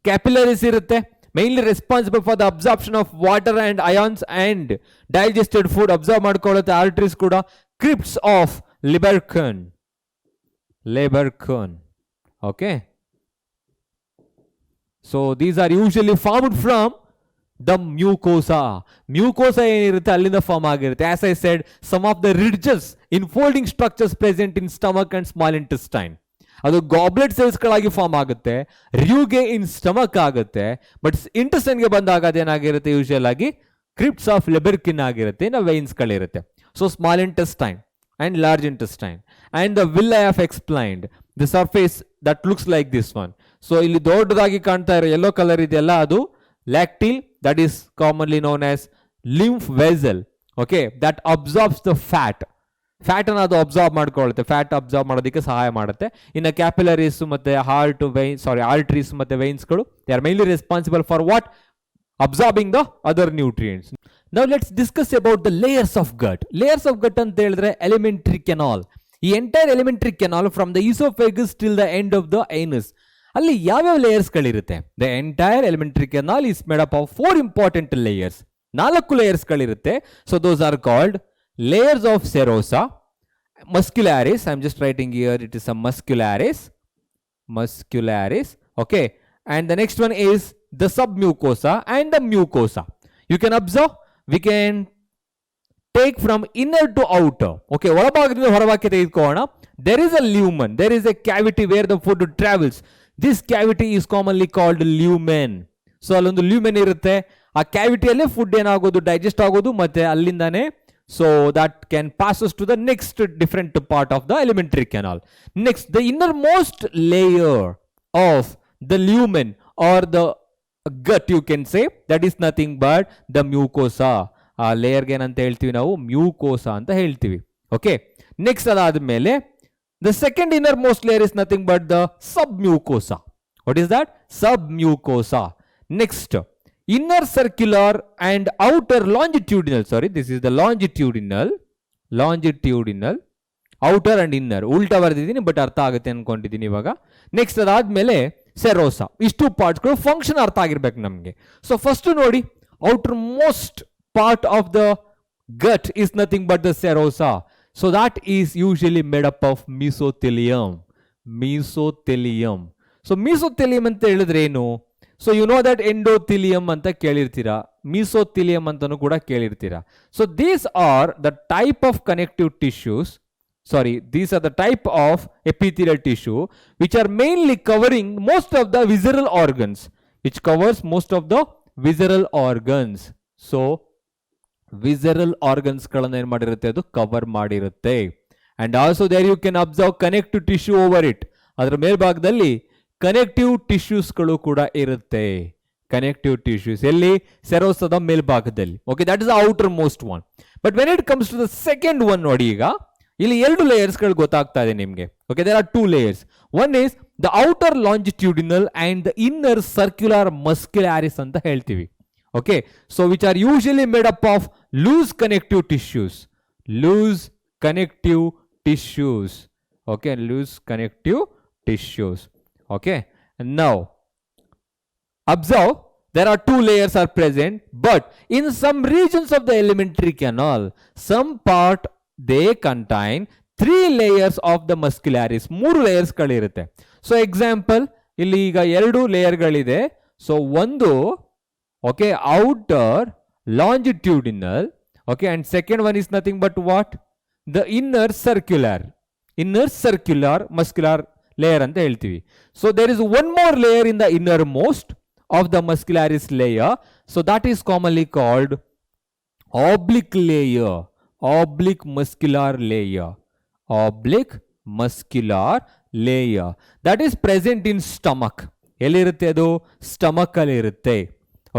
capillaries ಇರುತ್ತೆ, mainly responsible for the absorption of water and ions and digested food absorb ಮಾಡ್ಕೊಳ್ಳುತ್ತೆ. arteries ಕೂಡ crypts of Lieberkühn. Okay, so these are usually formed from the mucosa ಏನಿರುತ್ತೆ ಅಲ್ಲಿಂದ ಫಾರ್ಮ್ ಆಗಿರುತ್ತೆ. as I said, some of the ridges enfolding structures present in stomach and small intestine. ಅದು ಗಾಬ್ಲೆಟ್ ಸೆಲ್ಸ್ ಗಳಾಗಿ ಫಾರ್ಮ್ ಆಗುತ್ತೆ, ರ್ಯೂಗೆ ಇನ್ ಸ್ಟಮಕ್ ಆಗುತ್ತೆ. ಬಟ್ ಇಂಟೆಸ್ಟೈನ್ಗೆ ಬಂದಾಗ ಅದೇನಾಗಿರುತ್ತೆ, ಯೂಶುವಲ್ ಆಗಿ ಕ್ರಿಪ್ಟ್ಸ್ ಆಫ್ ಲೆಬರ್ಕಿನ್ ಆಗಿರುತ್ತೆ, ಇನ್ನು ವೈನ್ಸ್ ಗಳಿರುತ್ತೆ. So small intestine and large intestine and the villi I have explained the surface that looks like this one. So ಇಲ್ಲಿ ದೊಡ್ಡದಾಗಿ ಕಾಣ್ತಾ ಇರೋ ಯೆಲ್ಲೋ ಕಲರ್ ಇದೆಯಲ್ಲ, ಅದು lacteal, that is commonly known as lymph vessel. Okay, that absorbs the fat ಅನ್ನು ಅದು ಅಬ್ಸಾರ್ಬ್ ಮಾಡ್ಕೊಳ್ಳುತ್ತೆ, ಫ್ಯಾಟ್ ಅಬ್ಸಾರ್ಬ್ ಮಾಡೋದಕ್ಕೆ ಸಹಾಯ ಮಾಡುತ್ತೆ. ಇನ್ನು ಕ್ಯಾಪಿಲರೀಸ್ ಮತ್ತೆ ಆರ್ಟರೀಸ್ ಮತ್ತೆ ವೈನ್ಸ್ಗಳು, they are mainly responsible for what? Absorbing the other nutrients. Now let's discuss about the layers of gut. Layers of gut ಅಂತ ಹೇಳಿದ್ರೆ ಎಲಿಮೆಂಟರಿ ಕೆನಾಲ್. ಈ entire alimentary canal from the oesophagus till the end of the anus, ಅಲ್ಲಿ ಯಾವ್ಯಾವ ಲೇಯರ್ಸ್ ಗಳಿರುತ್ತೆ? The entire alimentary canal is made up of 4 important layers. 4 layers ಗಳಿರುತ್ತೆ. So those are called layers of serosa, muscularis, I'm just writing here, it is a muscularis, okay, and the next one is the submucosa and the mucosa. You can observe, we can take from inner to outer, okay, ಒಳಭಾಗದಿಂದ ಹೊರಭಾಗಕ್ಕೆ ತೆಗೆದುಕೊಳ್ಳೋಣ. There is a lumen, there is a cavity where the food travels. This cavity is commonly called lumen. So ಅಲ್ಲೊಂದು lumen ಇರುತ್ತೆ, ಆ ಕ್ಯಾವಿಟಿಯಲ್ಲೇ ಫುಡ್ ಏನಾಗೋದು ಡೈಜೆಸ್ಟ್ ಆಗೋದು, ಮತ್ತೆ ಅಲ್ಲಿಂದಾನೆ so that can pass us to the next different part of the alimentary canal. Next, the innermost layer of the lumen or the gut, you can say, that is nothing but the mucosa. ಆ ಲೇಯರ್ಗೆ ಏನಂತ ಹೇಳ್ತೀವಿ ನಾವು, ಮ್ಯೂಕೋಸಾ ಅಂತ ಹೇಳ್ತೀವಿ. ಓಕೆ, ನೆಕ್ಸ್ಟ್ ಅದಾದ್ಮೇಲೆ the second innermost layer is nothing but the submucosa. What is that? Submucosa. Next, inner circular and outer longitudinal, sorry, this is the longitudinal, outer and inner, ಉಲ್ಟಾ ಬರ್ದಿದ್ದೀನಿ ಬಟ್ ಅರ್ಥ ಆಗುತ್ತೆ ಅನ್ಕೊಂಡಿದ್ದೀನಿ ಇವಾಗ. ನೆಕ್ಸ್ಟ್ ಅದಾದ್ಮೇಲೆ ಸೆರೋಸಾ. ಇಷ್ಟು ಪಾರ್ಟ್ಸ್ಗಳು ಫಂಕ್ಷನ್ ಅರ್ಥ ಆಗಿರ್ಬೇಕು ನಮಗೆ. ಸೊ ಫಸ್ಟ್ ನೋಡಿ, outer most part of the gut is nothing but the serosa. So that is usually made up of mesothelium. So mesothelium anta helidre enu? So you know that endothelium anta kelirtira, mesothelium antanu kuda kelirtira. So these are the type of connective tissues, these are the type of epithelial tissue which are mainly covering most of the visceral organs, which covers most of the visceral organs. So visceral organs ಗಳನ್ನ ಏನ್ ಮಾಡಿರುತ್ತೆ, ಅದು ಕವರ್ ಮಾಡಿರುತ್ತೆ. And also there you can observe connective tissue over it. ಅದರ ಮೇಲ್ಭಾಗದಲ್ಲಿ ಕನೆಕ್ಟಿವ್ ಟಿಶ್ಯೂಸ್ ಗಳು ಕೂಡ ಇರುತ್ತೆ. ಕನೆಕ್ಟಿವ್ ಟಿಶ್ಯೂಸ್ ಎಲ್ಲಿ? ಸೆರೋಸದ ಮೇಲ್ಭಾಗದಲ್ಲಿ. Okay, that is the outermost one. But when it comes to the second one, ನೋಡಿ ಈಗ ಇಲ್ಲಿ ಎರಡು ಲೇಯರ್ಸ್ ಗಳು ಗೊತ್ತಾಗ್ತಾ ಇದೆ ನಿಮ್ಗೆ. Okay, there are two layers. One is the outer longitudinal and the inner circular muscularis ಅಂತ ಹೇಳ್ತೀವಿ. Okay, so which are usually made up of loose connective tissues. Okay, loose connective tissues. Okay, and now observe, there are two layers are present, but in some regions of the alimentary canal, some part they contain 3 layers of the muscularis. 3 layers ಗಳಿರುತ್ತೆ. So example, ಇಲ್ಲಿ ಈಗ 2 ಲೇಯರ್ ಗಳಿದೆ. So ಒಂದು, okay, outer longitudinal, okay, and second one is nothing but what? The inner circular muscular layer anta heltivi. So there is one more layer in the innermost of the muscularis layer, so that is commonly called oblique muscular layer, that is present in stomach. ಎಲ್ಲಿರುತ್ತೆ ಅದು? ಸ್ಟಮಕ್ ಅಲ್ಲಿ ಇರುತ್ತೆ.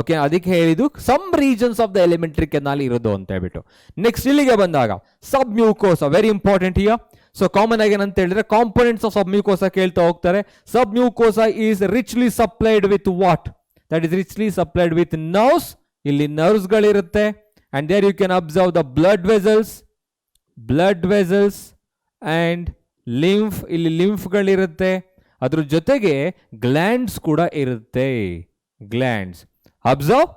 ಓಕೆ, ಅದಕ್ಕೆ ಹೇಳಿದ್ದು some regions of the elementary canal ಇರೋದು ಅಂತ ಹೇಳ್ಬಿಟ್ಟು. ನೆಕ್ಸ್ಟ್ ಇಲ್ಲಿಗೆ ಬಂದಾಗ submucosa, very important here. So common ಆಗಿ ಏನಂತ ಹೇಳಿದ್ರೆ ಕಾಂಪೋನೆಂಟ್ಸ್ ಆಫ್ ಸಬ್ ಮ್ಯೂಕೋಸಾ ಕೇಳ್ತಾ ಹೋಗ್ತಾರೆ. Submucosa is richly supplied with what? That is richly supplied with nerves. ಇಲ್ಲಿ ನರ್ವ್ಸ್ ಗಳಿರುತ್ತೆ. And there you can observe the blood vessels and lymph. ಇಲ್ಲಿ ಲಿಂಫ್ ಗಳಿರುತ್ತೆ. ಅದ್ರ ಜೊತೆಗೆ ಗ್ಲ್ಯಾಂಡ್ಸ್ ಕೂಡ ಇರುತ್ತೆ. Glands, observe,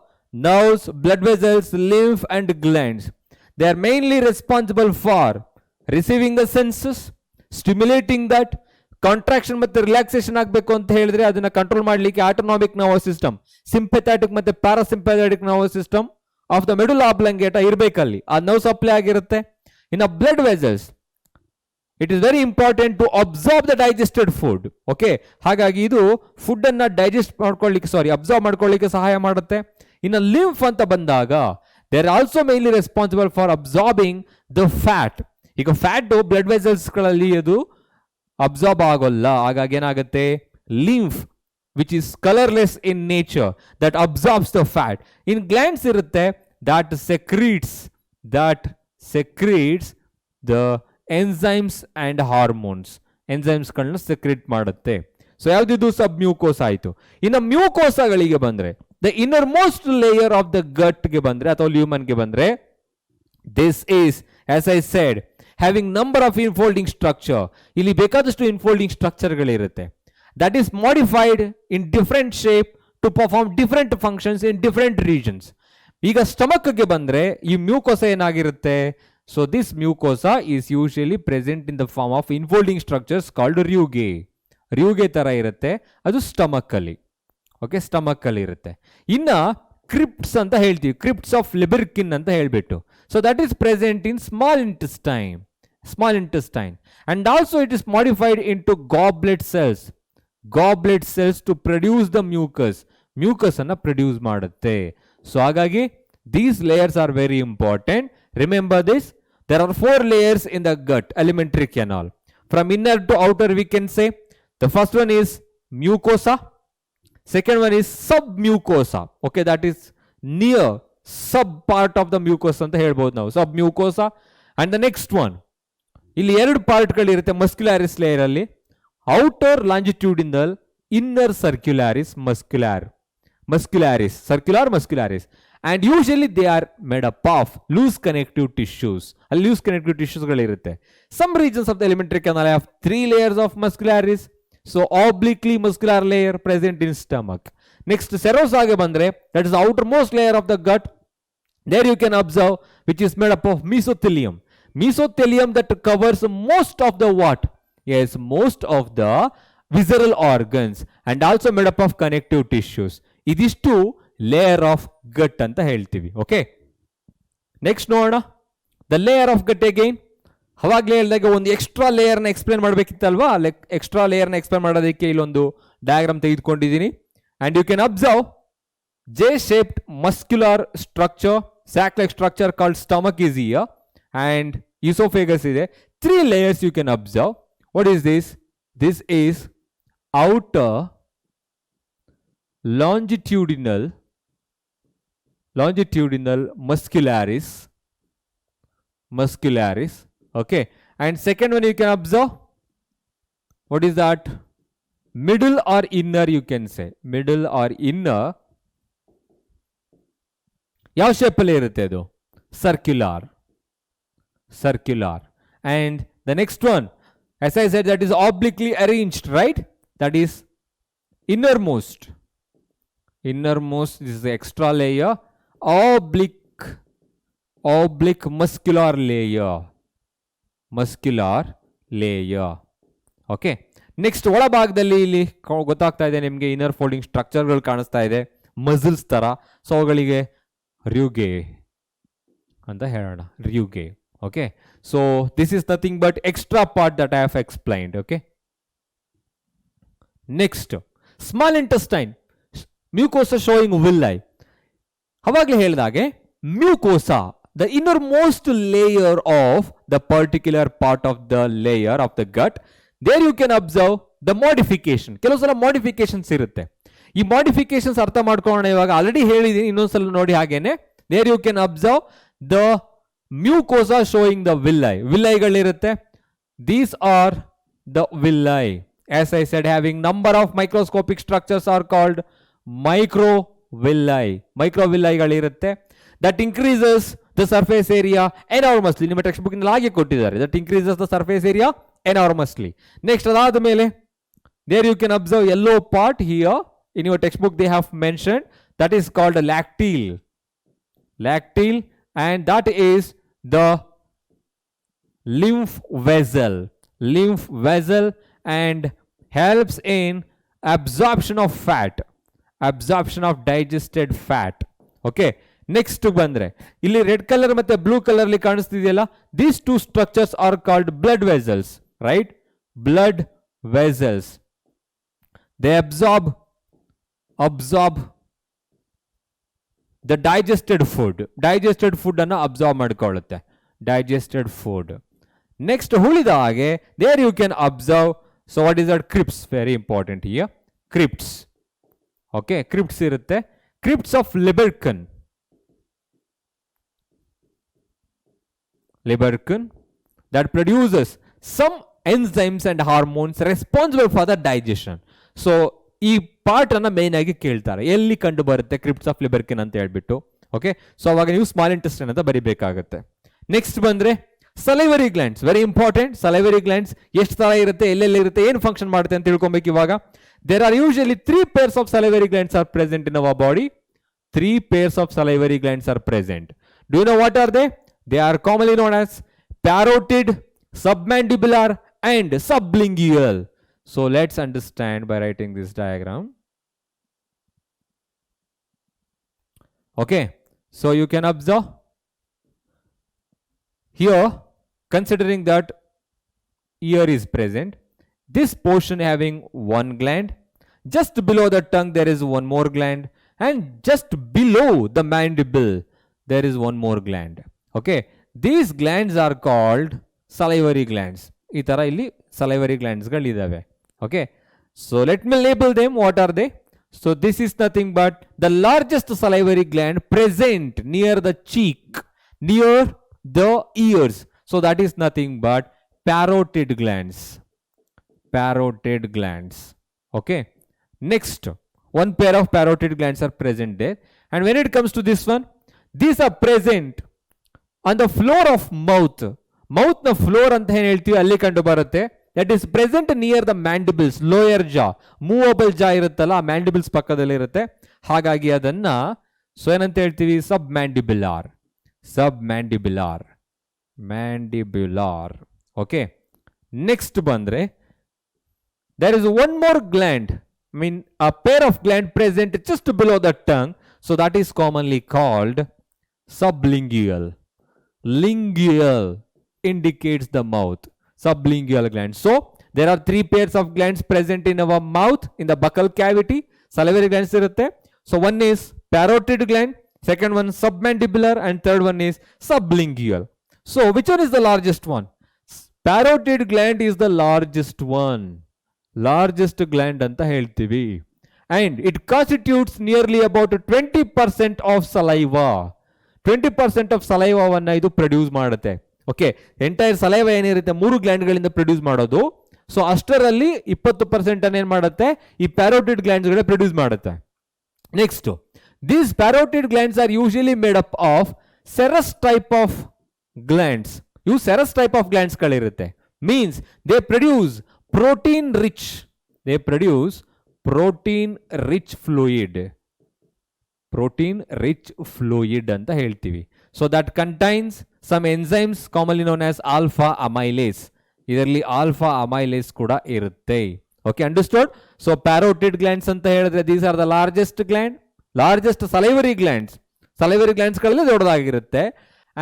nerves, blood vessels, lymph and glands. They are mainly responsible for receiving the senses, stimulating that. Contraction ಮತ್ತೆ ರಿಲ್ಯಾಕ್ಸೇಷನ್ ಆಗಬೇಕು ಅಂತ ಹೇಳಿದ್ರೆ ಅದನ್ನ ಕಂಟ್ರೋಲ್ ಮಾಡಲಿಕ್ಕೆ ಆಟೋನಾಮಿಕ್ ನರ್ವಸ್ ಸಿಸ್ಟಮ್, ಸಿಂಪೆಥೆಟಿಕ್ ಮತ್ತೆ parasympathetic nervous system of the medulla oblongata ಇರಬೇಕಲ್ಲಿ. ಆ ನರ್ವ್ ಸಪ್ಲೈ ಆಗಿರುತ್ತೆ. ಇನ್ನು blood vessels, it is very important to absorb the digested food. Okay, ಹಾಗಾಗಿ ಇದು ಫುಡ್ ಅನ್ನ ಡೈಜೆಸ್ಟ್ ಮಾಡ್ಕೊಳ್ಳಿಕ್ಕೆ ಅಬ್ಸಾರ್ಬ್ ಮಾಡ್ಕೊಳ್ಳಿಕ್ಕೆ ಸಹಾಯ ಮಾಡುತ್ತೆ. ಇನ್ನು ಲಿಂಫ್ ಅಂತ ಬಂದಾಗ they are also mainly responsible for absorbing the fat. ಈಗ ಫ್ಯಾಟ್ ಬ್ಲಡ್ ವೆಸಲ್ಸ್ ಗಳಲ್ಲಿ ಅದು ಅಬ್ಸಾರ್ಬ್ ಆಗೋಲ್ಲ, ಹಾಗಾಗಿ ಏನಾಗುತ್ತೆ, lymph which is colourless in nature that absorbs the fat. ಇನ್ ಗ್ಲ್ಯಾಂಡ್ಸ್ ಇರುತ್ತೆ that secretes the enzymes and hormones. Enzymes ಗಳನ್ನ ಸೆಕ್ರೀಟ್ ಮಾಡುತ್ತೆ. ಸೊ ಯಾವ್ದಿದು ಸಬ್ ಮ್ಯೂಕೋಸಾ ಆಯ್ತು. ಇನ್ನು ಮ್ಯೂಕೋಸಾಗಳಿಗೆ ಬಂದ್ರೆ the innermost layer of the gut ಗೆ ಬಂದ್ರೆ ಅಥವಾ ಲ್ಯೂಮನ್ ಗೆ ಬಂದ್ರೆ this is as I said having number of infolding structure. ಇಲ್ಲಿ ಬೇಕಾದಷ್ಟು ಇನ್ಫೋಲ್ಡಿಂಗ್ ಸ್ಟ್ರಕ್ಚರ್ ಗಳಿರುತ್ತೆ. That is modified in different shape to perform different functions in different regions. ಈಗ ಸ್ಟಮಕ್ ಗೆ ಬಂದ್ರೆ ಈ ಮ್ಯೂಕೋಸಾ ಏನಾಗಿರುತ್ತೆ, So this mucosa is usually present in the form of infolding structures called rugae. Rugae ತರ ಇರುತ್ತೆ, ಅದು ಸ್ಟಮಕ್ ಅಲ್ಲಿ. ಓಕೆ, ಸ್ಟಮಕ್ ಅಲ್ಲಿ ಇರುತ್ತೆ. ಇನ್ನ ಕ್ರಿಪ್ಟ್ಸ್ ಅಂತ ಹೇಳ್ತೀವಿ, ಕ್ರಿಪ್ಟ್ಸ್ ಆಫ್ ಲಿಬರ್ಕಿನ್ ಅಂತ ಹೇಳ್ಬಿಟ್ಟು. So that is present in small intestine. And also it is modified into goblet cells to produce the mucus ಅನ್ನ ಪ್ರೊಡ್ಯೂಸ್ ಮಾಡುತ್ತೆ. ಸೊ ಹಾಗಾಗಿ these layers are very important. Remember this, there are 4 layers in the gut alimentary canal. From inner to outer we can say the first one is mucosa, second one is submucosa. Okay, that is near sub part of the mucosa ಅಂತ ಹೇಳ್ಬೋದು ನಾವು, submucosa. And the next one, ಇಲ್ಲಿ 2 ಪಾರ್ಟ್ಗಳಿರುತ್ತೆ ಮಸ್ಕ್ಯುಲಾರಿಸ್ ಲೇಯರ್ ಅಲ್ಲಿ, outer longitudinal, inner circularis muscularis, and usually they are made up of loose connective tissues. Loose connective tissues ಗಳಿರುತ್ತೆ. Some regions of the alimentary canal have 3 layers of muscularis. So obliquely muscular layer present in stomach. Next serosa ಗೆ ಬಂದ್ರೆ, that is the outermost layer of the gut. There you can observe, which is made up of mesothelium that covers most of the what? Yes, most of the visceral organs, and also made up of connective tissues. ಇದಿಷ್ಟು ಲೇಯರ್ ಆಫ್ ಗಟ್ ಅಂತ ಹೇಳ್ತೀವಿ. ಓಕೆ, ನೆಕ್ಸ್ಟ್ ನೋಡೋಣ the layer of gut again. ಅವಾಗಲೇ ಹೇಳಿದಾಗ ಒಂದು ಎಕ್ಸ್ಟ್ರಾ ಲೇಯರ್ನ ಎಕ್ಸ್ಪ್ಲೇನ್ ಮಾಡಬೇಕಿತ್ತಲ್ವಾ, ಎಕ್ಸ್ಟ್ರಾ ಲೇಯರ್ನ ಎಕ್ಸ್ಪ್ಲೇನ್ ಮಾಡೋದಕ್ಕೆ ಇಲ್ಲೊಂದು ಡಯಾಗ್ರಾಮ್ ತೆಗೆದುಕೊಂಡಿದ್ದೀನಿ. And you can observe J shaped muscular structure, sac like structure called stomach is here, and esophagus ಇದೆ. 3 layers you can observe. What is this? This is outer longitudinal muscularis. Okay, and second one you can observe, what is that? Middle or inner, you can say middle or inner. ಯಾವ ಶೇಪ್ ಅಲ್ಲಿ ಇರುತ್ತೆ ಅದು? circular. And the next one, as I said, that is obliquely arranged, right? That is innermost. This is the extra layer, oblique muscular layer. Okay, next ಒಳಭಾಗದಲ್ಲಿ ಇಲ್ಲಿ ಗೊತ್ತಾಗ್ತಾ ಇದೆ ನಿಮಗೆ, ಇನ್ನರ್ ಫೋಲ್ಡಿಂಗ್ ಸ್ಟ್ರಕ್ಚರ್ಗಳು ಕಾಣಿಸ್ತಾ ಇದೆ, ಮಸಲ್ಸ್ ತರ. ಸೊ ಅವುಗಳಿಗೆ rugae ಅಂತ ಹೇಳೋಣ, rugae. Okay, so this is nothing but extra part that I have explained. Okay, next small intestine, mucosa showing villi. ಅವಾಗಲೇ ಹೇಳಿದಾಗೆ mucosa, the innermost layer of the particular part of the layer of the gut, there you can observe the modification. ಕೆಲವು ಸಲ modifications ಇರುತ್ತೆ. ಈ modifications ಅರ್ಥ ಮಾಡ್ಕೊಳ್ಳೋಣ. ಇವಾಗ ಆಲ್ರೆಡಿ ಹೇಳಿದೀನಿ, ಇನ್ನೊಂದ್ಸಲ ನೋಡಿ ಹಾಗೇನೆ. there you can observe the mucosa showing the villi ಗಳಿರುತ್ತೆ. These are the villi, as I said, having number of microscopic structures are called microvilli ಗಳಿರುತ್ತೆ. that increases the surface area enormously. ನಿಮ್ಮ ಟೆಕ್ಸ್ಟ್ ಬುಕ್ ನಲ್ಲಿ ಹಾಗೆ ಕೊಟ್ಟಿದ್ದಾರೆ, that increases the surface area enormously. next ಅದಾದ ಮೇಲೆ there you can observe yellow part here in your textbook, they have mentioned, that is called a lacteal, and that is the lymph vessel and helps in absorption of digested fat. Okay, next ಬಂದ್ರೆ ಇಲ್ಲಿ ರೆಡ್ ಕಲರ್ ಮತ್ತೆ ಬ್ಲೂ ಕಲರ್ ಅಲ್ಲಿ ಕಾಣಿಸ್ತಿದೆಯಲ್ಲ, these 2 structures are called blood vessels, right? blood vessels, they absorb the digested food ಅನ್ನ ಅಬ್ಸಾರ್ಬ್ ಮಾಡ್ಕೊಳ್ಳುತ್ತೆ, digested food. next ಉಳಿದ ಹಾಗೆ there you can observe, so what is that? crypts, very important here, crypts. okay, crypts ಇರುತ್ತೆ, crypts of Lieberkühn that produces some enzymes and hormones responsible for the digestion. so ಈ ಪಾರ್ಟ್ ಅನ್ನ ಮೇನ್ ಆಗಿ ಕೇಳ್ತಾರೆ, ಎಲ್ಲಿ ಕಂಡು ಬರುತ್ತೆ ಕ್ರಿಪ್ಟ್ಸ್ ಆಫ್ ಲಿಬರ್ಕಿನ್ ಅಂತ ಹೇಳ್ಬಿಟ್ಟು. ಓಕೆ, ಸೊ ಅವಾಗ ನೀವು ಸ್ಮಾಲ್ ಇಂಟೆಸ್ಟೈನ್ ಅಂತ ಬರಿಬೇಕಾಗುತ್ತೆ. ನೆಕ್ಸ್ಟ್ ಬಂದ್ರೆ salivary glands, very important. Salivary glands ಎಷ್ಟು ತರ ಇರುತ್ತೆ, ಎಲ್ಲೆಲ್ಲಿ ಇರುತ್ತೆ, ಏನು ಫಂಕ್ಷನ್ ಮಾಡುತ್ತೆ ಅಂತ ತಿಳ್ಕೊಬೇಕು. ಇವಾಗ there are usually 3 pairs of salivary glands are present in our body. 3 pairs of salivary glands are present. Do you know what are they? They are commonly known as parotid, submandibular and sublingual. So let's understand by writing this diagram. Okay, so you can observe here, considering that ear is present, this portion having one gland, just below the tongue there is one more gland, and just below the mandible there is one more gland. Okay, these glands are called salivary glands. ಈ ತರ ಇಲ್ಲಿ salivary glands ಗಳಿದಾವೆ. Okay, so let me label them. What are they? So this is nothing but the largest salivary gland present near the cheek, near the ears. So that is nothing but parotid glands. Parotid glands. Okay, next, one pair of parotid glands are present there, and when it comes to this one, these are present on the floor of mouth. Mouth na floor anta ಏನು ಹೇಳ್ತೀವಿ ಅಲ್ಲಿ ಕಂಡು ಬರುತ್ತೆ. That is present near the mandibles, lower jaw, movable jaw ಇರುತ್ತಲ್ಲ, ಆ mandibles ಪಕ್ಕದಲ್ಲಿ ಇರುತ್ತೆ. ಹಾಗಾಗಿ ಅದನ್ನ ಸೊ ಏನಂತ ಹೇಳ್ತೀವಿ, submandibular. Submandibular, mandibular. Okay, next ಬಂದ್ರೆ there is one more gland, I mean a pair of gland present just below the tongue, so that is commonly called sublingual. Lingual indicates the mouth, sublingual gland. So there are three pairs of glands present in our mouth, in the buccal cavity. Salivary glands irutte. So one is parotid gland, second one submandibular, and third one is sublingual. So which one is the largest one? Parotid gland is the largest one. Largest gland anta ಹೇಳ್ತೀವಿ, and it constitutes nearly about 20% of saliva. 20% of saliva ವನ್ನ ಇದು ಪ್ರೊಡ್ಯೂಸ್ ಮಾಡುತ್ತೆ. ಓಕೆ, ಎಂಟೈರ್ ಸಲೈವಾ ಏನಿರುತ್ತೆ ಮೂರು ಗ್ಲ್ಯಾಂಡ್ಗಳಿಂದ ಪ್ರೊಡ್ಯೂಸ್ ಮಾಡೋದು. ಸೊ ಅಷ್ಟರಲ್ಲಿ 20% ಅನ್ನು ಏನ್ ಮಾಡುತ್ತೆ, ಈ ಪ್ಯಾರೋಟಿಡ್ ಗ್ಲ್ಯಾಂಡ್ಸ್ಗಳೇ ಪ್ರೊಡ್ಯೂಸ್ ಮಾಡುತ್ತೆ. Next, these parotid glands are usually made up of serous type of glands. ಇವು ಸೆರಸ್ ಟೈಪ್ ಆಫ್ ಗ್ಲ್ಯಾಂಡ್ಸ್ ಗಳಿರುತ್ತೆ. Means they produce protein rich, they produce protein rich fluid. Protein rich fluid anta ಹೇಳ್ತೀವಿ. So that contains some enzymes commonly known as alpha amylase. ಇದರಲ್ಲಿ alpha amylase ಕೂಡ ಇರುತ್ತೆ. Okay, understood? So parotid glands ಅಂತ ಹೇಳಿದ್ರೆ these are the largest gland, largest salivary glands. Salivary glands ಗಳಲ್ಲಿ ದೊಡ್ಡದಾಗಿರುತ್ತೆ,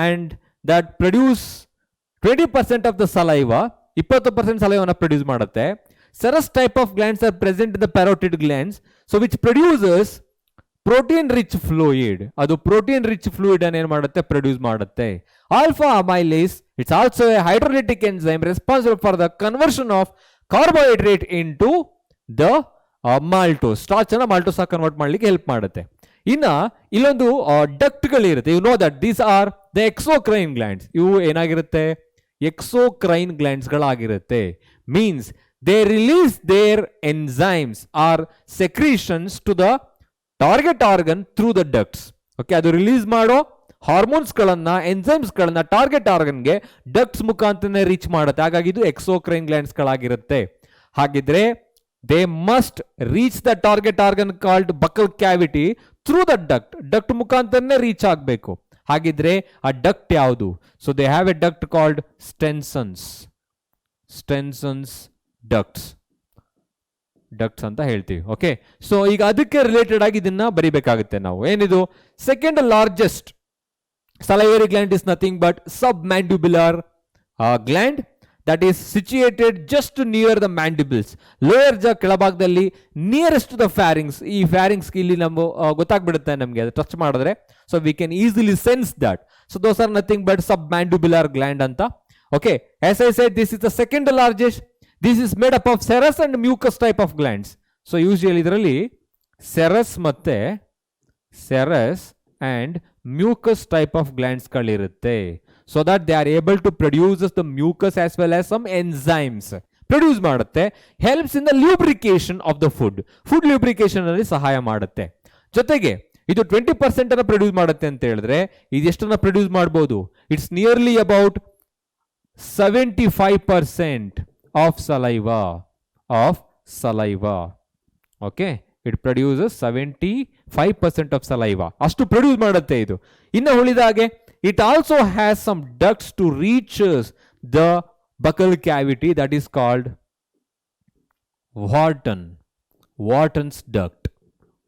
and that produce 20% of the saliva. 20% ಸಲೈವನ್ನ ಪ್ರೊಡ್ಯೂಸ್ ಮಾಡುತ್ತೆ. Serous type of glands are present in the parotid glands, so which produces protein rich fluid. ಅದು ಪ್ರೋಟೀನ್ ರಿಚ್ ಫ್ಲೂಯಿಡ್ ಅನ್ನು ಏನ್ ಮಾಡುತ್ತೆ, ಪ್ರೊಡ್ಯೂಸ್ ಮಾಡುತ್ತೆ. Alpha amylase, it's also a hydrolytic enzyme responsible for the conversion of carbohydrate into the maltose. Starch ಅನ್ನ ಮಾಲ್ಟೋಸ್ ಆಗಿ ಕನ್ವರ್ಟ್ ಮಾಡ್ಲಿಕ್ಕೆ ಹೆಲ್ಪ್ ಮಾಡುತ್ತೆ. ಇನ್ನ ಇಲ್ಲೊಂದು duct ಗಳಿರುತ್ತೆ. You know that these are the exocrine glands. ಇವು ಏನಾಗಿರುತ್ತೆ, exocrine glands ಗಳಾಗಿರುತ್ತೆ. Means they release their enzymes or secretions to the target organ through the ducts. Okay, ಅದು ರಿಲೀಸ್ ಮಾಡೋ ಹಾರ್ಮೋನ್ಸ್ ಗಳನ್ನ, ಎಂಜೈಮ್ಸ್ ಗಳನ್ನ ಟಾರ್ಗೆಟ್ ಆರ್ಗನ್ ಗೆ ಡಕ್ಟ್ಸ್ ಮುಖಾಂತರ ರೀಚ್ ಮಾಡುತ್ತೆ. ಹಾಗಾಗಿ ಇದು ಎಕ್ಸೋಕ್ರೈನ್ ಗ್ಲ್ಯಾಂಡ್ಸ್ ಗಳಾಗಿರುತ್ತೆ. ಹಾಗಿದ್ರೆ they must reach the target organ called buccal cavity through the duct. Duct ಮುಖಾಂತರನೇ ರೀಚ್ ಆಗಬೇಕು. ಹಾಗಿದ್ರೆ ಆ ಡಕ್ಟ್ ಯಾವುದು? So they have a duct called Stensen's. Stensen's ducts, ducts ಅಂತ ಹೇಳ್ತೀವಿ. ಓಕೆ, ಸೊ ಈಗ ಅದಕ್ಕೆ ರಿಲೇಟೆಡ್ ಆಗಿ ಇದನ್ನ ಬರಿಬೇಕಾಗುತ್ತೆ ನಾವು. ಏನಿದು second largest salivary gland is nothing but submandibular gland that is situated just near the mandibles. Lower jaw ಕೆಳಭಾಗದಲ್ಲಿ ನಿಯರೆಸ್ಟ್ ಟು ದ ಫ್ಯಾರಿಂಗ್ಸ್. ಈ ಫ್ಯಾರಿಂಗ್ಸ್ ಇಲ್ಲಿ ನಮ್ಗೆ ಗೊತ್ತಾಗ್ಬಿಡುತ್ತೆ ನಮಗೆ ಅದು ಟಚ್ ಮಾಡಿದ್ರೆ. So we can easily sense that. So those are nothing but submandibular gland ಅಂತ. Okay, as I said, this is the second largest. This is made up of serous and mucus type of glands. So usually ಇದರಲ್ಲಿ serous ಮತ್ತೆ serous and mucus type of glands ಗಳಿರುತ್ತೆ. So that they are able to produce the mucus as well as some enzymes. Produce ಮಾಡುತ್ತೆ. Helps in the lubrication of the food. Food lubrication ಅಲ್ಲಿ ಸಹಾಯ ಮಾಡುತ್ತೆ. ಜೊತೆಗೆ ಇದು 20% ಅನ್ನ ಪ್ರೊಡ್ಯೂಸ್ ಮಾಡುತ್ತೆ ಅಂತ ಹೇಳಿದ್ರೆ ಇದೆಷ್ಟನ್ನ ಪ್ರೊಡ್ಯೂಸ್ ಮಾಡಬಹುದು? It's nearly about 75% of saliva. Okay, it produces 75% of saliva. ಅಷ್ಟು ಪ್ರೊಡ್ಯೂಸ್ ಮಾಡುತ್ತೆ ಇದು. ಇನ್ನು ಉಳಿದ ಹಾಗೆ It also has some ducts to reach the buccal cavity, that is called Wharton's duct.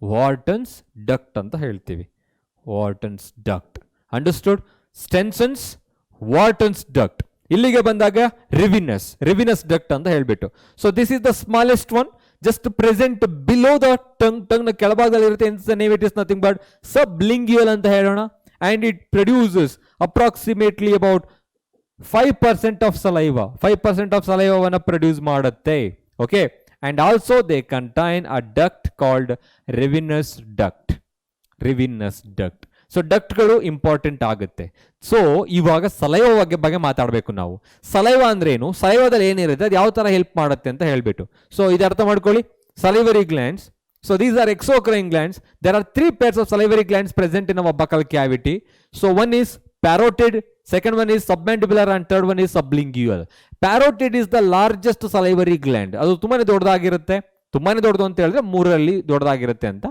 Wharton's duct ಅಂತ ಹೇಳ್ತೀವಿ. Wharton's duct. Understood? Stenson's Wharton's duct. ಇಲ್ಲಿಗೆ ಬಂದಾಗ rivinous duct ಅಂತ ಹೇಳ್ಬಿಟ್ಟು. So this is the smallest one, just present below the tongue ನ ಕೆಳಭಾಗದಲ್ಲಿ ಇರುತ್ತೆ. Hence the name it is nothing but sublingual ಅಂತ ಹೇಳೋಣ. And it produces approximately about 5% of saliva. 5% of saliva produce ಮಾಡುತ್ತೆ. Okay, and also they contain a duct called ravinous duct. So ಡಕ್ಟ್ಗಳು ಇಂಪಾರ್ಟೆಂಟ್ ಆಗುತ್ತೆ. ಸೊ ಇವಾಗ ಸಲೈವಾ ಬಗ್ಗೆ ಮಾತಾಡಬೇಕು ನಾವು. ಸಲೈವಾ ಅಂದ್ರೆ ಏನು, ಸಲೈವಾದಲ್ಲಿ ಏನಿರುತ್ತೆ, ಅದು ಯಾವ ತರ ಹೆಲ್ಪ್ ಮಾಡುತ್ತೆ ಅಂತ ಹೇಳ್ಬಿಟ್ಟು. ಸೊ ಇದು ಅರ್ಥ ಮಾಡ್ಕೊಳ್ಳಿ. salivary glands, so these are exocrine glands. There are 3 pairs of salivary glands present in our buccal cavity. So one is parotid, second one is submandibular, and third one is sublingual. Parotid is the largest salivary gland. ಅದು ತುಂಬಾನೇ ದೊಡ್ಡದಾಗಿರುತ್ತೆ. ತುಂಬಾನೇ ದೊಡ್ಡದು ಅಂತ ಹೇಳಿದ್ರೆ 3ರಲ್ಲಿ ದೊಡ್ಡದಾಗಿರುತ್ತೆ ಅಂತ.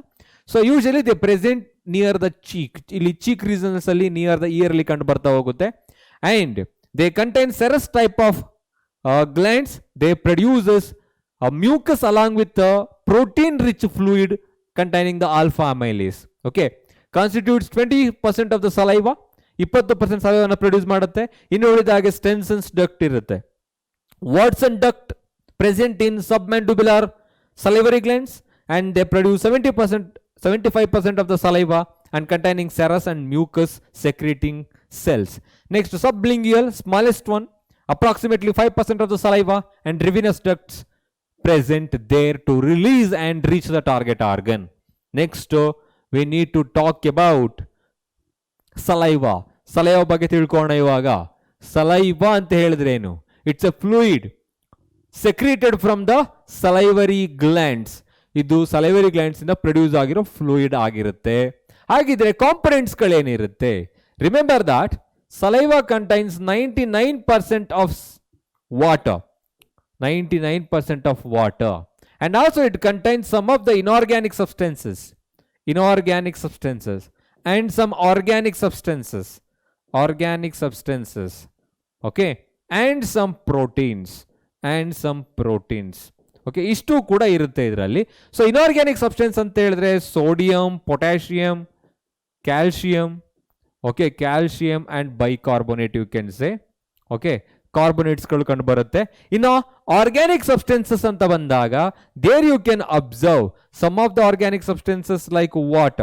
So usually they present near the cheek. ಇಲ್ಲಿ ಚೀಕ್ ರೀಸನ್ಸ್ ಅಲ್ಲಿ ನಿಯರ್ ದ ಇಯರ್ ಅಲ್ಲಿ ಕಂಡು ಬರ್ತಾ ಹೋಗುತ್ತೆ. And they contain serous type of glands. They produces a mucus along with the protein rich fluid containing the alpha amylase. Okay, constitutes 20% of the saliva. 20% saliva produce ಮಾಡುತ್ತೆ. ಇನ್ನು ಉಳಿದಾಗೆ Stenson's duct ಇರುತ್ತೆ. Watson duct present in submandibular salivary glands, and they produce 75% of the saliva and containing serous and mucus secreting cells. Next, sublingual, smallest one, approximately 5% of the saliva and ravinous ducts present there to release and reach the target organ. Next, we need to talk about saliva. Saliva ಬಗ್ಗೆ ತಿಳ್ಕೊಳ್ಳೋಣ ಇವಾಗ. Saliva ಅಂತ ಹೇಳಿದ್ರೆ ಏನು? It's a fluid secreted from the salivary glands. ಇದು salivary glands ಇಂದ ಪ್ರೊಡ್ಯೂಸ್ ಆಗಿರೋ ಫ್ಲೂಯಿಡ್ ಆಗಿರುತ್ತೆ. ಹಾಗಿದ್ರೆ components ಗಳೇನಿರುತ್ತೆ? Remember that saliva contains 99% of water. 99% of water, and also it contains some of the inorganic substances and some organic substances, okay, and some proteins. Okay, ಇಷ್ಟು ಕೂಡ ಇರುತ್ತೆ ಇದರಲ್ಲಿ. ಸೊ ಇನಾರ್ಗ್ಯಾನಿಕ್ ಸಬ್ಸ್ಟೆನ್ಸ್ ಅಂತ ಹೇಳಿದ್ರೆ sodium, potassium, calcium, okay, calcium and bicarbonate you can say. Okay, ಕಾರ್ಬೋನೇಟ್ಸ್ಗಳು ಕಂಡು ಬರುತ್ತೆ. ಇನ್ನು ಆರ್ಗ್ಯಾನಿಕ್ ಸಬ್ಸ್ಟೆನ್ಸಸ್ ಅಂತ ಬಂದಾಗ there you can observe some of the organic substances like what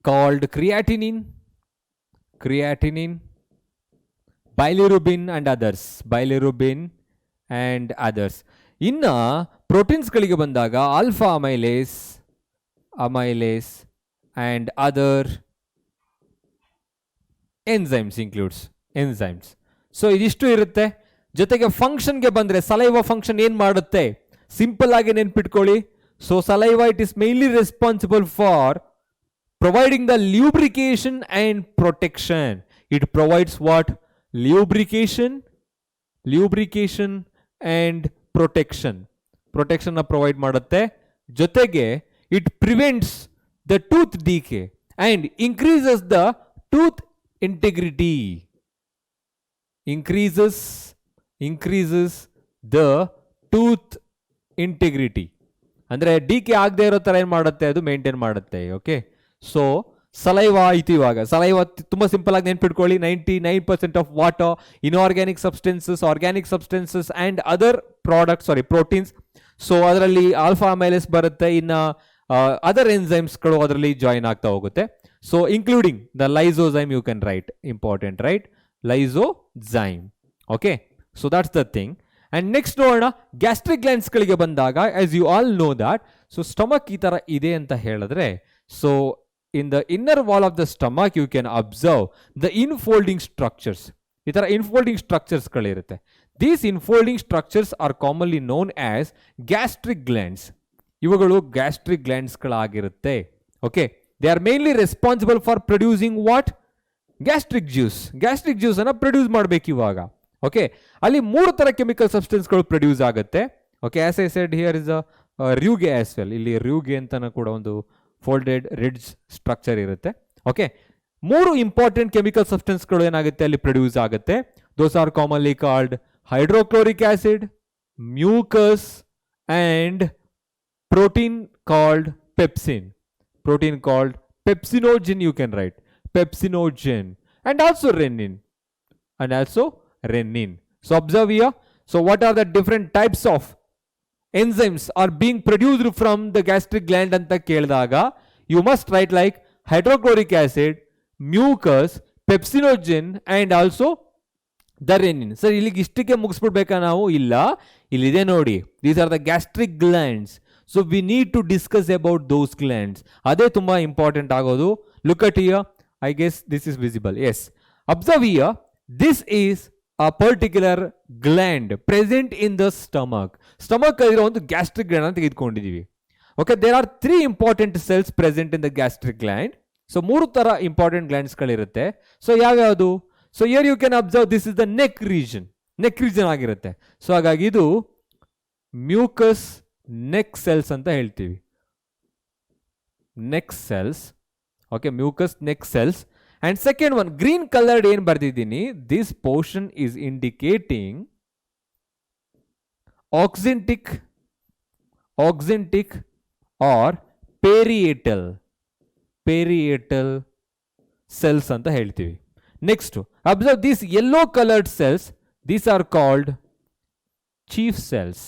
called creatinine, bilirubin and others. ಇನ್ನ ಪ್ರೋಟೀನ್ಸ್ಗಳಿಗೆ ಬಂದಾಗ alpha amylase and other enzymes includes enzymes. So ಇದಿಷ್ಟು ಇರುತ್ತೆ. ಜೊತೆಗೆ ಫಂಕ್ಷನ್ಗೆ ಬಂದರೆ ಸಲೈವಾ ಫಂಕ್ಷನ್ ಏನು ಮಾಡುತ್ತೆ? ಸಿಂಪಲ್ ಆಗಿ ನೆನ್ಪಿಟ್ಕೊಳ್ಳಿ. So saliva it is mainly responsible for providing the lubrication and protection. It provides what? Lubrication and protection provide ಮಾಡುತ್ತೆ. ಜೊತೆಗೆ it prevents the tooth decay and increases the tooth integrity. increases the tooth integrity. ಅಂದ್ರೆ ಡಿಕೆ ಆಗದೆ ಇರೋ ತರ ಏನ್ ಮಾಡುತ್ತೆ? ಅದು ಮೇಂಟೈನ್ ಮಾಡುತ್ತೆ. ಓಕೆ, ಸೊ ಸಲೈವಾ ಆಯ್ತು. ಇವಾಗ ಸಲೈವಾ ತುಂಬಾ ಸಿಂಪಲ್ ಆಗಿ ನೆನ್ಪಿಟ್ಕೊಳ್ಳಿ. 99% of water, inorganic substances, organic substances and other proteins. So ಅದರಲ್ಲಿ ಆಲ್ಫಾ ಅಮೈಲೇಸ್ ಬರುತ್ತೆ. ಇನ್ನ ಅದರ್ ಎನ್ಸೈಮ್ಸ್ಗಳು ಅದರಲ್ಲಿ ಜಾಯಿನ್ ಆಗ್ತಾ ಹೋಗುತ್ತೆ. So including the lysozyme you can write, important, right? Lysozyme. Okay, so that's the thing. And next ನೋಡೋಣ ಗ್ಯಾಸ್ಟ್ರಿಕ್ ಗ್ಲ್ಯಾಂಡ್ಸ್ ಗಳಿಗೆ ಬಂದಾಗ, as you all know that, so stomach ಈ ತರ ಇದೆ ಅಂತ ಹೇಳಿದ್ರೆ, so in the inner wall of the stomach you can observe the infolding structures. ಈ ತರ ಇನ್ಫೋಲ್ಡಿಂಗ್ ಸ್ಟ್ರಕ್ಚರ್ಸ್ ಗಳಿರುತ್ತೆ. These infolding structures are commonly known as gastric glands. ಇವುಗಳು ಗ್ಯಾಸ್ಟ್ರಿಕ್ ಗ್ಲ್ಯಾಂಡ್ಸ್ ಗಳಾಗಿರುತ್ತೆ. Okay, they are mainly responsible for producing what? Gastric juice ಅನ್ನ ಪ್ರೊಡ್ಯೂಸ್ ಮಾಡಬೇಕು ಇವಾಗ. ಓಕೆ, ಅಲ್ಲಿ 3 ತರ ಕೆಮಿಕಲ್ ಸಬ್ಸ್ಟೆನ್ಸ್ಗಳು ಪ್ರೊಡ್ಯೂಸ್ ಆಗುತ್ತೆ. Okay, as I said here is a rugae as well. ಇಲ್ಲಿ ರ್ಯೂಗೆ ಅಂತಾನ ಕೂಡ ಒಂದು ಫೋಲ್ಡೆಡ್ ರಿಡ್ಜ್ ಸ್ಟ್ರಕ್ಚರ್ ಇರುತ್ತೆ. ಓಕೆ, ಮೂರು ಇಂಪಾರ್ಟೆಂಟ್ ಕೆಮಿಕಲ್ ಸಬ್ಸ್ಟೆನ್ಸ್ಗಳು ಏನಾಗುತ್ತೆ ಅಲ್ಲಿ ಪ್ರೊಡ್ಯೂಸ್ ಆಗುತ್ತೆ. ದೋಸ್ are commonly called hydrochloric acid, mucus and protein called pepsin. Protein called pepsinogen, you can write pepsinogen, and also renin. So observe here. So what are the different types of enzymes are being produced from the gastric gland anta keldaga you must write like hydrochloric acid, mucus, pepsinogen and also the renin. Sir illige ishtike mugisbidbeka ನಾವು ಇಲ್ಲ, ಇಲ್ಲಿದೆ ನೋಡಿ. These are the gastric glands. So we need to discuss about those glands. Ade tumba important agodu. Look at here. I guess this is visible. Yes. Observe here. This is a particular gland present in the stomach. Stomach aliro ಒಂದು gastric gland ಅಂತ ತೆಗೆದುಕೊಂಡಿದ್ದೀವಿ. Okay, there are three important cells present in the gastric gland. So ಮೂರು ತರ important glands ಗಳಿರುತ್ತೆ. So ಯಾವ್ಯಾವುದು? So here you can observe this is the neck region. Neck region ಆಗಿರುತ್ತೆ. So ಹಾಗಾಗಿ ಇದು mucus neck cells ಅಂತ ಹೇಳ್ತೀವಿ. Neck cells. Okay, mucus neck cells. And second one, green colored ಏನು ಬರ್ದಿದ್ದೀನಿ, this portion is indicating oxyntic or parietal cells ಅಂತ ಹೇಳ್ತೀವಿ. Next, observe these yellow colored cells. These are called chief cells.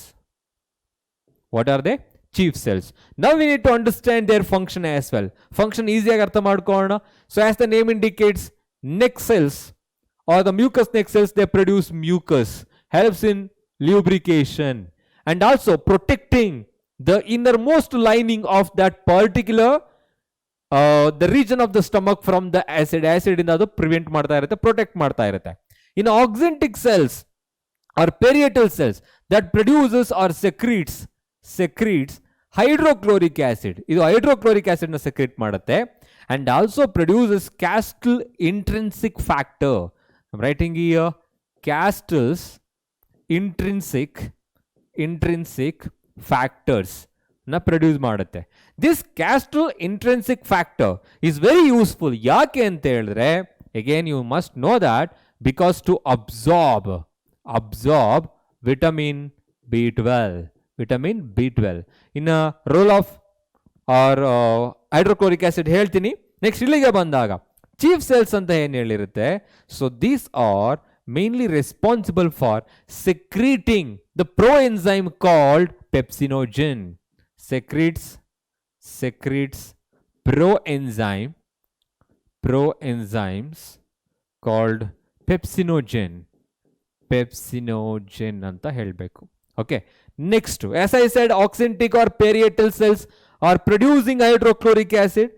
What are they? Chief cells. Now we need to understand their function as well. Function easy ಆಗಿ ಅರ್ಥ ಮಾಡ್ಕೊಳ್ಳೋಣ. So as the name indicates, neck cells or the mucus neck cells, they produce mucus, helps in lubrication and also protecting the innermost lining of that particular the region of the stomach from the acid. Acid ಇಂದ ಅದು prevent ಮಾಡ್ತಾ ಇರುತ್ತೆ, protect ಮಾಡ್ತಾ ಇರುತ್ತೆ. In oxyntic cells or parietal cells that produces or secretes hydrochloric acid. ಇದು hydrochloric acid ನ secrete ಮಾಡುತ್ತೆ and also produces Castle's intrinsic factor. I'm writing here Castle's intrinsic factors na produce ಮಾಡುತ್ತೆ. This Castle's intrinsic factor is very useful. ಯಾಕೆ ಅಂತ ಹೇಳಿದ್ರೆ, again you must know that because to absorb vitamin B12 in a role of or hydrochloric acid ಹೇಳ್ತೀನಿ. ನೆಕ್ಸ್ಟ್ ಇಲ್ಲಿಗೆ ಬಂದಾಗ ಚೀಫ್ ಸೆಲ್ಸ್ ಅಂತ ಏನು ಹೇಳಿರುತ್ತೆ. So these are mainly responsible for secreting the proenzyme called pepsinogen. Secretes proenzymes called pepsinogen ಅಂತ ಹೇಳಬೇಕು. Okay, next, as I said, oxyntic or parietal cells are producing hydrochloric acid.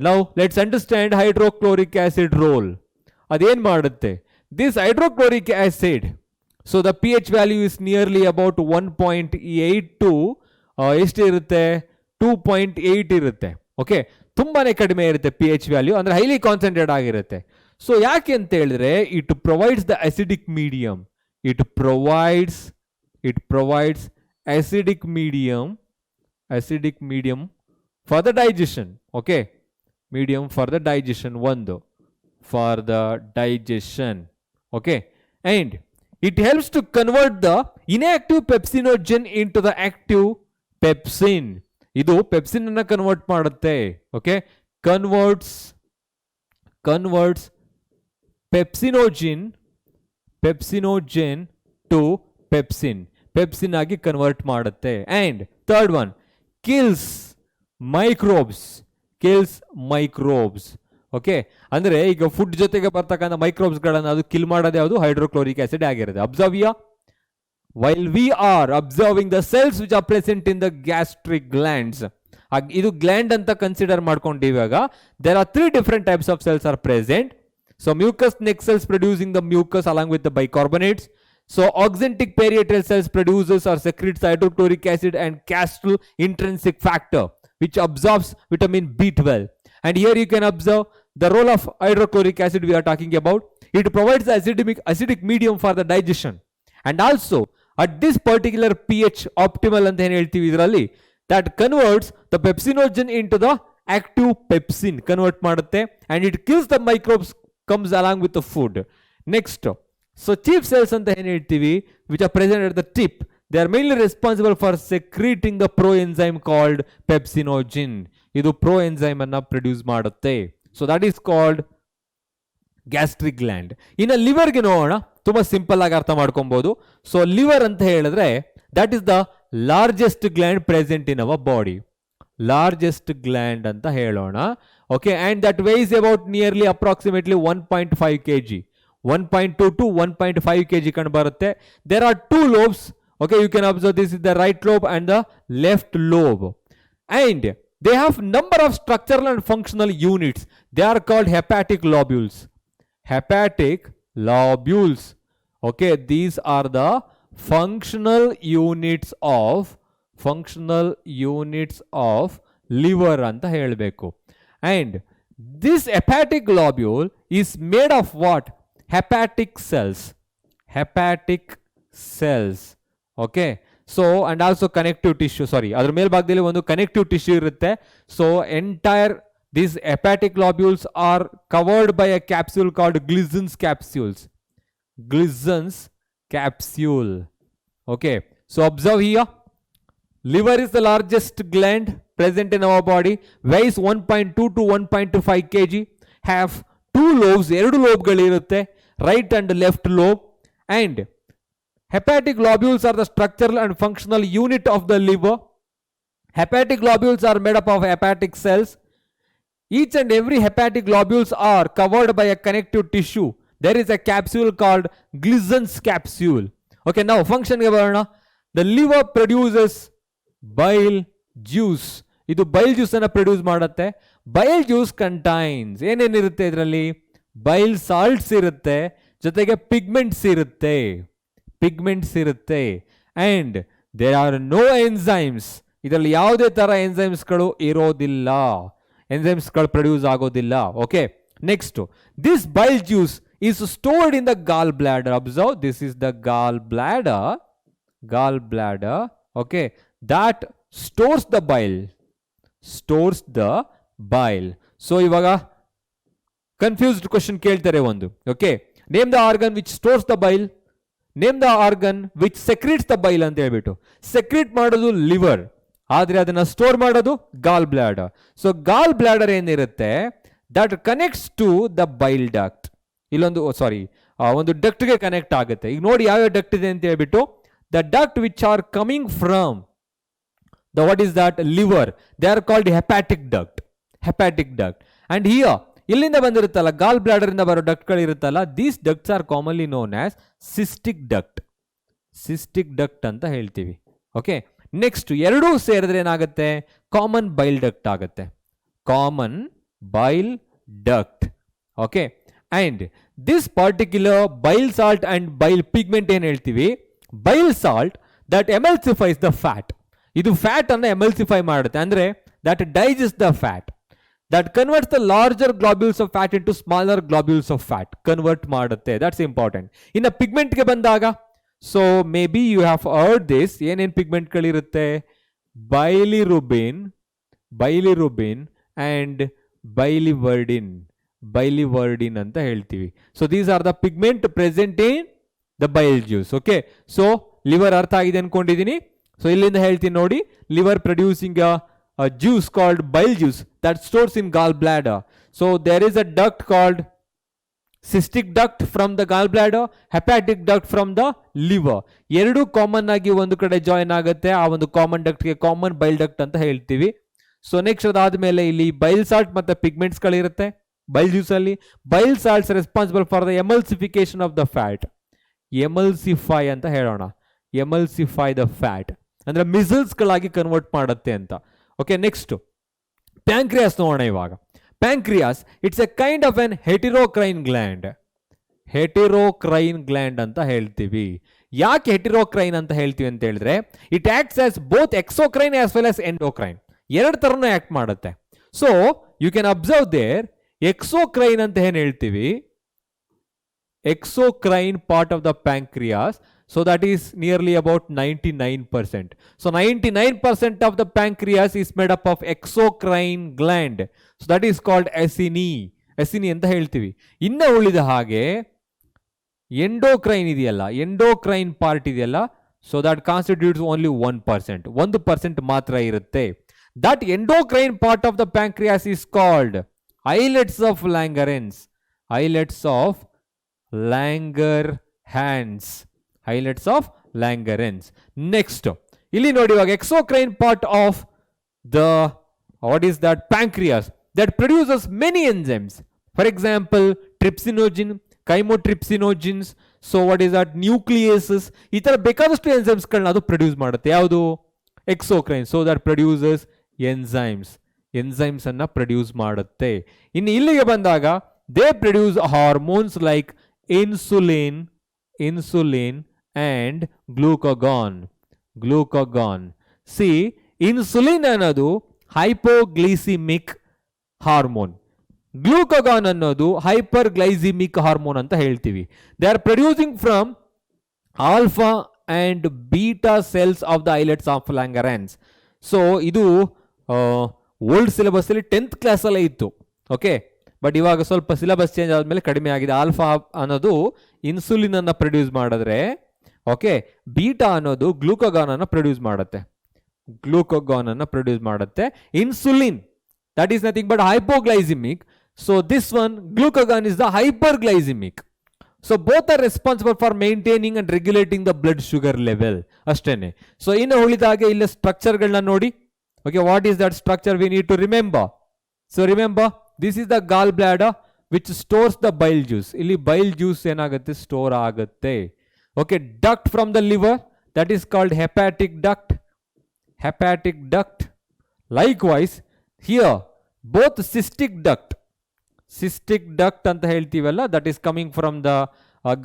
Now let's understand hydrochloric acid role. ಅದೇನ್ ಮಾಡುತ್ತೆ? This hydrochloric acid, so the pH value is nearly about 1.8 to ಎಷ್ಟು ಇರುತ್ತೆ, 2.8 ಇರುತ್ತೆ. ಓಕೆ, ತುಂಬಾನೇ ಕಡಿಮೆ ಇರುತ್ತೆ pH ವ್ಯಾಲ್ಯೂ, ಅಂದ್ರೆ ಹೈಲಿ ಕಾನ್ಸಂಟ್ರೇಟ್ ಆಗಿರುತ್ತೆ. ಸೊ ಯಾಕೆ ಅಂತ ಹೇಳಿದ್ರೆ, it provides the acidic medium. It provides acidic medium for the digestion. Okay, medium for the digestion, okay, and it helps to convert the inactive pepsinogen into the active pepsin. ಇದು pepsin ಅನ್ನ ಕನ್ವರ್ಟ್ ಮಾಡುತ್ತೆ. Okay, converts pepsinogen to pepsin ಆಗಿ ಕನ್ವರ್ಟ್ ಮಾಡುತ್ತೆ. And third one, kills microbes. Okay, ಅಂದ್ರೆ ಈಗ ಫುಡ್ ಜೊತೆಗೆ ಬರ್ತಕ್ಕಂಥ ಮೈಕ್ರೋಬ್ಸ್ ಗಳನ್ನ ಅದು ಕಿಲ್ ಮಾಡೋದು ಯಾವುದು? ಹೈಡ್ರೋಕ್ಲೋರಿಕ್ ಆಸಿಡ್ ಆಗಿರುತ್ತೆ. Observe here, while we are observing the cells which are present in the gastric glands. ಇದು ಗ್ಲ್ಯಾಂಡ್ ಅಂತ consider ಮಾಡ್ಕೊಂಡಿವಾಗ there are three different types of cells are present. So mucus neck cells producing the mucus along with the bicarbonates. So oxyntic parietal cells produces or secretes hydrochloric acid and Castle's intrinsic factor which absorbs vitamin B12. And here you can observe the role of hydrochloric acid we are talking about. It provides the acidic medium for the digestion. And also at this particular pH optimal ಅಂತ ಏನು ಹೇಳ್ತೀವಿ ಇದರಲ್ಲಿ, that converts the pepsinogen into the active pepsin convert ಮಾಡುತ್ತೆ and it kills the microbes comes along with the food. Next, so chief cells ಅಂತ ಏನ್ ಹೇಳ್ತೀವಿ, which are present at the tip, they are mainly responsible for secreting the pro enzyme called pepsinogen. ಇದು ಪ್ರೋ ಎನ್ಸೈಮ್ ಅನ್ನ ಪ್ರೊಡ್ಯೂಸ್ ಮಾಡುತ್ತೆ. So that is called gastric gland. ಇನ್ನು ಲಿವರ್ಗೆ ನೋಡೋಣ, ತುಂಬಾ ಸಿಂಪಲ್ ಆಗಿ ಅರ್ಥ ಮಾಡ್ಕೊಬಹುದು. ಸೊ ಲಿವರ್ ಅಂತ ಹೇಳಿದ್ರೆ that is the largest gland present in our body. Largest gland ಅಂತ ಹೇಳೋಣ. Okay, and that weighs about nearly approximately 1.5 kg, 1.2 to 1.5 kg ಕಂಡು ಬರುತ್ತೆ. There are 2 lobes. Okay, you can observe this is the right lobe and the left lobe, and they have number of structural and functional units. They are called hepatic lobules. Hepatic lobules. Okay, these are the functional units of liver anta helbeku. And this hepatic lobule is made of what? Hepatic cells. Hepatic cells. Okay, so and also connective tissue, sorry, adar ಮೇಲ್ಭಾಗದಲ್ಲಿ ಒಂದು connective tissue ಇರುತ್ತೆ. So entire these hepatic lobules are covered by a capsule called Glissen's capsules. Glissen's capsule. Okay, so observe here, liver is the largest gland present in our body, weighs 1.2 to 1.5 kg, have 2 lobes, 2 ಲೋಬ್ಗಳು ಇರುತ್ತೆ, right and left lobe, and hepatic lobules are the structural and functional unit of the liver. Hepatic lobules are made up of hepatic cells. Each and every hepatic lobules are covered by a connective tissue. There is a capsule called Glissen's capsule. Okay, now function ge barona. The liver produces bile juice. ಇದು ಬೈಲ್ ಜ್ಯೂಸ್ ಅನ್ನ ಪ್ರೊಡ್ಯೂಸ್ ಮಾಡುತ್ತೆ. ಬೈಲ್ ಜ್ಯೂಸ್ ಕಂಟೈನ್ಸ್ ಏನೇನಿರುತ್ತೆ ಇದರಲ್ಲಿ? ಬೈಲ್ ಸಾಲ್ಟ್ಸ್ ಇರುತ್ತೆ, ಜೊತೆಗೆ ಪಿಗ್ಮೆಂಟ್ಸ್ ಇರುತ್ತೆ, and there are no enzymes. ಇದರಲ್ಲಿ ಯಾವುದೇ ತರ ಎನ್ಸೈಮ್ಸ್ಗಳು ಇರೋದಿಲ್ಲ, ಎನ್ಸೈಮ್ಸ್ಗಳು ಪ್ರೊಡ್ಯೂಸ್ ಆಗೋದಿಲ್ಲ. Okay, next, this bile juice is stored in the gall bladder. Observe, this is the gall bladder. Okay, that stores the bile. So ಇವಾಗ ಕನ್ಫ್ಯೂಸ್ಡ್ ಕ್ವೆಶ್ಚನ್ ಕೇಳ್ತಾರೆ ಒಂದು. Okay, name the organ which stores the bile, name the organ which secretes the bile ಅಂತ ಹೇಳ್ಬಿಟ್ಟು. ಸೆಕ್ರೀಟ್ ಮಾಡೋದು ಲಿವರ್, ಆದ್ರೆ ಅದನ್ನ ಸ್ಟೋರ್ ಮಾಡೋದು ಗಾಲ್ ಬ್ಲಾಡರ್. ಸೊ ಗಾಲ್ ಬ್ಲಾಡರ್ ಏನಿರುತ್ತೆ, that connects to the bile duct. ಇಲ್ಲೊಂದು ಒಂದು ಡಕ್ಟ್ಗೆ ಕನೆಕ್ಟ್ ಆಗುತ್ತೆ. ಈಗ ನೋಡಿ ಯಾವ್ಯಾವ ಡಕ್ಟ್ ಇದೆ ಅಂತ ಹೇಳ್ಬಿಟ್ಟು. The duct which are coming from the what is that liver, they are called hepatic duct. And here ಇಲ್ಲಿಂದ ಬಂದಿರುತ್ತಲ್ಲ, ಗಾಲ್ ಬ್ಲಾಡರ್ ಇಂದ ಬರೋ ಡಕ್ಟ್ ಗಳು ಇರುತ್ತಲ್ಲ, these ducts are commonly known as cystic duct ಅಂತ ಹೇಳ್ತೀವಿ. ಓಕೆ, ನೆಕ್ಸ್ಟ್, ಎರಡೂ ಸೇರಿದ್ರೆ ಏನಾಗುತ್ತೆ? Common bile duct. Okay, and this particular bile salt and bile pigment ಏನ್ ಹೇಳ್ತೀವಿ, bile salt that emulsifies the fat. ಇದು ಫ್ಯಾಟ್ ಅನ್ನ ಎಮಲ್ಸಿಫೈ ಮಾಡುತ್ತೆ, ಅಂದ್ರೆ that digest the fat, that converts the larger globules of fat into smaller globules of fat, convert ಮಾಡುತ್ತೆ. That's important. ಇನ್ನು ಪಿಗ್ಮೆಂಟ್ಗೆ ಬಂದಾಗ, so maybe you have heard this. ಏನೇನ್ ಪಿಗ್ಮೆಂಟ್ಗಳಿರುತ್ತೆ? ಬೈಲಿರುಬಿನ್ ಅಂಡ್ ಬೈಲಿವರ್ಡಿನ್ ಅಂತ ಹೇಳ್ತೀವಿ. So these are the pigment present in the bile juice. Okay, so liver ಅರ್ಥ ಆಗಿದೆ ಅನ್ಕೊಂಡಿದೀನಿ. ಸೊ ಇಲ್ಲಿಂದ ಹೇಳ್ತೀನಿ ನೋಡಿ, liver producing a juice called bile juice that stores in gallbladder. So there is a duct called cystic duct from the gallbladder, hepatic duct from the liver. ಎರಡು ಕಾಮನ್ ಆಗಿ ಒಂದು ಕಡೆ ಜಾಯಿನ್ ಆಗುತ್ತೆ. ಆ ಒಂದು ಕಾಮನ್ ಡಕ್ಟ್ ಗೆ ಕಾಮನ್ ಬೈಲ್ ಡಕ್ಟ್ ಅಂತ ಹೇಳ್ತೀವಿ. ಸೊ ನೆಕ್ಸ್ಟ್ ಅದಾದ್ಮೇಲೆ ಇಲ್ಲಿ ಬೈಲ್ ಸಾಲ್ಟ್ ಮತ್ತೆ ಪಿಗ್ಮೆಂಟ್ಸ್ ಗಳಿರುತ್ತೆ ಬೈಲ್ ಜ್ಯೂಸ್ ಅಲ್ಲಿ. Bile salts responsible for the emulsification of the fat. Emulsify ಅಂತ ಹೇಳೋಣ, ಎಮಲ್ಸಿಫೈ ದ ಫ್ಯಾಟ್ ಅಂದ್ರೆ ಮಿಸಲ್ಸ್ ಗಳಾಗಿ ಕನ್ವರ್ಟ್ ಮಾಡುತ್ತೆ ಅಂತ. ಓಕೆ, ನೆಕ್ಸ್ಟ್ ಪ್ಯಾಂಕ್ರಿಯಾಸ್ ನೋಡೋಣ ಇವಾಗ. Pancreas it's a kind of an heterocrine gland ಅಂತ ಹೇಳ್ತೀವಿ. ಯಾಕೆ ಹೆಟಿರೋಕ್ರೈನ್ ಅಂತ ಹೇಳ್ತೀವಿ ಅಂತ ಹೇಳಿದ್ರೆ, it acts as both exocrine as well as endocrine, ಎರಡು ತರನೂ ಆಕ್ಟ್ ಮಾಡುತ್ತೆ. So you can observe there exocrine ಅಂತ ಏನ್ ಹೇಳ್ತೀವಿ, exocrine part of the pancreas. So that is nearly about 99%. So 99% of the pancreas is made up of exocrine gland. So that is called acini. Acini ಅಂತ ಹೇಳ್ತೀವಿ. ಇನ್ನು ಉಳಿದ ಹಾಗೆ ಎಂಡೋಕ್ರೈನ್ ಇದೆಯಲ್ಲ, ಎಂಡೋಕ್ರೈನ್ ಪಾರ್ಟ್ ಇದೆಯಲ್ಲ, ಸೊ ದಟ್ ಕಾನ್ಸ್ಟಿಟ್ಯೂಟ್ಸ್ ಓನ್ಲಿ 1%. 1% ಮಾತ್ರ ಇರುತ್ತೆ. That endocrine part of the pancreas is called islets of Langerhans. Islets of Langerhans. Islets of Langerhans. Next, ಇಲ್ಲಿ ನೋಡಿ ಇವಾಗ exocrine part of the what is that pancreas that produces many enzymes. For example, trypsinogen, chymotrypsinogens. So what is that? Nucleases. ಈ ತರ ಬೇಕಾದಷ್ಟು enzymes ಗಳನ್ನ ಅದು ಪ್ರೊಡ್ಯೂಸ್ ಮಾಡುತ್ತೆ. ಯಾವುದು? exocrine. So that produces enzymes. enzymes ಅನ್ನ ಪ್ರೊಡ್ಯೂಸ್ ಮಾಡುತ್ತೆ. ಇನ್ನು ಇಲ್ಲಿಗೆ ಬಂದಾಗ they produce hormones like insulin and glucagon. See, insulin ಅನ್ನೋದು hypoglycemic ಹಾರ್ಮೋನ್, ಗ್ಲೂಕಾಗಾನ್ ಅನ್ನೋದು ಹೈಪರ್ಗ್ಲೈಸಿಮಿಕ್ ಹಾರ್ಮೋನ್ ಅಂತ ಹೇಳ್ತೀವಿ. They are producing from alpha and beta cells of the islets of Langerhans. So ಇದು ಓಲ್ಡ್ ಸಿಲೆಬಸ್ ಅಲ್ಲಿ 10th ಕ್ಲಾಸ್ ಅಲ್ಲೇ ಇತ್ತು. ಓಕೆ, ಬಟ್ ಇವಾಗ ಸ್ವಲ್ಪ ಸಿಲೆಬಸ್ ಚೇಂಜ್ ಆದ್ಮೇಲೆ ಕಡಿಮೆ ಆಗಿದೆ. ಆಲ್ಫಾ ಅನ್ನೋದು ಇನ್ಸುಲಿನ್ ಅನ್ನ ಪ್ರೊಡ್ಯೂಸ್ ಮಾಡಿದ್ರೆ, ಓಕೆ, ಬೀಟಾ ಅನ್ನೋದು ಗ್ಲೂಕಾಗಾನ್ ಅನ್ನ ಪ್ರೊಡ್ಯೂಸ್ ಮಾಡುತ್ತೆ. Insulin that is nothing but hypoglycemic. So this one, glucagon, is the hyperglycemic. So both are responsible for maintaining and regulating the blood sugar level. ಅಷ್ಟೇನೆ. So ಇನ್ನು ಉಳಿದಾಗೆ ಇಲ್ಲಿ ಸ್ಟ್ರಕ್ಚರ್ ಗಳನ್ನ ನೋಡಿ. Okay, what is that structure we need to remember? So remember, this is the gallbladder which stores the bile juice. ಇಲ್ಲಿ bile juice ಏನಾಗುತ್ತೆ? ಸ್ಟೋರ್ ಆಗುತ್ತೆ. Okay, duct from the liver, that is called hepatic duct. Likewise, here both cystic duct ಅಂತ ಹೇಳ್ತೀವಲ್ಲ, that is coming from the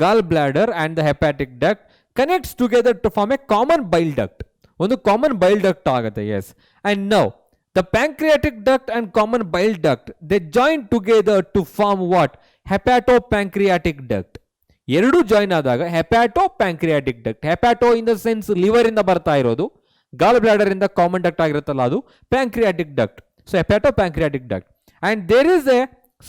gallbladder and the hepatic duct connects together to form a common bile duct. ಒಂದು ಕಾಮನ್ bile duct ಆಗುತ್ತೆ. Yes, and now the pancreatic duct and common bile duct, they join together to form what? Hepatopancreatic duct. ಎರಡು ಜಾಯಿನ್ ಆದಾಗ hepatopancreatic duct. hepato in the sense liver ಇಂದ ಬರ್ತಾ ಇರೋದು, ಗಾಲ್ ಬ್ಲಾಡರ್ ಇಂದ ಕಾಮನ್ ಡಕ್ಟ್ ಆಗಿರುತ್ತಲ್ಲ ಅದು pancreatic duct. So hepatopancreatic duct, and there is a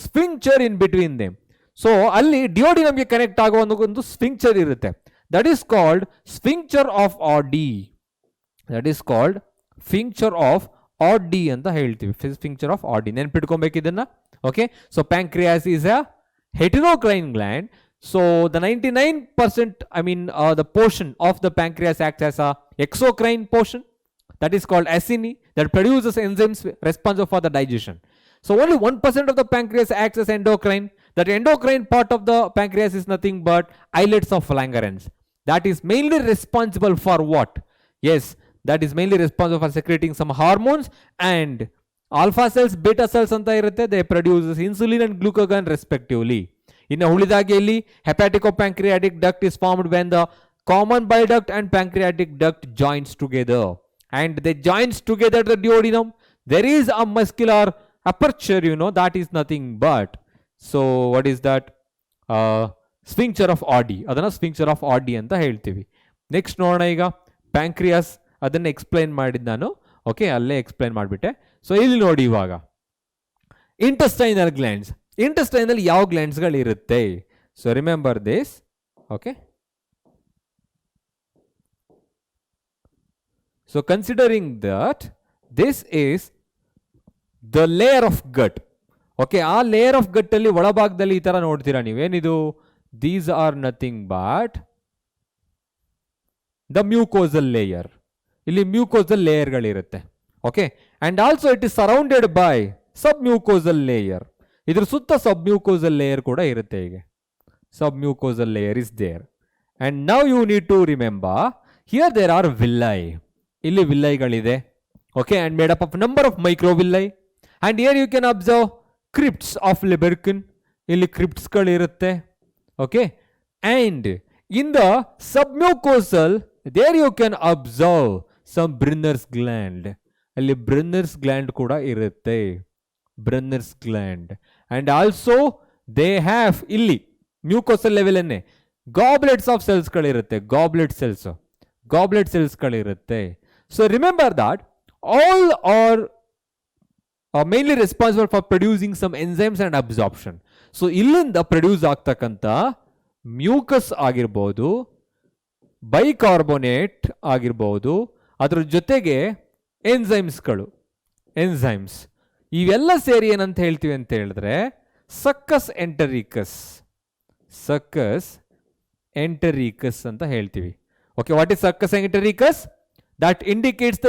sphincter in between them. So ಅಲ್ಲಿ ಡಿಯೋಡಿನಮ್ಗೆ ಕನೆಕ್ಟ್ ಆಗುವ ಒಂದು ಸ್ಫಿಂಕ್ಚರ್ ಇರುತ್ತೆ. That is called sphincter of Oddi. ಅಂತ ಹೇಳ್ತೀವಿ. ಸ್ಫಿಂಕ್ಚರ್ ಆಫ್ ಆಡಿ ನೆನ್ಪಿಟ್ಕೊಬೇಕು ಇದನ್ನ. Okay, so pancreas is a heterocrine gland. So the 99%, the portion of the pancreas acts as a exocrine portion, that is called acini, that produces enzymes responsible for the digestion. So only 1% of the pancreas acts as endocrine. That endocrine part of the pancreas is nothing but islets of Langerhans. That is mainly responsible for what? Yes, that is mainly responsible for secreting some hormones, and alpha cells, beta cells anta irutte, they produce insulin and glucagon respectively. ಇನ್ನು ಉಳಿದಾಗೆ ಇಲ್ಲಿ hepatopancreatic duct is formed when the common bile duct and pancreatic duct joins together, and they joins together the duodenum. There is a muscular aperture, that is nothing but, so what is that? Sphincter of Oddi. ಅದನ್ನ sphincter of Oddi ಅಂತ ಹೇಳ್ತೀವಿ. ನೆಕ್ಸ್ಟ್ ನೋಡೋಣ ಈಗ ಪ್ಯಾಂಕ್ರಿಯಾಸ್. ಅದನ್ನ ಎಕ್ಸ್ಪ್ಲೈನ್ ಮಾಡಿದ್ದು ನಾನು. ಓಕೆ, ಅಲ್ಲೇ ಎಕ್ಸ್ಪ್ಲೈನ್ ಮಾಡಿಬಿಟ್ಟೆ. ಸೊ ಇಲ್ಲಿ ನೋಡಿ ಇವಾಗ ಇಂಟೆಸ್ಟೈನಲ್ ಗ್ಲ್ಯಾಂಡ್ಸ್. ಇಂಟೆಸ್ಟೈನ್ ಅಲ್ಲಿ ಯಾವ ಗ್ಲ್ಯಾಂಡ್ಸ್ ಗಳು ಇರುತ್ತೆ? So remember this. Okay, so considering that this is the layer of gut. Okay, ಆ ಲೇಯರ್ ಆಫ್ ಗಟ್ ಅಲ್ಲಿ ಒಳಭಾಗದಲ್ಲಿ ಈ ತರ ನೋಡ್ತೀರಾ ನೀವೇನಿದು? These are nothing but the mucosal layer. ಇಲ್ಲಿ ಮ್ಯೂಕೋಸಲ್ ಲೇಯರ್ ಗಳಿರುತ್ತೆ. Okay, and also it is surrounded by submucosal layer. ಇದ್ರ ಸುತ್ತ ಸಬ್ ಮ್ಯೂಕೋಸಲ್ ಲೇಯರ್ ಕೂಡ ಇರುತ್ತೆ. ಹೀಗೆ submucosal layer is there. And now you need to remember here there are villi. ಇಲ್ಲಿ ವಿಲ್ಲೈಗಳಿದೆ. Okay, and made up of number of microvilli. And here you can observe crypts of Lieberkuhn. ಇಲ್ಲಿ ಕ್ರಿಪ್ಟ್ಸ್ ಗಳಿರುತ್ತೆ. Okay, and in the submucosal there you can observe some Brunner's gland. ಅಲ್ಲಿ ಬ್ರಿನ್ನರ್ಸ್ ಗ್ಲ್ಯಾಂಡ್ ಕೂಡ ಇರುತ್ತೆ. and also they have ಇಲ್ಲಿ ಮ್ಯೂಕೋಸಲ್ ಲೆವೆಲ್ ಅನ್ನೇ ಗಾಬ್ಲೆಟ್ಸ್ ಆಫ್ ಸೆಲ್ಸ್ಗಳಿರುತ್ತೆ, ಗಾಬ್ಲೆಟ್ ಸೆಲ್ಸ್ಗಳಿರುತ್ತೆ. So remember that all are mainly responsible for producing some enzymes and absorption. So ಇಲ್ಲಿಂದ ಪ್ರೊಡ್ಯೂಸ್ ಆಗ್ತಕ್ಕಂಥ ಮ್ಯೂಕಸ್ ಆಗಿರ್ಬೋದು, ಬೈಕಾರ್ಬೋನೇಟ್ ಆಗಿರ್ಬೋದು, ಅದರ ಜೊತೆಗೆ ಎನ್ಸೈಮ್ಸ್ ಇವೆಲ್ಲ ಸೇರಿ ಏನಂತ ಹೇಳ್ತೀವಿ ಅಂತ ಹೇಳಿದ್ರೆ ಸಕ್ಕಸ್ ಎಂಟರಿಕಸ್ ಅಂತ ಹೇಳ್ತೀವಿ. Okay, what is succus entericus? That indicates the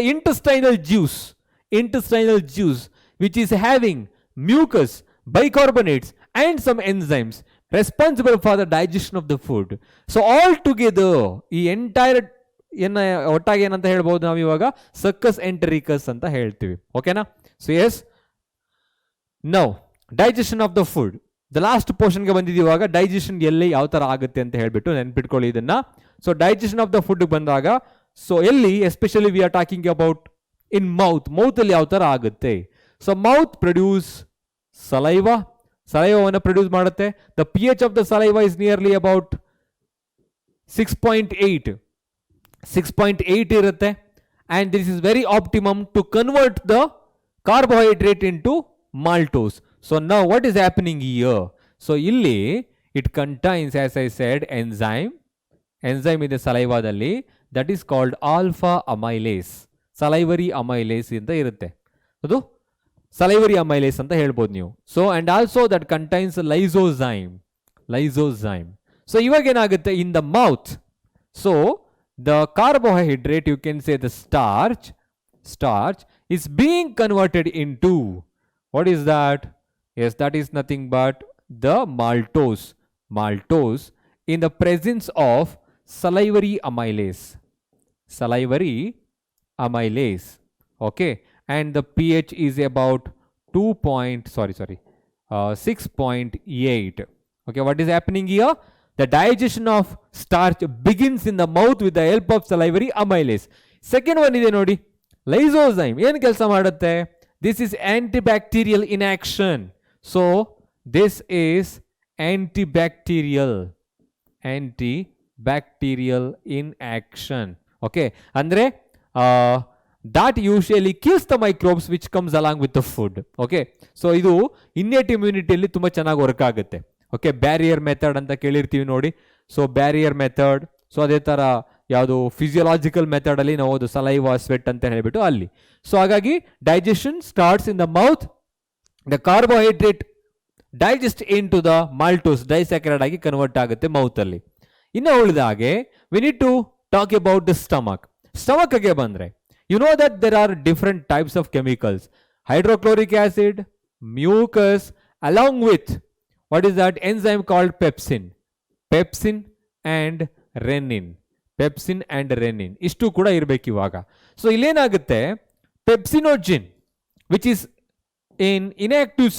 intestinal juice which is having mucus, bicarbonates and some enzymes responsible for the digestion of the food. So all together ಈ ಎಂಟೈರ್ ಒಟ್ಟಾಗಿ ಏನಂತ ಹೇಳ್ಬೋದು ನಾವು ಇವಾಗ ಸಕ್ಕಸ್ ಎಂಟರಿಕಸ್ ಅಂತ ಹೇಳ್ತೀವಿ. ಓಕೆನಾ? So yes, now digestion of the food, the last ಪೋರ್ಷನ್ಗೆ ಬಂದಿದ್ದೀವಿ. ಇವಾಗ ಡೈಜೆಷನ್ ಎಲ್ಲಿ ಯಾವ ತರ ಆಗುತ್ತೆ ಅಂತ ಹೇಳ್ಬಿಟ್ಟು ನೆನ್ಪಿಟ್ಕೊಳ್ಳಿ ಇದನ್ನ. So digestion of the food ಬಂದಾಗ, ಸೊ ಎಲ್ಲಿ especially we are talking about in mouth ಅಲ್ಲಿ ಯಾವ ತರ ಆಗುತ್ತೆ. ಸೊ ಮೌತ್ ಪ್ರೊಡ್ಯೂಸ್ ಸಲೈವಾವನ್ನು ಪ್ರೊಡ್ಯೂಸ್ ಮಾಡುತ್ತೆ. The pH of the saliva is nearly about 6.8 ಇರುತ್ತೆ. And this is very optimum to convert the carbohydrate into maltose. So now what is happening here? So illi it contains, as I said, enzyme ಇದೆ ಸಲೈವಾದಲ್ಲಿ, that is called alpha amylase. salivary amylase ಅಂತ ಇರುತ್ತೆ, ಅದು salivary amylase ಅಂತ ಹೇಳ್ಬೋದು ನೀವು. So and also that contains lysozyme. So ಇವಾಗ ಏನಾಗುತ್ತೆ in the mouth, so the carbohydrate, you can say the starch is being converted into, what is that? Yes, that is nothing but the maltose in the presence of salivary amylase. Okay, and the pH is about 6.8. Okay, what is happening here? The digestion of starch begins in the mouth with the help of salivary amylase. Second one ide nodi, lysozyme ಏನು ಕೆಲಸ ಮಾಡುತ್ತೆ? This is antibacterial in action. So this is antibacterial in action. Okay, andre that usually kills the microbes which comes along with the food. Okay, so ಇದು innate immunity ಅಲ್ಲಿ ತುಂಬಾ ಚೆನ್ನಾಗಿ ವರ್ಕ್ ಆಗುತ್ತೆ. ಓಕೆ, ಬ್ಯಾರಿಯರ್ ಮೆಥಡ್ ಅಂತ ಕೇಳಿರ್ತೀವಿ ನೋಡಿ. ಸೊ ಬ್ಯಾರಿಯರ್ ಮೆಥಡ್, ಸೊ ಅದೇ ತರ ಯಾವುದು ಫಿಸಿಯೋಲಾಜಿಕಲ್ ಮೆಥಡ್ ಅಲ್ಲಿ ನಾವು ಅದು ಸಲೈವಾ, ಸ್ವೆಟ್ ಅಂತ ಹೇಳ್ಬಿಟ್ಟು ಅಲ್ಲಿ. ಸೊ ಹಾಗಾಗಿ digestion starts in the mouth, the carbohydrate digest into the maltose, disaccharide ಆಗಿ ಕನ್ವರ್ಟ್ ಆಗುತ್ತೆ ಮೌತ್ ಅಲ್ಲಿ. ಇನ್ನು ಉಳಿದ ಹಾಗೆ we need to talk about the stomach ಗೆ ಬಂದ್ರೆ, you know that there are different types of chemicals, hydrochloric acid, mucus, along with what is that enzyme called pepsin and renin. ಇಷ್ಟು ಕೂಡ ಇರಬೇಕು ಇವಾಗ. ಸೊ ಇಲ್ಲೇನಾಗುತ್ತೆ, pepsinogen which is in inactive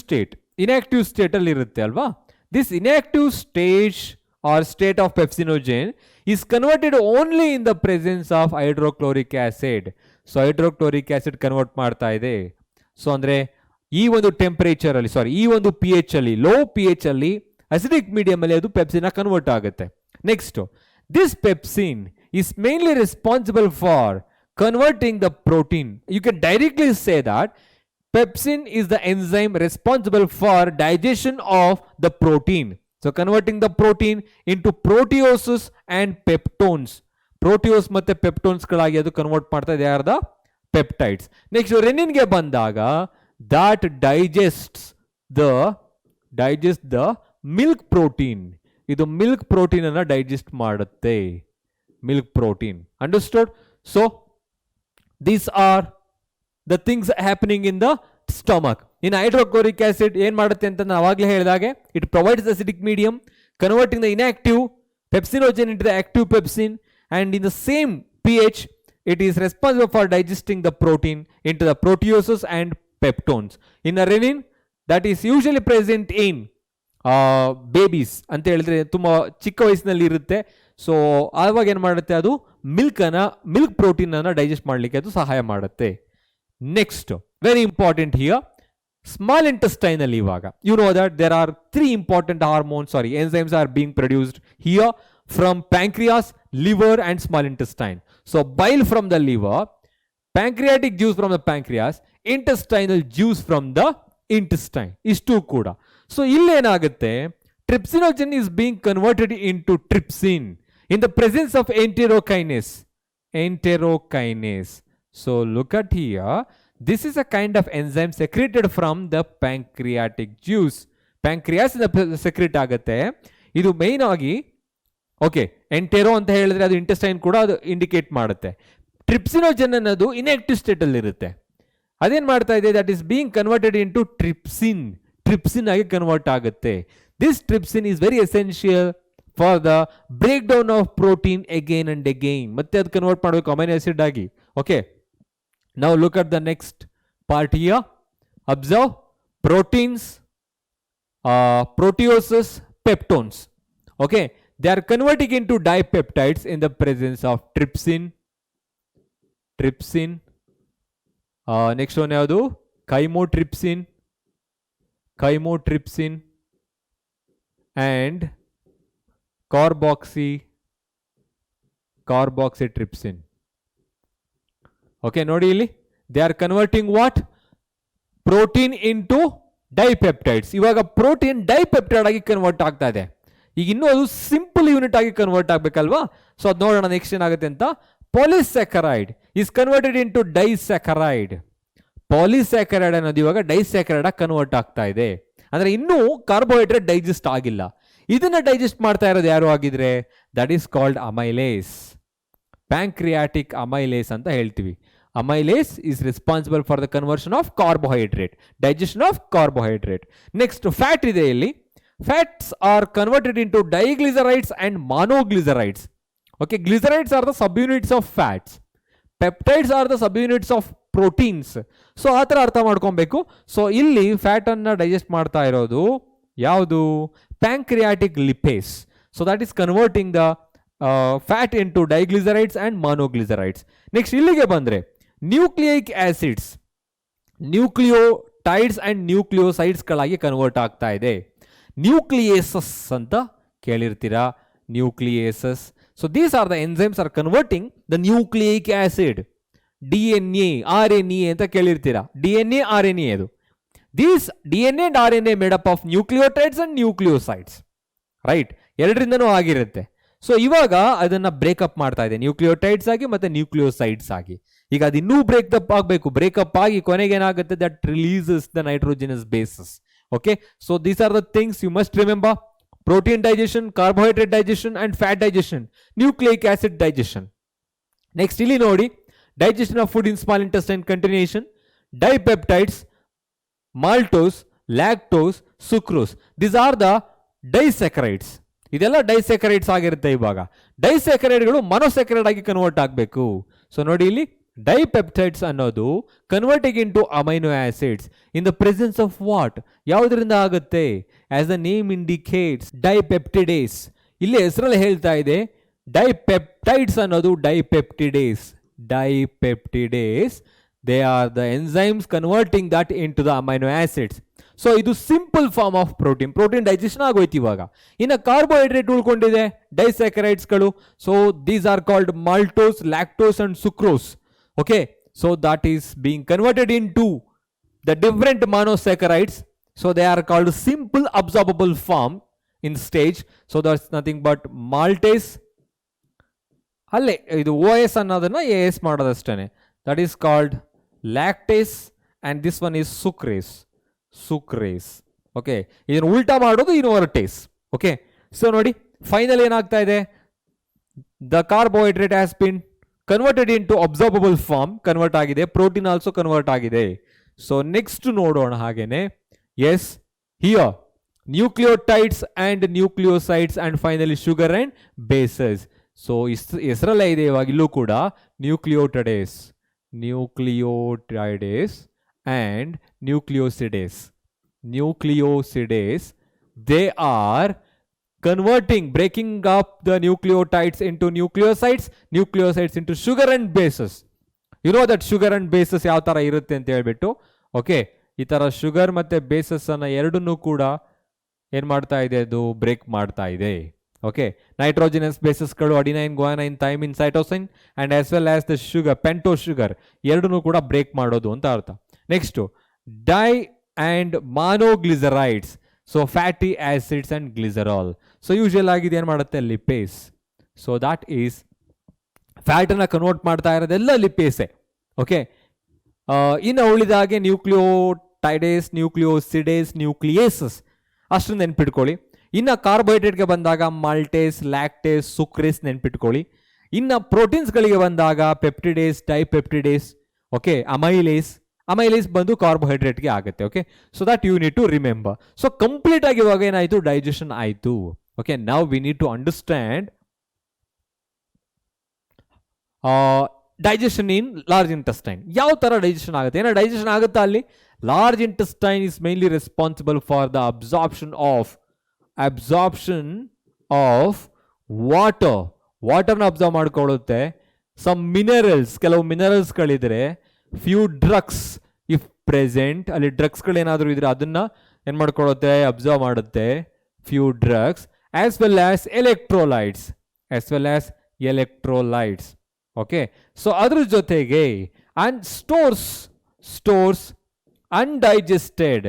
state ಅಲ್ಲಿ ಇರುತ್ತೆ ಅಲ್ವಾ. This inactive state of pepsinogen is converted only in the presence of hydrochloric acid. So hydrochloric acid convert ಮಾಡ್ತಾ ಇದೆ. ಸೊ ಅಂದ್ರೆ ಈ ಒಂದು ಟೆಂಪರೇಚರ್ ಅಲ್ಲಿ, ಈ ಒಂದು pH ಅಲ್ಲಿ, ಲೋ pH ಅಲ್ಲಿ, ಅಸಿಡಿಕ್ ಮೀಡಿಯಂ ಅಲ್ಲಿ ಅದು ಪೆಪ್ಸಿನ್ ಕನ್ವರ್ಟ್ ಆಗುತ್ತೆ. Next, this pepsin is mainly responsible for converting the protein. You can directly say that pepsin is the enzyme responsible for digestion of the protein. So converting the protein into proteoses and peptones. Proteose ಮತ್ತೆ peptones ಗಳಾಗಿ ಅದು ಕನ್ವರ್ಟ್ ಮಾಡ್ತಾ ಇದೆ, are the peptides. Next, renin ಗೆ ಬಂದಾಗ, that digests the milk protein. ಇದು ಮಿಲ್ಕ್ ಪ್ರೋಟೀನ್ ಅನ್ನ ಡೈಜೆಸ್ಟ್ ಮಾಡುತ್ತೆ, milk protein. Understood? So these are the things happening in the stomach. In hydrochloric acid ಏನ್ ಮಾಡುತ್ತೆ ಅಂತ ನಾನು ಅವಾಗಲೇ ಹೇಳಿದಾಗೆ, it provides acidic medium, converting the inactive pepsinogen into the active pepsin, and in the same pH it is responsible for digesting the protein into the proteoses and peptones. In the renin, that is usually present in babies ಅಂತ ಹೇಳಿದ್ರೆ ತುಂಬಾ ಚಿಕ್ಕ ವಯಸ್ಸಿನಲ್ಲಿ ಇರುತ್ತೆ. ಸೊ ಆವಾಗ ಏನ್ ಮಾಡುತ್ತೆ, ಅದು ಮಿಲ್ಕ್ ಪ್ರೋಟೀನ್ ಅನ್ನ ಡೈಜೆಸ್ಟ್ ಮಾಡಲಿಕ್ಕೆ ಅದು ಸಹಾಯ ಮಾಡುತ್ತೆ. Next, very important here, small intestine ಅಲ್ಲಿ ಇವಾಗ you know that there are 3 important enzymes are being produced here. from pancreas, liver and small intestine. So bile from the liver, pancreatic juice from the pancreas, intestinal juice from the intestine. Istu kuda. So illenagutte, trypsinogen is being converted into trypsin in the presence of enterokinase. So look at here. This is a kind of enzyme secreted from the pancreatic juice. Pancreas secrete ಆಗುತ್ತೆ. ಇದು ಮೇನ್ ಆಗಿ ಓಕೆ ಎಂಟೆರೋ ಅಂತ ಹೇಳಿದ್ರೆ ಅದು ಇಂಟೆಸ್ಟೈನ್ ಕೂಡ ಅದು ಇಂಡಿಕೇಟ್ ಮಾಡುತ್ತೆ. ಟ್ರಿಪ್ಸಿನೋಜನ್ ಅನ್ನೋದು ಇನ್ಆಕ್ಟಿವ್ ಸ್ಟೇಟ್ ಅಲ್ಲಿ ಇರುತ್ತೆ. ಅದೇನ್ ಮಾಡ್ತಾ ಇದೆ, that is being converted into trypsin ಆಗಿ ಕನ್ವರ್ಟ್ ಆಗುತ್ತೆ. This trypsin is very essential for the break down of protein again and again. ಮತ್ತೆ ಅದು ಕನ್ವರ್ಟ್ ಮಾಡಬೇಕು ಅಮೈನೋ ಆಸಿಡ್ ಆಗಿ. Okay, now look at the next part here. Observe proteins, proteoses, peptones. Okay, they are converting into dipeptides in the presence of trypsin. Next one yadu chymotrypsin and carboxytrypsin. Okay, nodi illi they are converting what? Protein into ಡೈಪೆಪ್ಟೈಡ್ಸ್. ಇವಾಗ ಪ್ರೋಟೀನ್ ಡೈಪೆಪ್ಟೈಡ್ ಆಗಿ ಕನ್ವರ್ಟ್ ಆಗ್ತಾ ಇದೆ. ಈಗ ಇನ್ನೂ ಅದು ಸಿಂಪಲ್ ಯೂನಿಟ್ ಆಗಿ ಕನ್ವರ್ಟ್ ಆಗ್ಬೇಕಲ್ವಾ? ಸೊ ಅದು ನೋಡೋಣ ನೆಕ್ಸ್ಟ್ ಏನಾಗುತ್ತೆ ಅಂತ. Polysaccharide is converted into ಡೈಸ್ಯಾಕರೈಡ್. Polysaccharide ಅನ್ನೋದು ಇವಾಗ ಡೈಸ್ಯಾಕರೈಡ್ ಆಗಿ ಕನ್ವರ್ಟ್ ಆಗ್ತಾ ಇದೆ. ಅಂದ್ರೆ ಇನ್ನೂ ಕಾರ್ಬೋಹೈಡ್ರೇಟ್ ಡೈಜೆಸ್ಟ್ ಆಗಿಲ್ಲ. ಇದನ್ನ ಡೈಜೆಸ್ಟ್ ಮಾಡ್ತಾ ಇರೋದು ಯಾರು ಆಗಿದ್ರೆ, that is called amylase. Pancreatic amylase ಅಂತ ಹೇಳ್ತೀವಿ. Amylase is responsible for the conversion of carbohydrate, digestion of carbohydrate. Next, fat ide illi. Fats are converted into diglycerides and monoglycerides. Okay, glycerides are the subunits of fats. Peptides are the subunits of proteins. So ಆ ಥರ ಅರ್ಥ ಮಾಡ್ಕೊಬೇಕು. ಸೊ ಇಲ್ಲಿ ಫ್ಯಾಟ್ ಅನ್ನ ಡೈಜೆಸ್ಟ್ ಮಾಡ್ತಾ ಇರೋದು ಯಾವುದು? Pancreatic lipase. So that is converting the fat into diglycerides and monoglycerides. Next ಇಲ್ಲಿಗೆ ಬಂದ್ರೆ nucleic acids, nucleotides and nucleosides ಗಳಾಗಿ ಕನ್ವರ್ಟ್ ಆಗ್ತಾ ಇದೆ. ನ್ಯೂಕ್ಲಿಯೇಸಸ್ ಅಂತ ಕೇಳಿರ್ತೀರಾ, nucleases. So these are the enzymes are converting the nucleic acid. DNA, RNA ಅಂತ ಕೇಳಿರ್ತೀರಾ, DNA, RNA ಅದು. These DNA and RNA made up of nucleotides and nucleosides, right? ಎರಡರಿಂದನೂ ಆಗಿರುತ್ತೆ. ಸೊ ಇವಾಗ ಅದನ್ನ ಬ್ರೇಕಪ್ ಮಾಡ್ತಾ ಇದೆ, ನ್ಯೂಕ್ಲಿಯೋಟೈಡ್ಸ್ ಆಗಿ ಮತ್ತೆ ನ್ಯೂಕ್ಲಿಯೋಸೈಡ್ಸ್ ಆಗಿ. ಈಗ ಅದು ಇನ್ನೂ ಬ್ರೇಕಪ್ ಆಗಬೇಕು. ಬ್ರೇಕಪ್ ಆಗಿ ಕೊನೆಗೆ ಏನಾಗುತ್ತೆ, that releases the nitrogenous bases. Okay, so these are the things you must remember: protein digestion, carbohydrate digestion and fat digestion, nucleic acid digestion. Next ಇಲ್ಲಿ ನೋಡಿ, digestion of food in small intestine continuation, dipeptides, maltose, lactose, sucrose. These are the disaccharides. ಇದೆಲ್ಲ ಡೈಸ್ಯಾಕರೈಡ್ಸ್ ಆಗಿರುತ್ತೆ. ಇವಾಗ ಡೈಸ್ಯಾಕರೈಡ್ಗಳು ಮೊನೋಸ್ಯಾಕರೈಡ್ ಆಗಿ ಕನ್ವರ್ಟ್ ಆಗಬೇಕು. ಸೊ ನೋಡಿ ಇಲ್ಲಿ ಡೈಪೆಪ್ಟೈಡ್ಸ್ ಅನ್ನೋದು converting into amino acids in the presence of what? ಯಾವುದರಿಂದ ಆಗುತ್ತೆ? As the name indicates, dipeptidase. ಇಲ್ಲಿ ಹೆಸರಲ್ಲಿ ಹೇಳ್ತಾ ಇದೆ ಡೈಪೆಪ್ಟೈಡ್ಸ್ ಅನ್ನೋದು dipeptidase. They are the enzymes converting that into the amino acids. So ಇದು simple form of protein. Protein digestion ಆಗೋಯ್ತು. ಇವಾಗ ಇನ್ನು ಕಾರ್ಬೋಹೈಡ್ರೇಟ್ ಉಳ್ಕೊಂಡಿದೆ, ಡೈಸ್ಯಾಕರೈಡ್ಸ್ಗಳು. So these are called maltose, lactose and sucrose. Okay, so that is being converted into the different monosaccharides. So they are called simple absorbable form in stage. So that's nothing but maltase. ಅಲ್ಲೇ ಇದು OS ಅನ್ನೋದನ್ನ AS ಮಾಡೋದಷ್ಟೇ. That is called lactase and this one is sucrase. Okay, ಇದನ್ನು ಉಲ್ಟಾ ಮಾಡೋದು ಇನ್ವರ್ಟೇಸ್. ಓಕೆ, ಸೊ ನೋಡಿ ಫೈನಲ್ ಏನಾಗ್ತಾ ಇದೆ, the carbohydrate has been converted into absorbable form, convert ಆಗಿದೆ. ಪ್ರೋಟೀನ್ ಆಲ್ಸೋ ಕನ್ವರ್ಟ್ ಆಗಿದೆ. ಸೊ ನೆಕ್ಸ್ಟ್ ನೋಡೋಣ ಹಾಗೇನೆ. Yes, here nucleotides and nucleosides and finally sugar and bases. So ಹೆಸರಲ್ಲೇ ಇದೆ ಇವಾಗ ಇಲ್ಲೂ ಕೂಡ ನ್ಯೂಕ್ಲಿಯೋಟೈಡೇಸ್ and nucleosidase. They are breaking up the nucleotides into nucleosides into sugar and bases. You know that sugar and bases ಯಾವ ತರ ಇರುತ್ತೆ ಅಂತ ಹೇಳ್ಬಿಟ್ಟು. ಓಕೆ, ಈ ತರ ಶುಗರ್ ಮತ್ತೆ ಬೇಸಸ್ ಅನ್ನ ಎರಡನ್ನೂ ಕೂಡ ಏನ್ ಮಾಡ್ತಾ ಇದೆ, ಅದು ಬ್ರೇಕ್ ಮಾಡ್ತಾ ಇದೆ. ಓಕೆ, ನೈಟ್ರೋಜಿನಸ್ ಬೇಸಸ್ಗಳು adenine, guanine, thymine, cytosine and as well as the sugar, pentose sugar ಎರಡನ್ನೂ ಕೂಡ ಬ್ರೇಕ್ ಮಾಡೋದು ಅಂತ ಅರ್ಥ. Next di and monoglycerides, so fatty acids and glycerol. So usual ಆಗಿ ಏನು ಮಾಡುತ್ತೆ, ಲಿಪೇಸ್. ಸೊ ದಾಟ್ ಈಸ್ ಫ್ಯಾಟನ್ನು ಕನ್ವರ್ಟ್ ಮಾಡ್ತಾ ಇರೋದೆಲ್ಲ ಲಿಪೇಸೆ. ಓಕೆ, ಇನ್ನು ಉಳಿದಾಗೆ ನ್ಯೂಕ್ಲಿಯೋಟೈಡೇಸ್, ನ್ಯೂಕ್ಲಿಯೋಸಿಡೇಸ್, ನ್ಯೂಕ್ಲಿಯೇಸಸ್ ಅಷ್ಟು ನೆನ್ಪಿಟ್ಕೊಳ್ಳಿ. ಇನ್ನು ಕಾರ್ಬೋಹೈಡ್ರೇಟ್ಗೆ ಬಂದಾಗ ಮಾಲ್ಟೇಸ್, ಲ್ಯಾಕ್ಟೇಸ್, ಸುಕ್ರೇಸ್ ನೆನ್ಪಿಟ್ಕೊಳ್ಳಿ. ಇನ್ನು ಪ್ರೋಟೀನ್ಸ್ಗಳಿಗೆ ಬಂದಾಗ ಪೆಪ್ಟಿಡೇಸ್, ಡೈಪೆಪ್ಟಿಡೇಸ್, ಓಕೆ, ಅಮೈಲೇಸ್ ಬಂದು ಕಾರ್ಬೋಹೈಡ್ರೇಟ್ಗೆ ಆಗುತ್ತೆ. Okay, so that you need to remember. So complete ಆಗಿ ಇವಾಗ ಏನಾಯಿತು, ಡೈಜೆಷನ್ ಆಯಿತು. Okay, now we need to understand digestion in large intestine. ಯಾವ ಥರ ಡೈಜೆಷನ್ ಆಗುತ್ತೆ, ಏನೋ ಡೈಜೆಷನ್ ಆಗುತ್ತಾ ಅಲ್ಲಿ? Large intestine is mainly responsible for the absorption of ವಾಟರ್ನ ಅಬ್ಸರ್ವ್ ಮಾಡ್ಕೊಳ್ಳುತ್ತೆ. ಸಮ್ ಮಿನರಲ್ಸ್, ಕೆಲವು ಮಿನರಲ್ಸ್ಗಳಿದ್ರೆ, ಫ್ಯೂ ಡ್ರಗ್ಸ್ ಇಫ್ ಪ್ರೆಸೆಂಟ್, ಅಲ್ಲಿ ಡ್ರಗ್ಸ್ಗಳೇನಾದರೂ ಇದ್ರೆ ಅದನ್ನ ಏನು ಮಾಡ್ಕೊಳ್ಳುತ್ತೆ, ಅಬ್ಸರ್ವ್ ಮಾಡುತ್ತೆ. Few drugs as well as electrolytes. Okay, so ಅದ್ರ ಜೊತೆಗೆ ಅಂಡ್ ಸ್ಟೋರ್ಸ್ ಅನ್ಡೈಜೆಸ್ಟೆಡ್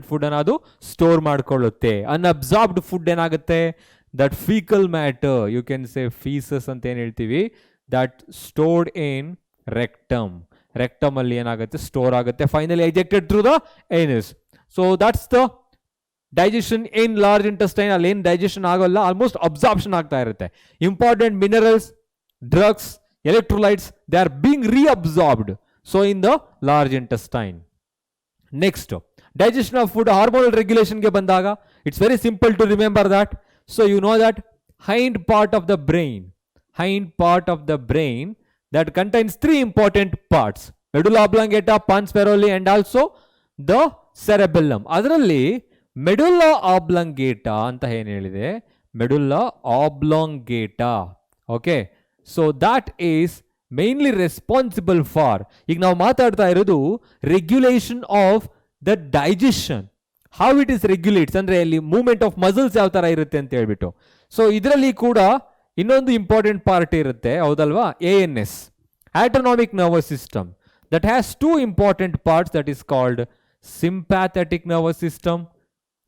ಫುಡ್ ಅನ್ನೋದು ಸ್ಟೋರ್ ಮಾಡ್ಕೊಳ್ಳುತ್ತೆ. ಅನ್ಅಬ್ಸಾರ್ಬ್ಡ್ ಫುಡ್ ಏನಾಗುತ್ತೆ, that fecal matter, you can say feces ಅಂತ ಏನು ಹೇಳ್ತೀವಿ, ದಟ್ ಸ್ಟೋರ್ಡ್ ಇನ್ ರೆಕ್ಟಮ್ ಅಲ್ಲಿ ಏನಾಗುತ್ತೆ, ಸ್ಟೋರ್ ಆಗುತ್ತೆ, finally ejected through the anus. So that's the digestion in large intestine. ಅಲ್ಲಿ ಏನು ಡೈಜೆಷನ್ ಆಗೋಲ್ಲ, ಆಲ್ಮೋಸ್ಟ್ ಅಬ್ಸಾರ್ಪ್ಷನ್ ಆಗ್ತಾ ಇರುತ್ತೆ. Important minerals, drugs, electrolytes, they are being reabsorbed. So in the large intestine. Next, digestion of food, hormonal ರೆಗ್ಯುಲೇಷನ್ಗೆ ಬಂದಾಗ it's very simple to remember that. So you know that hind part of the brain that contains three important parts: medulla oblongata, pons feroli and also the cerebellum. ಅದರಲ್ಲಿ ಮೆಡುಲ್ಲಾ ಆಬ್ಲಂಗೇಟಾ ಅಂತ ಏನು ಹೇಳಿದೆ, medulla oblongata. Okay, so that is mainly responsible for, ಈಗ ನಾವು ಮಾತಾಡ್ತಾ ಇರೋದು regulation of the digestion, how it is regulates, ಅಂದ್ರೆ ಅಲ್ಲಿ ಮೂವ್ಮೆಂಟ್ ಆಫ್ ಮಸಲ್ಸ್ ಯಾವ ತರ ಇರುತ್ತೆ ಅಂತ ಹೇಳ್ಬಿಟ್ಟು. ಸೊ ಇದರಲ್ಲಿ ಕೂಡ ಇನ್ನೊಂದು ಇಂಪಾರ್ಟೆಂಟ್ ಪಾರ್ಟ್ ಇರುತ್ತೆ, ಹೌದಲ್ವಾ, ANS, autonomic nervous system, that has two important parts, that is called sympathetic nervous system,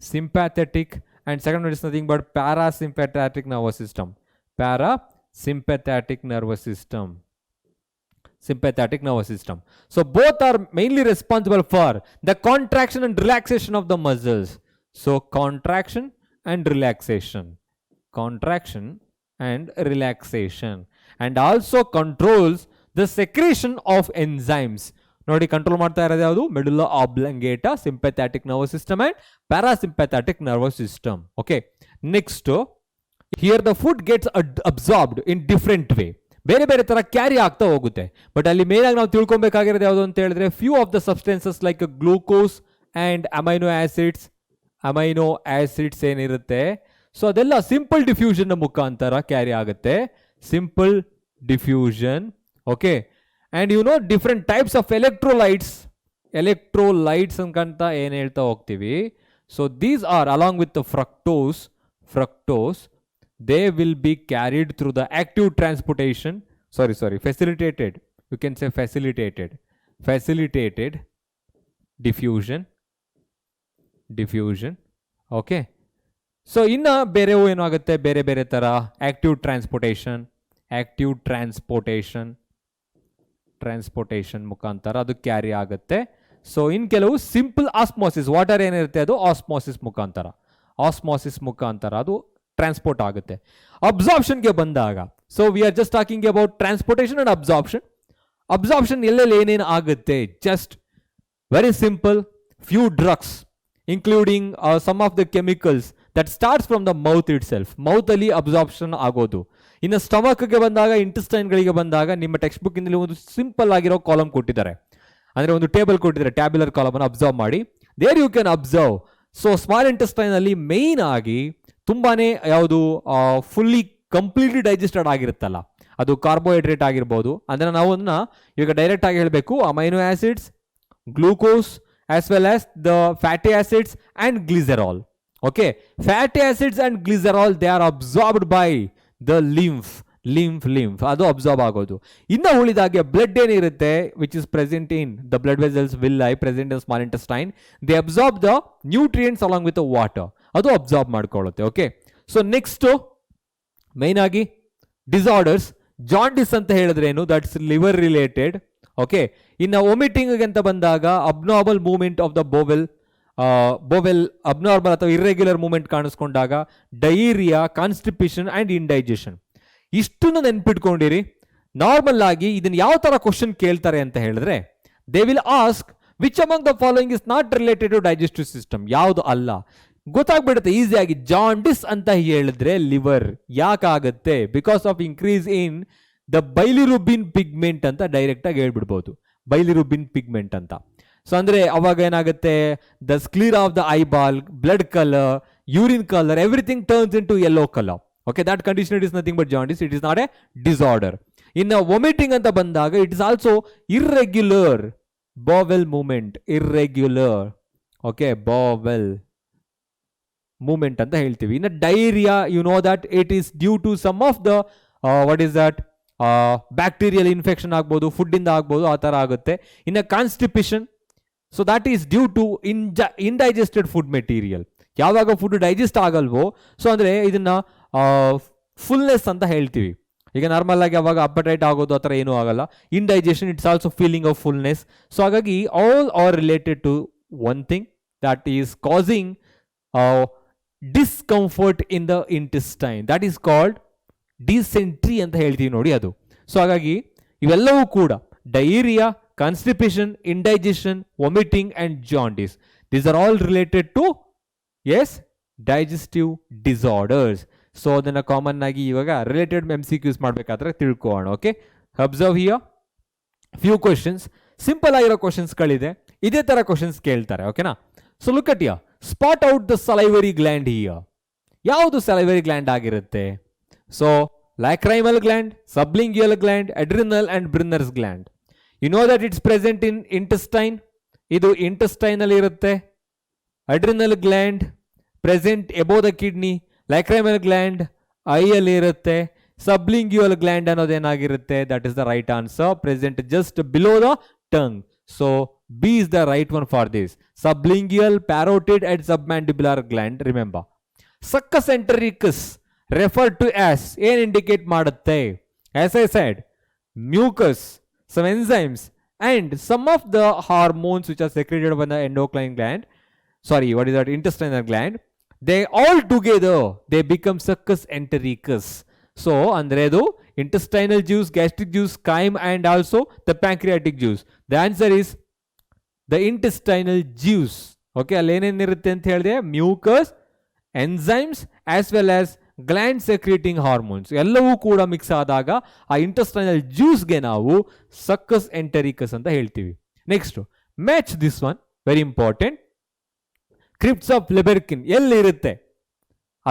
sympathetic, and second one is nothing but parasympathetic nervous system, sympathetic nervous system. So both are mainly responsible for the contraction and relaxation of the muscles. So contraction and relaxation, and also controls the secretion of enzymes. ನೋಡಿ, ಕಂಟ್ರೋಲ್ ಮಾಡ್ತಾ ಇರೋದು ಯಾವುದು, medulla oblongata, sympathetic nervous system and parasympathetic nervous system. Okay, next, here the food gets absorbed in different way, ಬೇರೆ ಬೇರೆ ತರ ಕ್ಯಾರಿ ಆಗ್ತಾ ಹೋಗುತ್ತೆ. ಬಟ್ ಅಲ್ಲಿ ಮೇನ್ ಆಗಿ ನಾವು ತಿಳ್ಕೊಬೇಕಾಗಿರೋದು ಯಾವುದು ಅಂತ ಹೇಳಿದ್ರೆ, few of the substances like glucose and amino acids ಏನಿರುತ್ತೆ, ಸೊ ಅದೆಲ್ಲ ಸಿಂಪಲ್ ಡಿಫ್ಯೂಷನ್ ಮುಖಾಂತರ ಕ್ಯಾರಿ ಆಗುತ್ತೆ, simple diffusion. Okay, and you know different types of electrolytes ಅನ್ಕಂತ ಏನು ಹೇಳ್ತಾ ಹೋಗ್ತೀವಿ. So these are along with the fructose, they will be carried through the active transportation, facilitated, you can say facilitated diffusion. Okay, so ಇನ್ನ ಬೇರೆವು ಏನಾಗುತ್ತೆ, ಬೇರೆ ಬೇರೆ ತರ active ಟ್ರಾನ್ಸ್ಪೋರ್ಟೇಷನ್ ಮುಖಾಂತರ ಅದು ಕ್ಯಾರಿ ಆಗುತ್ತೆ. ಸೊ ಇನ್ ಕೆಲವು ಸಿಂಪಲ್ ಆಸ್ಮೋಸಿಸ್, ವಾಟರ್ ಏನಿರುತ್ತೆ ಅದು ಆಸ್ಮೋಸಿಸ್ ಮುಖಾಂತರ ಅದು ಟ್ರಾನ್ಸ್ಪೋರ್ಟ್ ಆಗುತ್ತೆ. ಅಬ್ಸಾರ್ಪ್ಷನ್ಗೆ ಬಂದಾಗ, so we are just talking about transportation and absorption ಎಲ್ಲೆಲ್ಲಿ ಏನೇನು ಆಗುತ್ತೆ, just very simple, few drugs including some of the chemicals that starts from the mouth itself, ಮೌತಲ್ಲಿ ಅಬ್ಸಾರ್ಪ್ಷನ್ ಆಗೋದು. ಇನ್ನು ಸ್ಟಮಕ್ಗೆ ಬಂದಾಗ, ಇಂಟೆಸ್ಟೈನ್ಗಳಿಗೆ ಬಂದಾಗ, ನಿಮ್ಮ ಟೆಕ್ಸ್ಟ್ ಬುಕ್ ಇಂದಲ್ಲಿ ಒಂದು ಸಿಂಪಲ್ ಆಗಿರೋ ಕಾಲಮ್ ಕೊಟ್ಟಿದ್ದಾರೆ, ಅಂದ್ರೆ ಒಂದು ಟೇಬಲ್ ಕೊಟ್ಟಿದ್ದಾರೆ, ಟ್ಯಾಬ್ಯುಲರ್ ಕಾಲಮ್ ಅನ್ನು ಅಬ್ಸರ್ವ್ ಮಾಡಿ, there you can observe. So small intestine ಅಲ್ಲಿ ಮೇನ್ ಆಗಿ ತುಂಬಾನೇ ಯಾವುದು ಫುಲ್ಲಿ ಕಂಪ್ಲೀಟ್ಲಿ ಡೈಜೆಸ್ಟೆಡ್ ಆಗಿರುತ್ತಲ್ಲ, ಅದು ಕಾರ್ಬೋಹೈಡ್ರೇಟ್ ಆಗಿರ್ಬೋದು. ಅಂದ್ರೆ ನಾವು ಅದನ್ನ ಈಗ ಡೈರೆಕ್ಟ್ ಆಗಿ ಹೇಳಬೇಕು, amino acids, glucose as well as the fatty acids and glycerol. Okay, fatty acids and glycerol, they are absorbed by the lymph ಅದು ಅಬ್ಸಾರ್ಬ್ ಆಗೋದು. ಇನ್ನು ಉಳಿದಾಗೆ ಬ್ಲಡ್ ಏನಿರುತ್ತೆ which is present in the blood vessels villi present in small intestine, they absorb the nutrients along with water, ಅದು ಅಬ್ಸಾರ್ಬ್ ಮಾಡ್ಕೊಳ್ಳುತ್ತೆ. ಓಕೆ, ಸೊ ನೆಕ್ಸ್ಟ್ ಮೈನ್ ಆಗಿ ಡಿಸಾರ್ಡರ್ಸ್. ಜಾಂಡಿಸ್ ಅಂತ ಹೇಳಿದ್ರೆ ಏನು, ದಟ್ಸ್ ಲಿವರ್ ರಿಲೇಟೆಡ್. ಓಕೆ, ಇನ್ನು ವಾಮಿಟಿಂಗ್ ಅಂತ ಬಂದಾಗ abnormal movement of the bowel abnormal ಅಥವಾ ಇರ್ರೆಗ್ಯುಲರ್ ಮೂವ್ಮೆಂಟ್ ಕಾಣಿಸ್ಕೊಂಡಾಗ ಡಯೇರಿಯಾ, ಕಾನ್ಸ್ಟಿಪೇಷನ್ ಅಂಡ್ ಇಂಡೈಜೆಷನ್. ಇಷ್ಟನ್ನು ನೆನ್ಪಿಟ್ಕೊಂಡಿರಿ. ನಾರ್ಮಲ್ ಆಗಿ ಇದನ್ನ ಯಾವ ತರ ಕ್ವಶನ್ ಕೇಳ್ತಾರೆ ಅಂತ ಹೇಳಿದ್ರೆ, they will ask which among the following is not related to digestive system, ಯಾವುದು ಅಲ್ಲ. ಗೊತ್ತಾಗ್ಬಿಡುತ್ತೆ ಈಸಿಯಾಗಿ. ಜಾಂಡಿಸ್ ಅಂತ ಹೇಳಿದ್ರೆ ಲಿವರ್ ಯಾಕಾಗತ್ತೆ, because of increase in the bilirubin pigment ಅಂತ ಡೈರೆಕ್ಟ್ ಆಗಿ ಹೇಳ್ಬಿಡ್ಬೋದು. ಬೈಲಿರುಬಿನ್ ಪಿಗ್ಮೆಂಟ್ ಅಂತ. ಸೊ ಅಂದ್ರೆ ಅವಾಗ ಏನಾಗುತ್ತೆ, the sclera of the eyeball, blood colour, urine colour, everything turns into yellow colour. Okay, that condition it is nothing but jaundice. It is not a disorder. In a vomiting anta bandaga, it is also irregular bowel movement. Irregular. Okay, bowel movement anta heltivi. In a diarrhea, you know that it is due to some of the what is that bacterial infection agbodu, food inda agbodu, aa tara agutte. In a constipation, so that is due to indigested food material. ಯಾವಾಗ ಫುಡ್ ಡೈಜೆಸ್ಟ್ ಆಗಲ್ವೋ, ಸೊ ಅಂದರೆ ಇದನ್ನ ಫುಲ್ನೆಸ್ ಅಂತ ಹೇಳ್ತೀವಿ. ಈಗ ನಾರ್ಮಲ್ ಆಗಿ ಅವಾಗ ಅಪಟೈಟ್ ಆಗೋದು ಆ ಥರ ಏನೂ ಆಗಲ್ಲ. Indigestion, it's also feeling of fullness. So ಹಾಗಾಗಿ all are related to one thing that is causing discomfort in the intestine, that is called dysentery ಅಂತ ಹೇಳ್ತೀವಿ ನೋಡಿ ಅದು. ಸೊ ಹಾಗಾಗಿ ಇವೆಲ್ಲವೂ ಕೂಡ diarrhoea, constipation, indigestion, vomiting and jaundice, these are all related to digestive disorders. So ಅದನ್ನು ಕಾಮನ್ ಆಗಿ ಇವಾಗ ರಿಲೇಟೆಡ್ MCQs ಮಾಡಬೇಕಾದ್ರೆ ತಿಳ್ಕೊಳ್ಳೋಣ. Okay, observe here few questions. Simple ಆಗಿರೋ ಕ್ವಶನ್ಸ್ಗಳಿದೆ, ಇದೇ ಥರ ಕ್ವಶನ್ಸ್ ಕೇಳ್ತಾರೆ. ಓಕೆನಾ? So look at here. Spot out the salivary gland here. ಯಾವುದು ಸಲೈವರಿ ಗ್ಲ್ಯಾಂಡ್ ಆಗಿರುತ್ತೆ? So lacrimal gland, sublingual gland, adrenal and Brunner's gland. You know that it's present in intestine. ಇದು ಇಂಟೆಸ್ಟೈನ್ ಅಲ್ಲಿ ಇರುತ್ತೆ. Adrenal gland present above the kidney, lacrimal gland ಐಯಲ್ಲಿ ಇರುತ್ತೆ. ಸಬ್ಲಿಂಗ್ಯುಯಲ್ ಗ್ಲ್ಯಾಂಡ್ ಅನ್ನೋದೇನಾಗಿರುತ್ತೆ? That is the right answer, present just below the tongue. So B is the right one for this. Sublingual, parotid and ಸಬ್ಮ್ಯಾಂಡಿಬ್ಯುಲರ್ gland. Remember, succus entericus refer to as ಏನ್ ಇಂಡಿಕೇಟ್ ಮಾಡುತ್ತೆ? As I said, mucus, some enzymes and some of the hormones which are secreted by the endocrine gland, intestinal gland, they all together they become succus entericus. So andredu intestinal juice, gastric juice, chyme and also the pancreatic juice. The answer is the intestinal juice. Okay, ಅಲ್ಲಿ ಏನೇನು ಇರುತ್ತೆ ಅಂತ ಹೇಳಿದೆ? Mucus, enzymes as well as gland secreting hormones ಎಲ್ಲವೂ ಕೂಡ ಮಿಕ್ಸ್ ಆದಾಗ ಆ ಇಂಟೆಸ್ಟೈನಲ್ ಜ್ಯೂಸ್ಗೆ ನಾವು ಸಕ್ಕಸ್ ಎಂಟರಿಕಸ್ ಅಂತ ಹೇಳ್ತೀವಿ. Next, match this one, very important. Crypts of Lieberkuhn ಎಲ್ಲಿರುತ್ತೆ?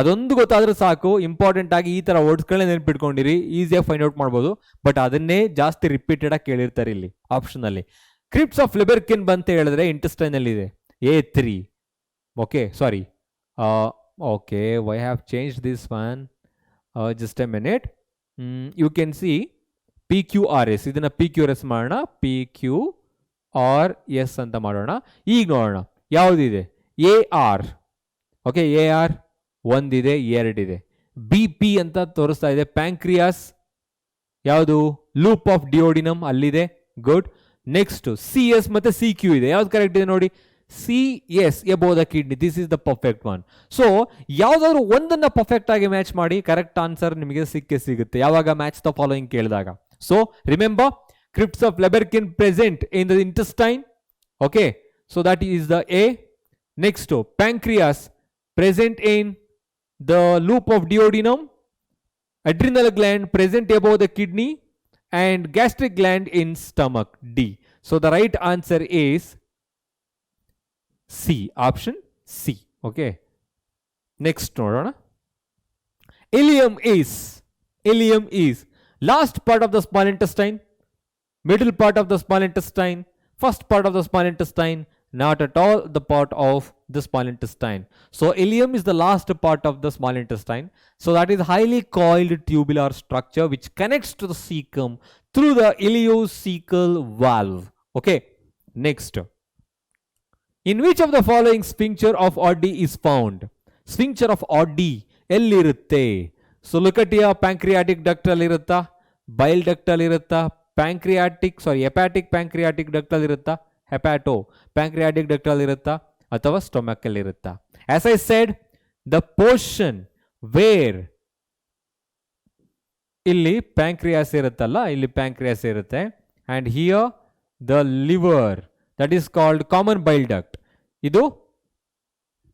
ಅದೊಂದು ಗೊತ್ತಾದ್ರೆ ಸಾಕು. ಇಂಪಾರ್ಟೆಂಟ್ ಆಗಿ ಈ ತರ ವರ್ಡ್ಸ್ಗಳನ್ನ ನೆನ್ಪಿಟ್ಕೊಂಡಿರಿ, ಈಸಿಯಾಗಿ ಫೈಂಡ್ ಔಟ್ ಮಾಡ್ಬೋದು. ಬಟ್ ಅದನ್ನೇ ಜಾಸ್ತಿ ರಿಪೀಟೆಡ್ ಆಗಿ ಕೇಳಿರ್ತಾರೆ ಇಲ್ಲಿ ಆಪ್ಷನ್ ಅಲ್ಲಿ. ಕ್ರಿಪ್ಟ್ಸ್ ಆಫ್ ಲೆಬೆರ್ಕಿನ್ ಬಂತ ಹೇಳಿದ್ರೆ ಇಂಟೆಸ್ಟೈನ್ ಅಲ್ಲಿ ಇದೆ, A3. Okay, sorry, okay, why have changed this one? Just a minute. You can see PQRS. ಇದನ್ನ PQRS ಮಾಡೋಣ, PQRS ಅಂತ ಮಾಡೋಣ. ಈಗ ನೋಡೋಣ ಯಾವುದಿದೆ. AR. ಓಕೆ, AR ಒಂದಿದೆ, ಎರಡಿದೆ. BP ಅಂತ ತೋರಿಸ್ತಾ ಇದೆ. ಪ್ಯಾಂಕ್ರಿಯಾಸ್ ಯಾವುದು? ಲೂಪ್ ಆಫ್ ಡಿಯೋಡಿನಮ್ ಅಲ್ಲಿದೆ. ಗುಡ್. ನೆಕ್ಸ್ಟ್ CS ಮತ್ತೆ CQ ಇದೆ. ಯಾವ್ದು ಕರೆಕ್ಟ್ ಇದೆ ನೋಡಿ? CS above the kidney. This is the perfect one. So ಯಾವ್ದಾದ್ರು ಒಂದನ್ನ ಪರ್ಫೆಕ್ಟ್ ಆಗಿ ಮ್ಯಾಚ್ ಮಾಡಿ ಕರೆಕ್ಟ್ ಆನ್ಸರ್ ನಿಮಗೆ ಸಿಗುತ್ತೆ ಯಾವಾಗ ಮ್ಯಾಚ್ ದ ಫಾಲೋಯಿಂಗ್ ಕೇಳಿದಾಗ. So remember, crypts of Lieberkuhn present in the intestine. Okay, so that is the A. Next, pancreas present in the loop of duodenum. Adrenal gland present above the kidney and gastric gland in stomach, D. So the right answer is C, option C. Okay, next ನೋಡೋಣ. Ileum is last part of the small intestine, middle part of the small intestine, first part of the small intestine, not at all the part of the small intestine. So ileum is the last part of the small intestine. So that is highly coiled tubular structure which connects to the cecum through the ileocecal valve. Okay, next. In which of the following sphincter of Oddi is found? Sphincter of Oddi ಎಲ್ಲಿರುತ್ತೆ? So look at here, pancreatic duct ಅಲ್ಲಿ ಇರುತ್ತಾ, bile duct ಅಲ್ಲಿ ಇರುತ್ತಾ, hepatic pancreatic duct ಅಲ್ಲಿ ಇರುತ್ತಾ, hepato pancreatic duct ಅಲ್ಲಿ ಇರುತ್ತಾ, ಅಥವಾ stomach ಅಲ್ಲಿ ಇರುತ್ತಾ? As I said, the portion where ಇಲ್ಲಿ pancreas ಇರುತ್ತಲ್ಲ, ಇಲ್ಲಿ pancreas ಇರುತ್ತೆ, and here the liver, that is called common bile duct. ಇದು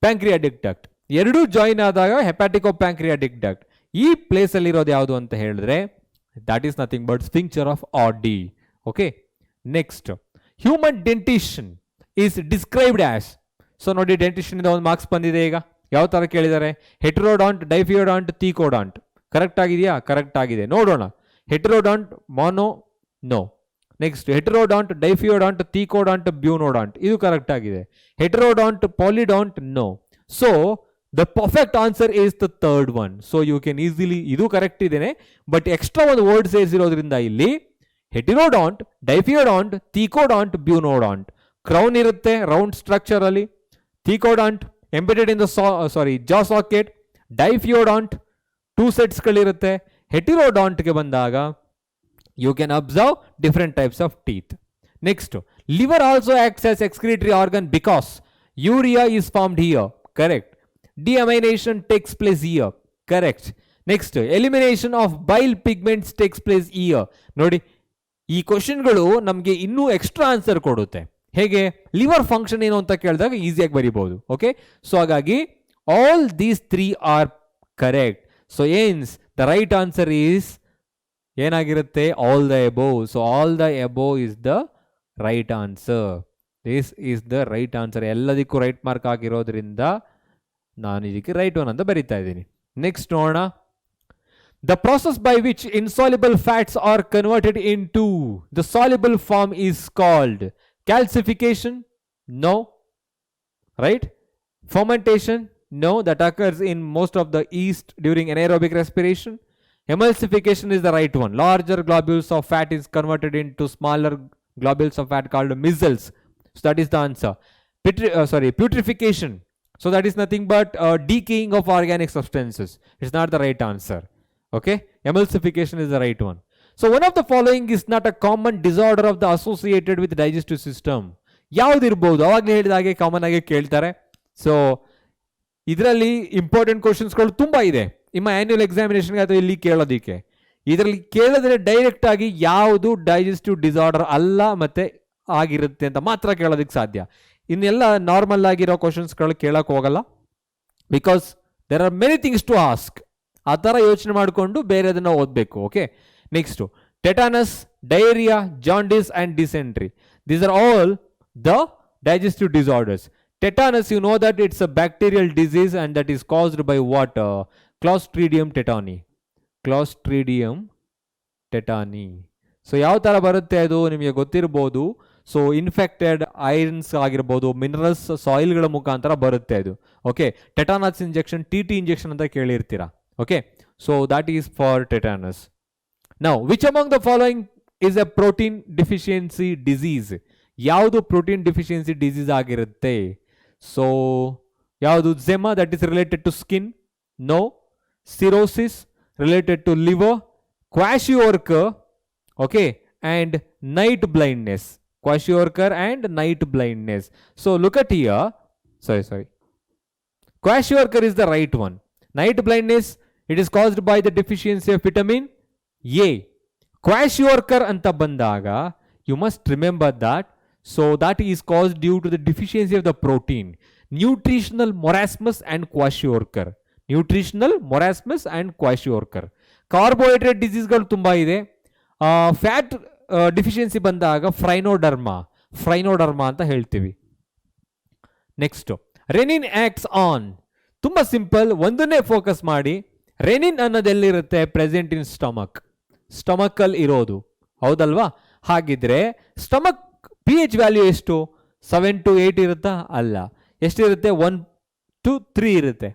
pancreatic duct. ಎರಡೂ ಜಾಯಿನ್ ಆದಾಗ ಹೆಪಾಟಿಕೋ ಪ್ಯಾಂಕ್ರಿಯಾಟಿಕ್ ಡಕ್ಟ್. ಈ ಪ್ಲೇಸ್ ಅಲ್ಲಿ ಇರೋದು ಯಾವುದು ಅಂತ ಹೇಳಿದ್ರೆ that is nothing but sphincter of Oddi. Okay, next, human dentition is described as. So ನೋಡಿ, ಡೆಂಟಿಷನ್ ಇಂದ ಒಂದು ಮಾರ್ಕ್ಸ್ ಬಂದಿದೆ. ಈಗ ಯಾವ ತರ ಕೇಳಿದ್ದಾರೆ? ಹೆಟರೋಡಾಂಟ್, ಡೈಫಿಯೋಡಾಂಟ್, ಥೀಕೋಡಾಂಟ್. ಕರೆಕ್ಟ್ ಆಗಿದೆಯಾ? ಕರೆಕ್ಟ್ ಆಗಿದೆ. ನೋಡೋಣ. Heterodont, mono, no. Next, heterodont, diphyodont, thecodont, bunodont. ಇದು ಕರೆಕ್ಟ್ ಆಗಿದೆ. Heterodont, polydont, no. So the perfect answer is the third one. So you can easily, ಇದು ಕರೆಕ್ಟ್ ಇದೇನೆ, ಬಟ್ ಎಕ್ಸ್ಟ್ರಾ ಒಂದು ವರ್ಡ್ ಸೇರಿಸಿರೋದ್ರಿಂದ ಇಲ್ಲಿ ಹೆಟಿರೋಡಾಂಟ್, ಡೈಫಿಯೋಡಾಂಟ್, ಥೀಕೋಡಾಂಟ್, ಬ್ಯೂನೋಡಾಂಟ್. ಕ್ರೌನ್ ಇರುತ್ತೆ ರೌಂಡ್ ಸ್ಟ್ರಕ್ಚರ್ ಅಲ್ಲಿ. ಥೀಕೋಡಾಂಟ್ embedded in the jaw socket. ಡೈಫಿಯೋಡಾಂಟ್ 2 sets ಗಳಿರುತ್ತೆ. ಹೆಟಿರೋಡಾಂಟ್ಗೆ ಬಂದಾಗ you can observe different types of teeth. Next, liver also acts as excretory organ because urea is formed here. Correct. Deamination takes place here. Correct. Next, elimination of bile pigments takes place here. ನೋಡಿ, ಈ ಕ್ವಶನ್ಗಳು ನಮಗೆ ಇನ್ನೂ ಎಕ್ಸ್ಟ್ರಾ ಆನ್ಸರ್ ಕೊಡುತ್ತೆ. ಹೇಗೆ? ಲಿವರ್ ಫಂಕ್ಷನ್ ಏನು ಅಂತ ಕೇಳಿದಾಗ ಈಸಿಯಾಗಿ ಬರೀಬಹುದು. ಓಕೆ, ಸೊ ಹಾಗಾಗಿ all these 3 are correct. So ಏನ್ಸ್ ದ ರೈಟ್ ಆನ್ಸರ್ ಈಸ್ ಏನಾಗಿರುತ್ತೆ? All the above. So all the above is the right answer. This is the right answer. ಎಲ್ಲದಕ್ಕೂ ರೈಟ್ ಮಾರ್ಕ್ ಆಗಿರೋದ್ರಿಂದ ನಾನು ಇದಕ್ಕೆ ರೈಟ್ ಒನ್ ಅಂತ ಬರಿತಾ ಇದ್ದೀನಿ. ನೆಕ್ಸ್ಟ್ ನೋಡೋಣ. The process by which insoluble fats are converted into the soluble form is called calcification? No. Right? Fermentation? No. That occurs in most of the yeast during anaerobic respiration. Emulsification is the right one. Larger globules of fat is converted into smaller globules of fat called micelles. So that is the answer. Putrefaction. So that is nothing but decaying of organic substances. It's not the right answer. Okay? Emulsification is the right one. So one of the following is not a common disorder of the associated with the digestive system. ಯಾವುದಿರ್ಬೋದು? ಅವಾಗಲೇ ಹೇಳಿದಾಗೆ ಕಾಮನ್ ಆಗಿ ಕೇಳ್ತಾರೆ. ಸೊ ಇದರಲ್ಲಿ ಇಂಪಾರ್ಟೆಂಟ್ ಕ್ವಶನ್ಸ್ಗಳು ತುಂಬ ಇದೆ ನಿಮ್ಮ ಆನ್ಯುವಲ್ ಎಕ್ಸಾಮಿನೇಷನ್ಗೆ ಅಥವಾ ಇಲ್ಲಿ ಕೇಳೋದಕ್ಕೆ. ಇದರಲ್ಲಿ ಕೇಳಿದ್ರೆ ಡೈರೆಕ್ಟ್ ಆಗಿ ಯಾವುದು ಡೈಜೆಸ್ಟಿವ್ ಡಿಸಾರ್ಡರ್ ಅಲ್ಲ ಮತ್ತೆ ಆಗಿರುತ್ತೆ ಅಂತ ಮಾತ್ರ ಕೇಳೋದಕ್ಕೆ ಸಾಧ್ಯ. ಇನ್ನೆಲ್ಲ ನಾರ್ಮಲ್ ಆಗಿರೋ ಕ್ವಶನ್ಸ್ಗಳು ಕೇಳಕ್ಕೆ ಹೋಗಲ್ಲ. Because there are many things to ask. ಆ ಥರ ಯೋಚನೆ ಮಾಡಿಕೊಂಡು ಬೇರೆದನ್ನ ಓದಬೇಕು. Okay, next, tetanus, diarrhoea, jaundice and dysentery. These are all the digestive disorders. Tetanus, you know that it's a bacterial disease and that is caused by what? Clostridium tetani. Clostridium tetani. So ಯಾವ ಥರ ಬರುತ್ತೆ ಅದು ನಿಮಗೆ ಗೊತ್ತಿರ್ಬೋದು. ಸೊ ಇನ್ಫೆಕ್ಟೆಡ್ ಐರನ್ಸ್ ಆಗಿರ್ಬೋದು, ಮಿನರಲ್ಸ್ ಸಾಯಿಲ್ಗಳ ಮುಖಾಂತರ ಬರುತ್ತೆ ಅದು. Okay, tetanus injection, TT injection ಅಂತ ಕೇಳಿರ್ತೀರಾ. Okay, so that is for tetanus. Now, which among the following is a protein deficiency disease? ಯಾವುದು ಪ್ರೋಟೀನ್ ಡಿಫಿಷಿಯನ್ಸಿ ಡಿಸೀಸ್ ಆಗಿರುತ್ತೆ? ಸೊ ಯಾವುದು? Eczema, that is related to skin. No. Cirrhosis, related to liver. Kwashiorkor, okay, and night blindness. Kwashiorkor and night blindness. So look at here. Sorry. Kwashiorkor is the right one. Night blindness, it is caused by the deficiency of vitamin A. Kwashiorkor anta bandaga, you must remember that. So that is caused due to the deficiency of the protein. Nutritional marasmus and kwashiorkor. Nutritional marasmus and kwashiorkor. Carbohydrate disease ಗಳು ತುಂಬಾ ಇದೆ. ಫ್ಯಾಟ್ ಡಿಫಿಷಿಯನ್ಸಿ ಬಂದಾಗ ಫ್ರೈನೋಡರ್ಮಾ ಅಂತ ಹೇಳ್ತೀವಿ. Next, renin acts on. ತುಂಬಾ ಸಿಂಪಲ್, ಒಂದನ್ನೇ ಫೋಕಸ್ ಮಾಡಿ. ರೆನಿನ್ ಅನ್ನೋದೆಲ್ಲಿರುತ್ತೆ? ಪ್ರೆಸೆಂಟ್ ಇನ್ ಸ್ಟಮಕ್ ಅಲ್ಲಿ ಇರೋದು, ಹೌದಲ್ವಾ? ಹಾಗಿದ್ರೆ ಸ್ಟಮಕ್ pH ವ್ಯಾಲ್ಯೂ ಎಷ್ಟು? 7 to 8 ಇರುತ್ತಾ? ಅಲ್ಲ. ಎಷ್ಟಿರುತ್ತೆ? 1 to 3 ಇರುತ್ತೆ.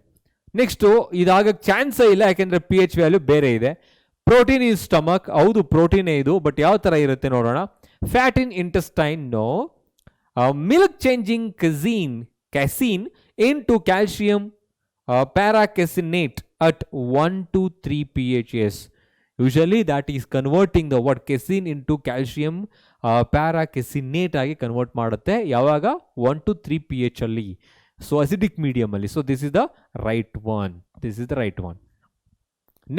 ನೆಕ್ಸ್ಟು ಇದಾಗಕ್ಕೆ ಚಾನ್ಸೇ ಇಲ್ಲ, ಯಾಕೆಂದರೆ ಪಿ ಎಚ್ ವ್ಯಾಲ್ಯೂ ಬೇರೆ ಇದೆ. ಪ್ರೋಟೀನ್ ಇನ್ ಸ್ಟಮಕ್, ಹೌದು ಪ್ರೋಟೀನೇ ಇದು, ಬಟ್ ಯಾವ ಥರ ಇರುತ್ತೆ ನೋಡೋಣ. Fat in intestine, no. Milk changing casein into calcium paracasinate at 1 to 3 pH. Yes, usually that is converting the what casein into calcium paracasinate ಆಗಿ ಕನ್ವರ್ಟ್ ಮಾಡುತ್ತೆ. ಯಾವಾಗ? 1 to 3 pH ಅಲ್ಲಿ, ಸೊ ಅಸಿಡಿಕ್ ಮೀಡಿಯಮ್ ಅಲ್ಲಿ. So this is the right one.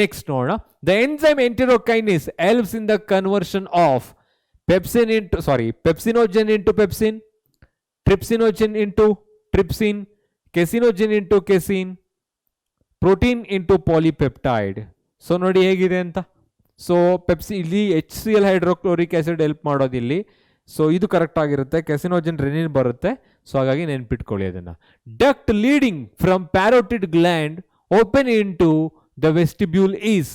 Next ನೋಡೋಣ. The enzyme enterokinase helps in the conversion of pepsinogen into pepsin, trypsinogen into trypsin, caseinogen into casein, protein into polypeptide. So ನೋಡಿ ಹೇಗಿದೆ ಅಂತ. ಸೊ ಇಲ್ಲಿ HCl ಹೈಡ್ರೋಕ್ಲೋರಿಕ್ ಆಸಿಡ್ ಹೆಲ್ಪ್ ಮಾಡೋದು ಇಲ್ಲಿ. ಸೊ ಇದು ಕರೆಕ್ಟ್ ಆಗಿರುತ್ತೆ. ಕೆಸಿನೋಜನ್ ರೆನಿನ್ ಬರುತ್ತೆ. ಸೊ ಹಾಗಾಗಿ ನೆನ್ಪಿಟ್ಕೊಳ್ಳಿ ಅದನ್ನು. Duct leading from parotid gland open into the vestibule is,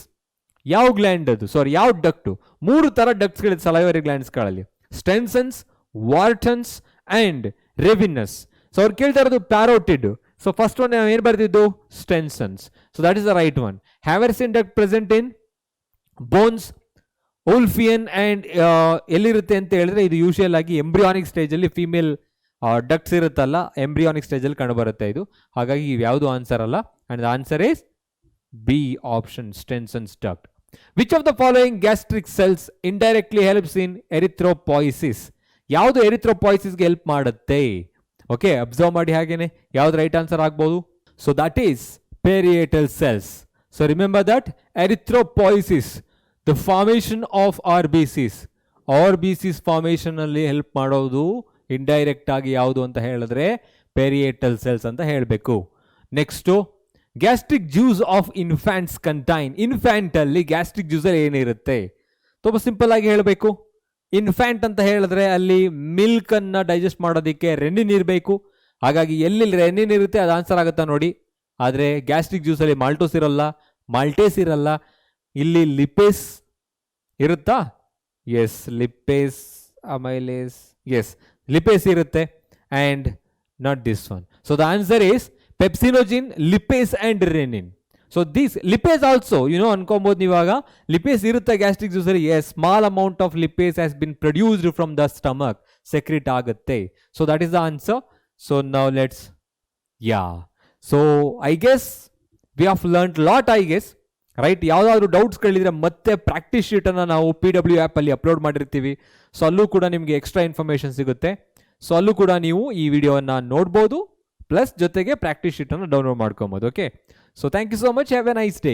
ಯಾವ ಗ್ಲ್ಯಾಂಡ್ ಅದು? ಯಾವ ಡಕ್ಟು? 3 ಥರ ಡಕ್ಟ್ಸ್ಗಳಿದೆ ಸಲೈವರಿ ಗ್ಲ್ಯಾಂಡ್ಸ್ಗಳಲ್ಲಿ, Stensen's, Wharton's and Rivinus. So ಅವ್ರು ಕೇಳ್ತಾ ಇರೋದು ಪ್ಯಾರೋಟಿಡ್. ಸೊ ಫಸ್ಟ್ ಒನ್ ನಾವು ಏನು ಬರ್ತಿದ್ದು? Stensen's. So that is the right one. Haversian duct present in bones, Wolffian and ಎಲ್ಲಿರುತ್ತೆ ಅಂತ ಹೇಳಿದ್ರೆ ಇದು ಯೂಶುವಲ್ ಆಗಿ ಎಂಬ್ರಿಯಾನಿಕ್ ಸ್ಟೇಜಲ್ಲಿ ಫೀಮೇಲ್ ಡಕ್ಟ್ಸ್ ಇರುತ್ತಲ್ಲ, ಎಂಬ್ರಿಯಾನಿಕ್ ಸ್ಟೇಜಲ್ಲಿ ಕಂಡುಬರುತ್ತೆ ಇದು. ಹಾಗಾಗಿ ಇವು ಯಾವುದು ಆನ್ಸರ್ ಅಲ್ಲ. And the answer is B option, Stensen's duct. Which of the following gastric cells indirectly helps in erythropoiesis? ಯಾವುದು ಎರಿಥ್ರೋಪಾಯಿಸಿಸ್ಗೆ ಹೆಲ್ಪ್ ಮಾಡುತ್ತೆ? ಓಕೆ, ಅಬ್ಸರ್ವ್ ಮಾಡಿ ಹಾಗೇನೆ ಯಾವ್ದು ರೈಟ್ ಆನ್ಸರ್ ಆಗ್ಬೋದು. So that is parietal cells. So remember that erythropoiesis, the formation of RBCs formation ಅಲ್ಲಿ ಹೆಲ್ಪ್ ಮಾಡೋದು ಇಂಡೈರೆಕ್ಟ್ ಆಗಿ ಯಾವುದು ಅಂತ ಹೇಳಿದ್ರೆ ಪೇರಿಯೇಟಲ್ ಸೆಲ್ಸ್ ಅಂತ ಹೇಳಬೇಕು. Next, gastric juice of infants contain. Infant ಅಲ್ಲಿ ಗ್ಯಾಸ್ಟ್ರಿಕ್ ಜ್ಯೂಸ್ ಅಲ್ಲಿ ಏನಿರುತ್ತೆ? ತುಂಬ ಸಿಂಪಲ್ ಆಗಿ ಹೇಳಬೇಕು. ಇನ್ಫ್ಯಾಂಟ್ ಅಂತ ಹೇಳಿದ್ರೆ ಅಲ್ಲಿ ಮಿಲ್ಕ್ ಅನ್ನ ಡೈಜೆಸ್ಟ್ ಮಾಡೋದಕ್ಕೆ ರೆನಿನ್ ಇರಬೇಕು. ಹಾಗಾಗಿ ಎಲ್ಲಿ ರೆನಿನ್ ಇರುತ್ತೆ ಅದು ಆನ್ಸರ್ ಆಗುತ್ತಾ ನೋಡಿ. ಆದರೆ ಗ್ಯಾಸ್ಟ್ರಿಕ್ ಜ್ಯೂಸಲ್ಲಿ ಮಾಲ್ಟೋಸ್ ಇರಲ್ಲ, ಮಾಲ್ಟೇಸ್ ಇರಲ್ಲ. ಇಲ್ಲಿ ಲಿಪೇಸ್ ಇರುತ್ತಾ? Yes, lipase, amylase, yes lipase ಇರುತ್ತೆ. And not this one. So the answer is pepsinogen, lipase and rennin. So this lipase also ಅನ್ಕೊಬೋದು ನೀವಾಗ, ಲಿಪೇಸ್ ಇರುತ್ತೆ ಗ್ಯಾಸ್ಟ್ರಿಕ್ ಜ್ಯೂಸಲ್ಲಿ. Yes, small amount of lipase has been produced from the stomach, secrete ಆಗುತ್ತೆ. So that is the answer. So now let's so I guess we have learned lot, I guess right. ಯಾವುದಾದ್ರೂ ಡೌಟ್ಸ್ಗಳಿದ್ರೆ ಮತ್ತೆ ಪ್ರಾಕ್ಟೀಸ್ ಶೀಟನ್ನು ನಾವು PW ಆ್ಯಪಲ್ಲಿ ಅಪ್ಲೋಡ್ ಮಾಡಿರ್ತೀವಿ. ಸೊ ಅಲ್ಲೂ ಕೂಡ ನಿಮಗೆ ಎಕ್ಸ್ಟ್ರಾ ಇನ್ಫಾರ್ಮೇಷನ್ ಸಿಗುತ್ತೆ. ಸೊ ಅಲ್ಲೂ ಕೂಡ ನೀವು ಈ ವಿಡಿಯೋವನ್ನು ನೋಡ್ಬೋದು, ಪ್ಲಸ್ ಜೊತೆಗೆ ಪ್ರಾಕ್ಟೀಸ್ ಶೀಟನ್ನು ಡೌನ್ಲೋಡ್ ಮಾಡ್ಕೊಬೋದು. Okay, so thank you so much. Have a nice day.